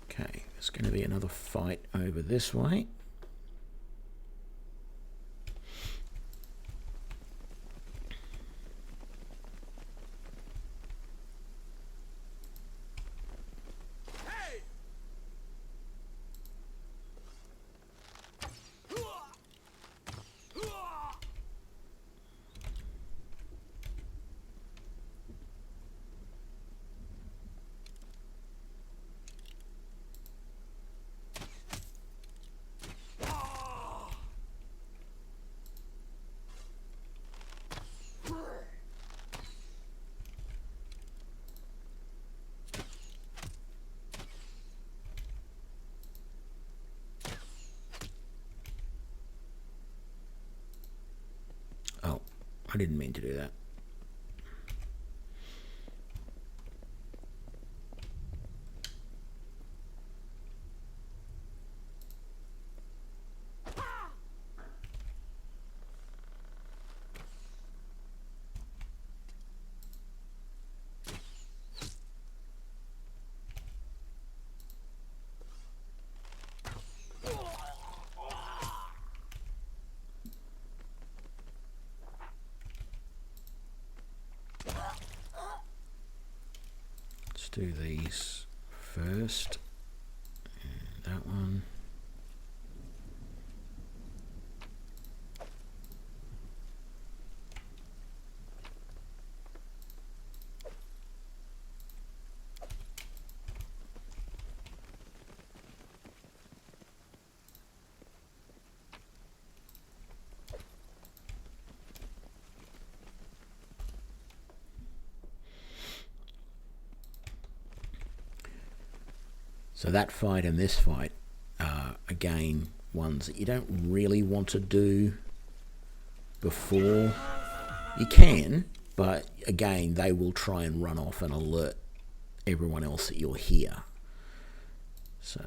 Okay, there's going to be another fight over this way. I didn't mean to do that. Do these first, and that one. So that fight and this fight are, again, ones that you don't really want to do before. You can, but again, they will try and run off and alert everyone else that you're here. So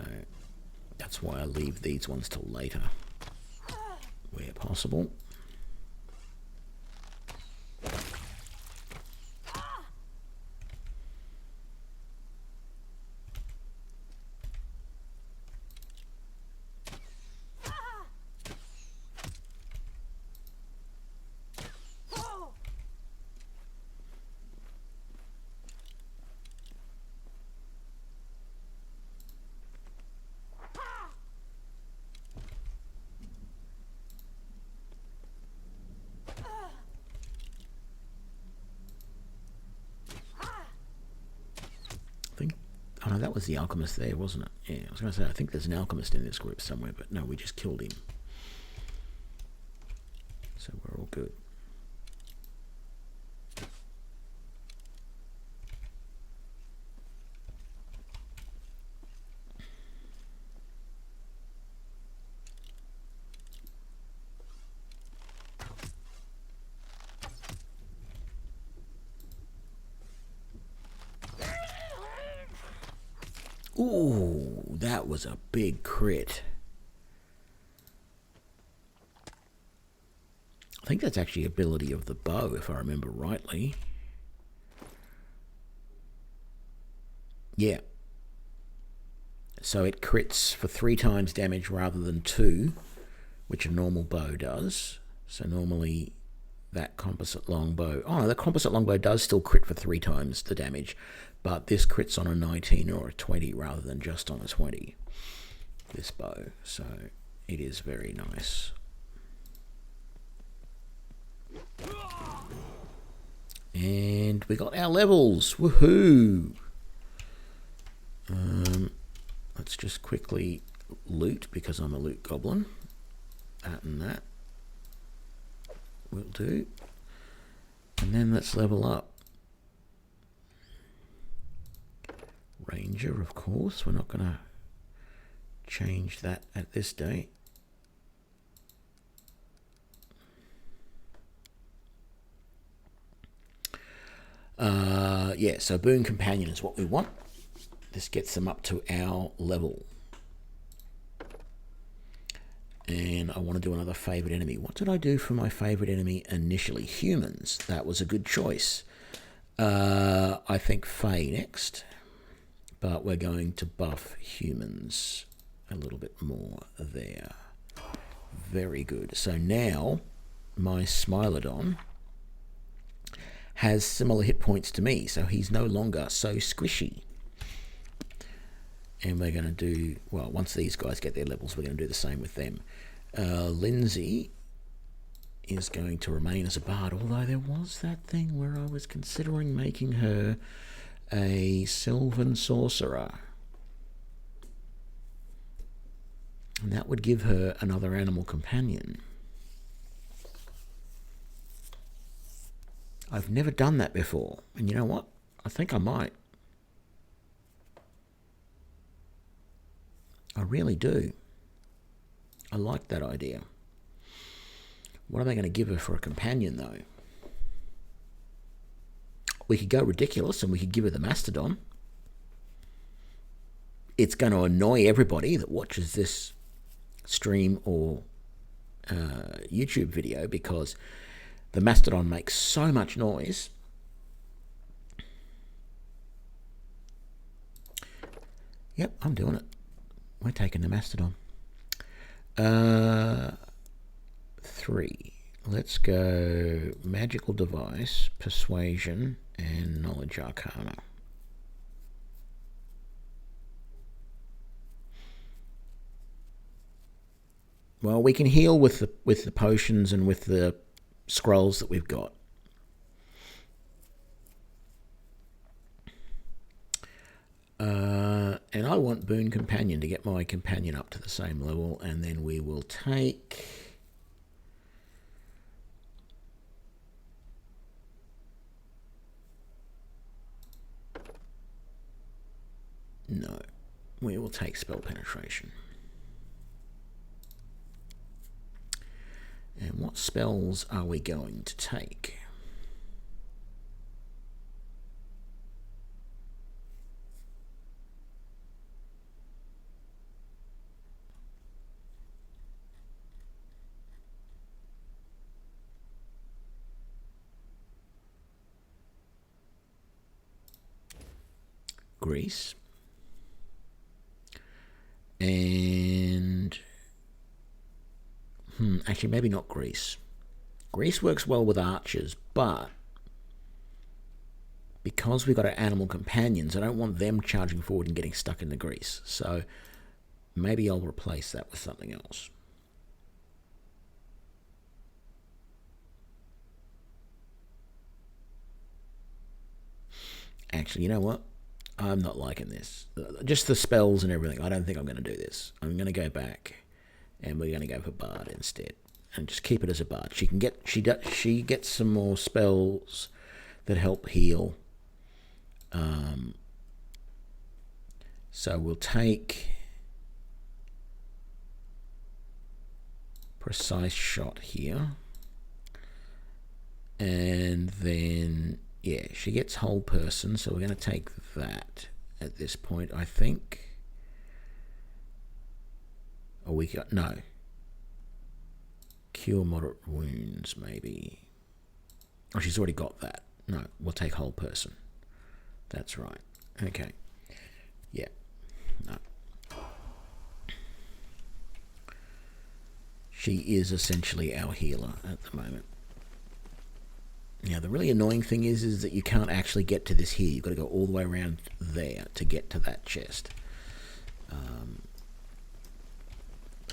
that's why I leave these ones till later, where possible. Oh no, that was the alchemist there, wasn't it? Yeah, I was going to say, I think there's an alchemist in this group somewhere, but no, we just killed him. So we're all good. Ooh, that was a big crit. I think that's actually ability of the bow, if I remember rightly. Yeah. So it crits for 3 times damage rather than 2, which a normal bow does. So normally that composite longbow... Oh, the composite longbow does still crit for 3 times the damage, but this crits on a 19 or a 20 rather than just on a 20, this bow. So it is very nice. And we got our levels. Woohoo! Let's just quickly loot because I'm a loot goblin. That and that will do. And then let's level up. Ranger, of course. We're not going to change that at this date. Yeah, so Boon Companion is what we want. This gets them up to our level. And I want to do another favourite enemy. What did I do for my favourite enemy initially? Humans. That was a good choice. I think Fae next. But we're going to buff humans a little bit more there. Very good. So now my Smilodon has similar hit points to me, so he's no longer so squishy. And we're going to do, well, once these guys get their levels, we're going to do the same with them. Lindsay is going to remain as a bard, although there was that thing where I was considering making her a Sylvan Sorcerer. And that would give her another animal companion. I've never done that before. And you know what? I think I might. I really do. I like that idea. What are they going to give her for a companion, though? We could go ridiculous and we could give her the Mastodon. It's going to annoy everybody that watches this stream or YouTube video because the Mastodon makes so much noise. Yep, I'm doing it. We're taking the Mastodon. 3. Let's go Magical Device, Persuasion, and Knowledge Arcana. Well, we can heal with the potions and with the scrolls that we've got. And I want Boon Companion to get my companion up to the same level, and then we will take... No, we will take Spell Penetration. And what spells are we going to take? Grease. And actually maybe not Grease. Grease works well with archers, but because we've got our animal companions, I don't want them charging forward and getting stuck in the grease. So maybe I'll replace that with something else. Actually, you know what? I'm not liking this. Just the spells and everything. I don't think I'm going to do this. I'm going to go back, and we're going to go for Bard instead, and just keep it as a Bard. She can get she gets some more spells that help heal. So we'll take Precise Shot here, and then. Yeah, she gets whole person, so we're going to take that at this point, I think. Oh, we got... No. Cure moderate wounds, maybe. Oh, she's already got that. No, we'll take whole person. That's right. Okay. Yeah. No. She is essentially our healer at the moment. Now, the really annoying thing is that you can't actually get to this here. You've got to go all the way around there to get to that chest.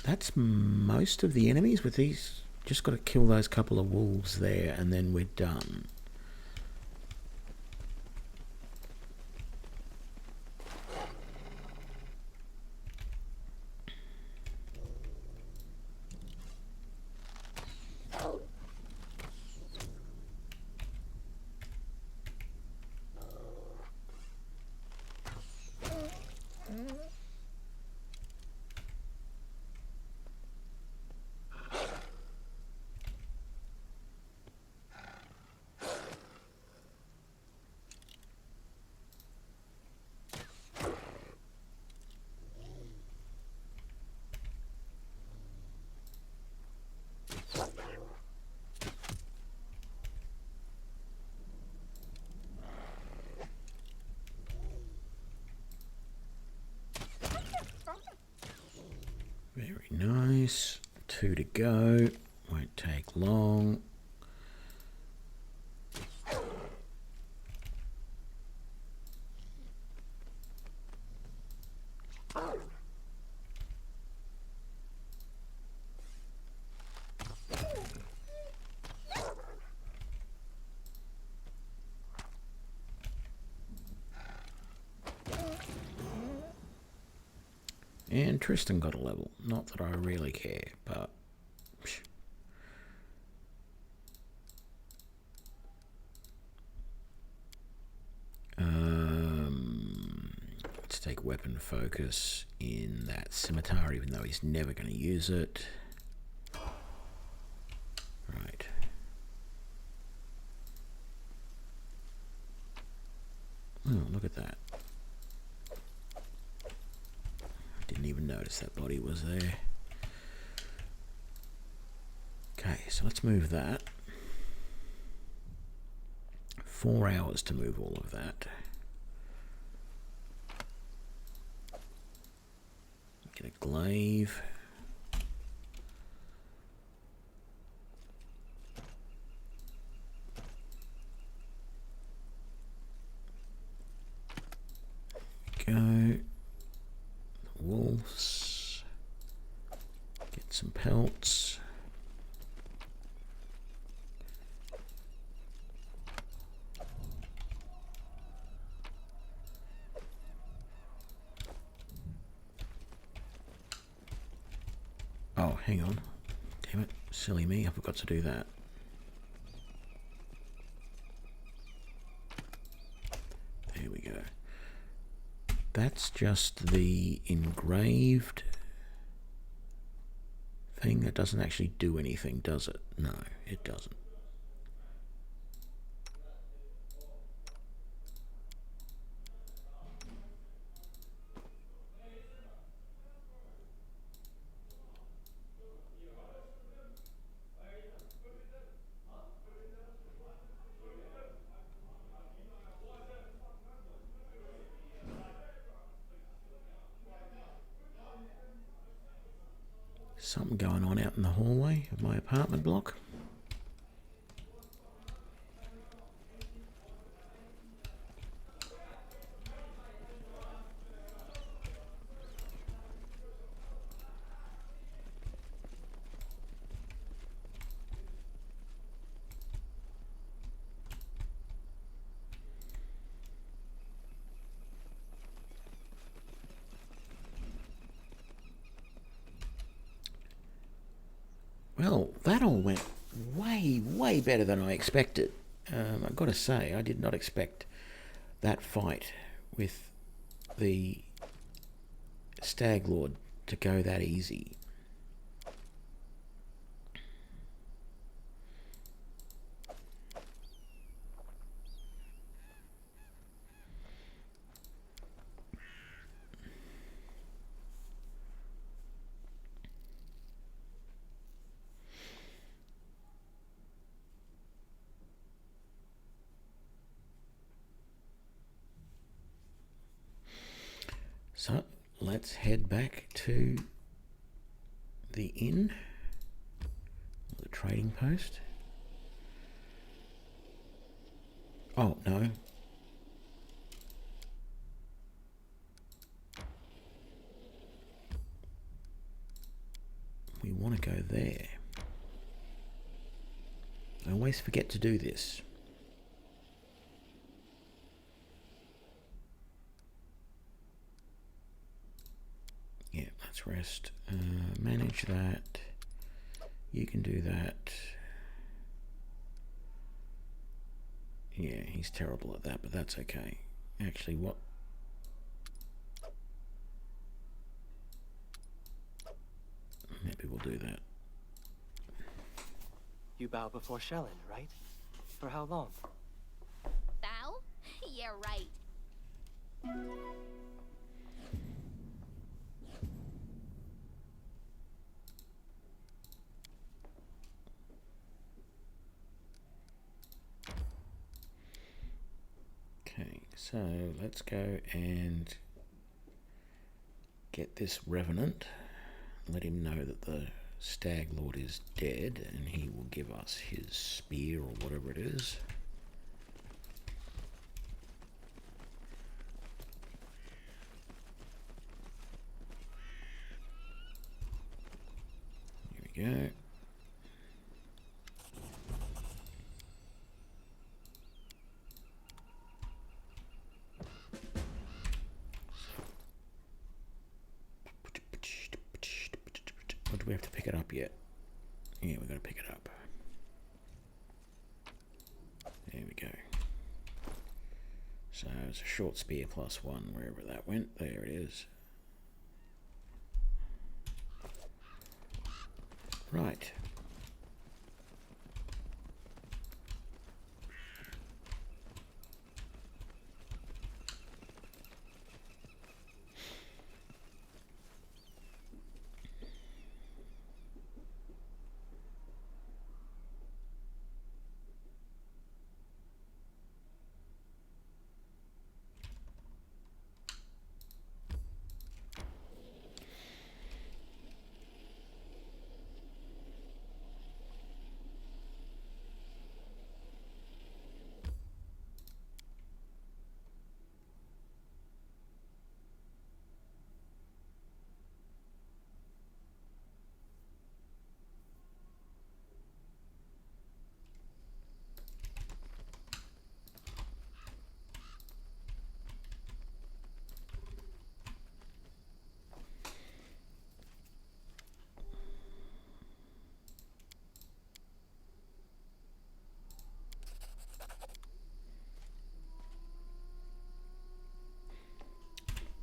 That's most of the enemies with these. Just got to kill those couple of wolves there, and then we're done. Very nice. 2 to go. Won't take long. And Tristan got a level. Not that I really care, but... let's take weapon focus in that scimitar, even though he's never going to use it. Right. Oh, look at that. Didn't even notice that body was there. Okay, so let's move that. 4 hours to move all of that. Get a glaive. There we go. Wolves. Get some pelts. Oh, hang on. Damn it. Silly me. I forgot to do that. There we go. That's just the engraved thing. That doesn't actually do anything, does it? No, it doesn't. Something going on out in the hallway of my apartment block. Well, that all went way, way better than I expected. I've got to say, I did not expect that fight with the Stag Lord to go that easy. So let's head back to the inn, the trading post. Oh, no. We want to go there. I always forget to do this. Yeah, let's rest. Manage that. You can do that. Yeah, he's terrible at that, but that's okay. Actually, what? Maybe we'll do that. You bow before Shellen, right? For how long? Bow? Yeah, right. Okay, so let's go and get this Revenant. let him know that the Stag Lord is dead, and he will give us his spear or whatever it is. Here we go. Or do we have to pick it up yet? Yeah, we've got to pick it up. There we go. So it's a short spear plus 1 wherever that went. There it is. Right.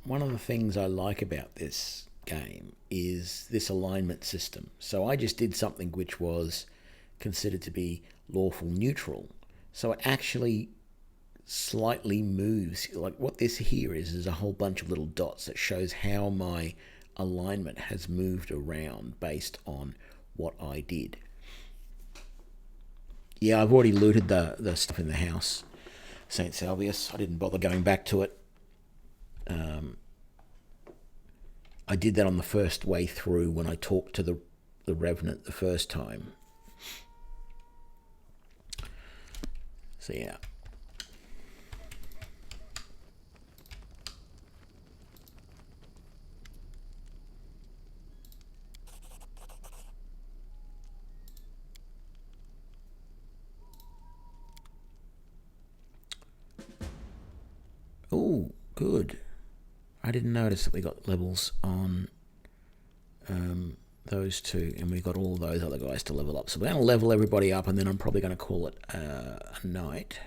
One of the things I like about this game is this alignment system. So I just did something which was considered to be lawful neutral. So it actually slightly moves. Like what this here is a whole bunch of little dots that shows how my alignment has moved around based on what I did. Yeah, I've already looted the stuff in the house, St. Salvius. I didn't bother going back to it. I did that on the first way through when I talked to the Revenant the first time. So yeah. Oh, good. I didn't notice that we got levels on those two, and we got all those other guys to level up. So we're going to level everybody up, and then I'm probably going to call it a night.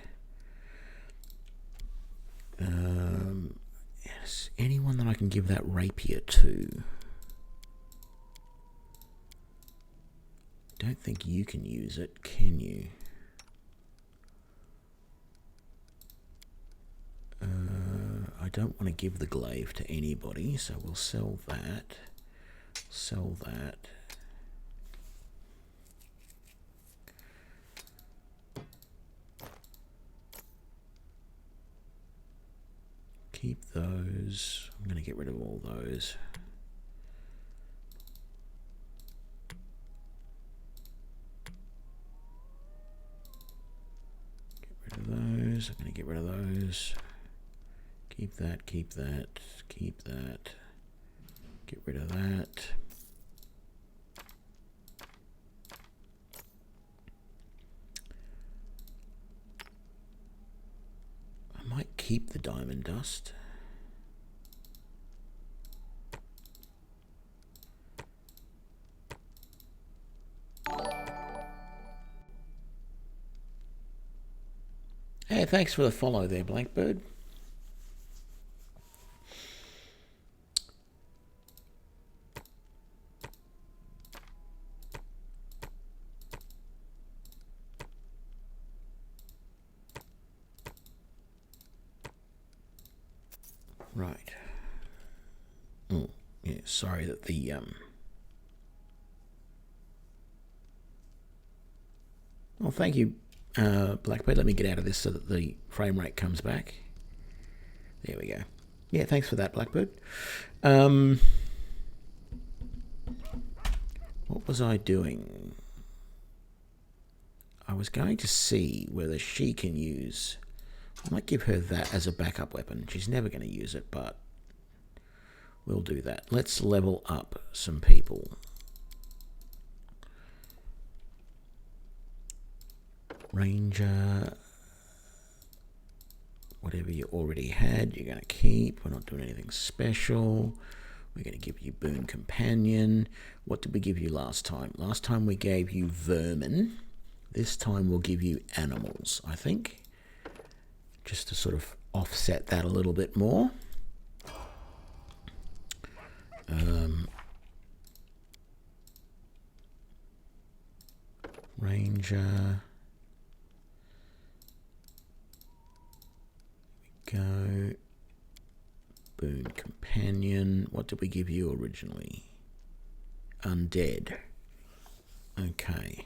Yes, anyone that I can give that rapier to? Don't think you can use it, can you? I don't want to give the glaive to anybody, so we'll sell that. Sell that. Keep those. I'm going to get rid of all those. Get rid of those. I'm going to get rid of those. Keep that, keep that, keep that. Get rid of that. I might keep the diamond dust. Hey, thanks for the follow there, Blackbird. Right. Oh, yeah, sorry that the well, thank you, Blackbird. Let me get out of this so that the frame rate comes back. There we go. Yeah, thanks for that, Blackbird. What was I doing? I was going to see whether she can use... I might give her that as a backup weapon. She's never going to use it, but we'll do that. Let's level up some people. Ranger... Whatever you already had, you're going to keep. We're not doing anything special. We're going to give you Boon Companion. What did we give you last time? Last time we gave you Vermin. This time we'll give you Animals, I think. Just to sort of offset that a little bit more. Ranger... Go. Boon Companion. What did we give you originally? Undead. Okay.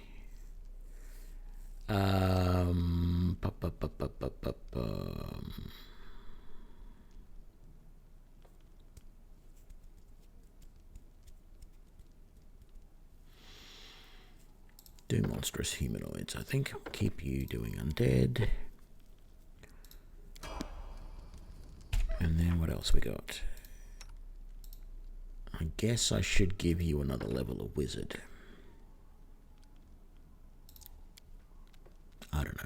Do monstrous humanoids. I think I'll keep you doing undead. And then what else we got? I guess I should give you another level of wizard. I don't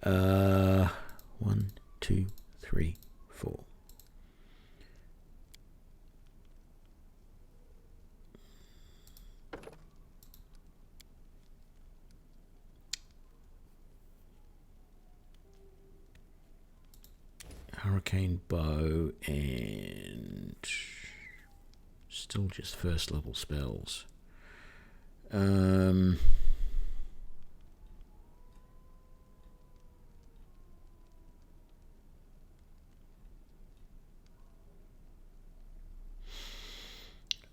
know. 1, 2, 3, 4. Hurricane bow and still just first level spells.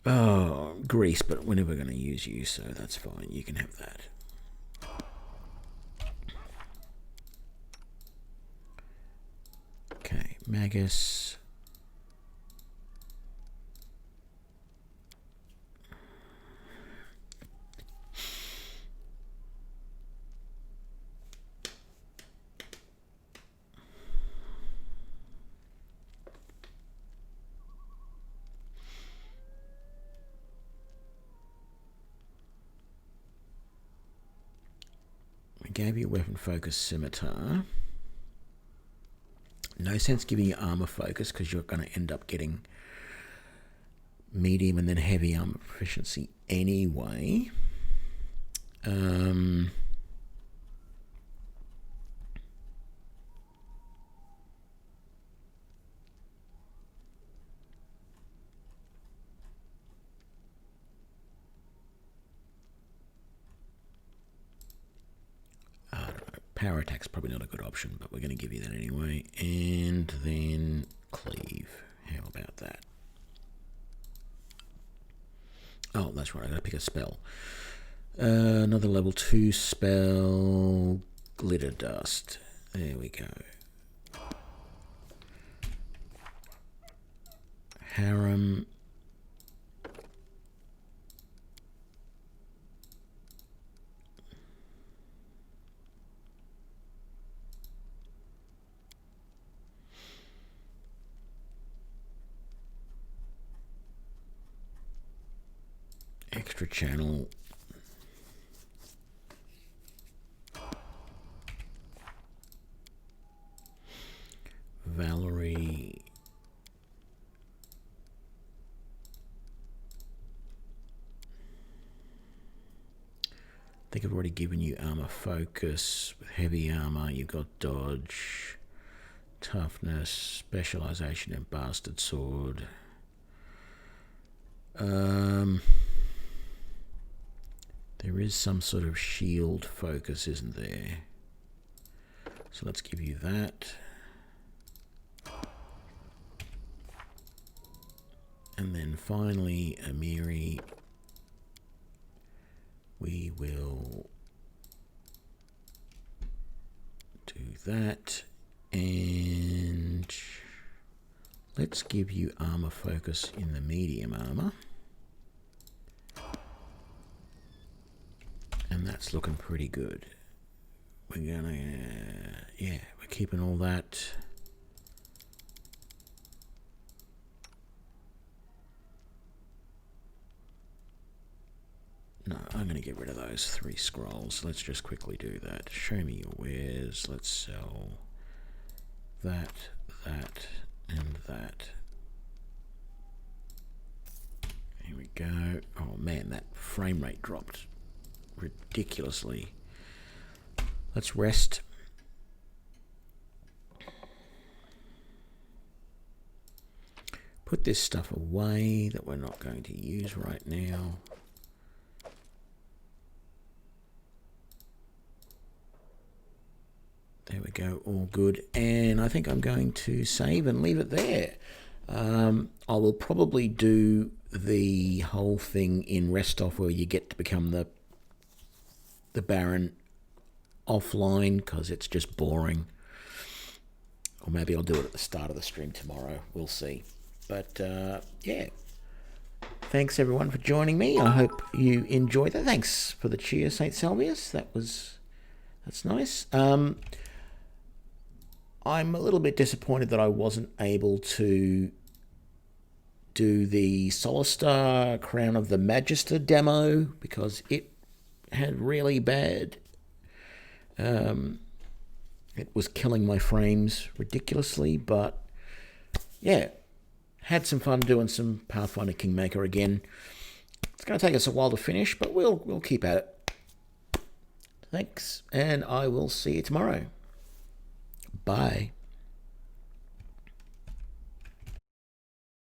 Oh, Grease, but we're never going to use you, so that's fine. You can have that. Okay, Magus. I gave you weapon focus scimitar. No sense giving you armor focus because you're going to end up getting medium and then heavy armor proficiency anyway. I don't know. Power attack's probably not a good option, but we're going to give you that anyway. And then cleave. How about that? Oh, that's right. I got to pick a spell. Another level 2 spell. Glitter dust. There we go. Harem. Extra channel. Valerie. I think I've already given you armor focus. With heavy armor, you've got dodge, toughness, specialization, and bastard sword. There is some sort of shield focus, isn't there? So let's give you that. And then finally, Amiri, we will do that. And let's give you armor focus in the medium armor. that's looking pretty good. We're gonna, yeah, we're keeping all that. No, I'm going to get rid of those 3 scrolls. Let's just quickly do that. Show me your wares. Let's sell that, that, and that. Here we go. Oh man, that frame rate dropped ridiculously. Let's rest. Put this stuff away that we're not going to use right now. There we go, all good. And I think I'm going to save and leave it there. I will probably do the whole thing in Restov where you get to become the Baron offline because it's just boring. Or maybe I'll do it at the start of the stream tomorrow. We'll see. But yeah, thanks everyone for joining me. I hope you enjoyed that. Thanks for the cheer, St. Salvius. That's nice. I'm a little bit disappointed that I wasn't able to do the Solar Crown of the Magister demo because it had really bad. It was killing my frames ridiculously, but yeah, had some fun doing some Pathfinder Kingmaker again. It's going to take us a while to finish, but we'll keep at it. Thanks, and I will see you tomorrow. Bye.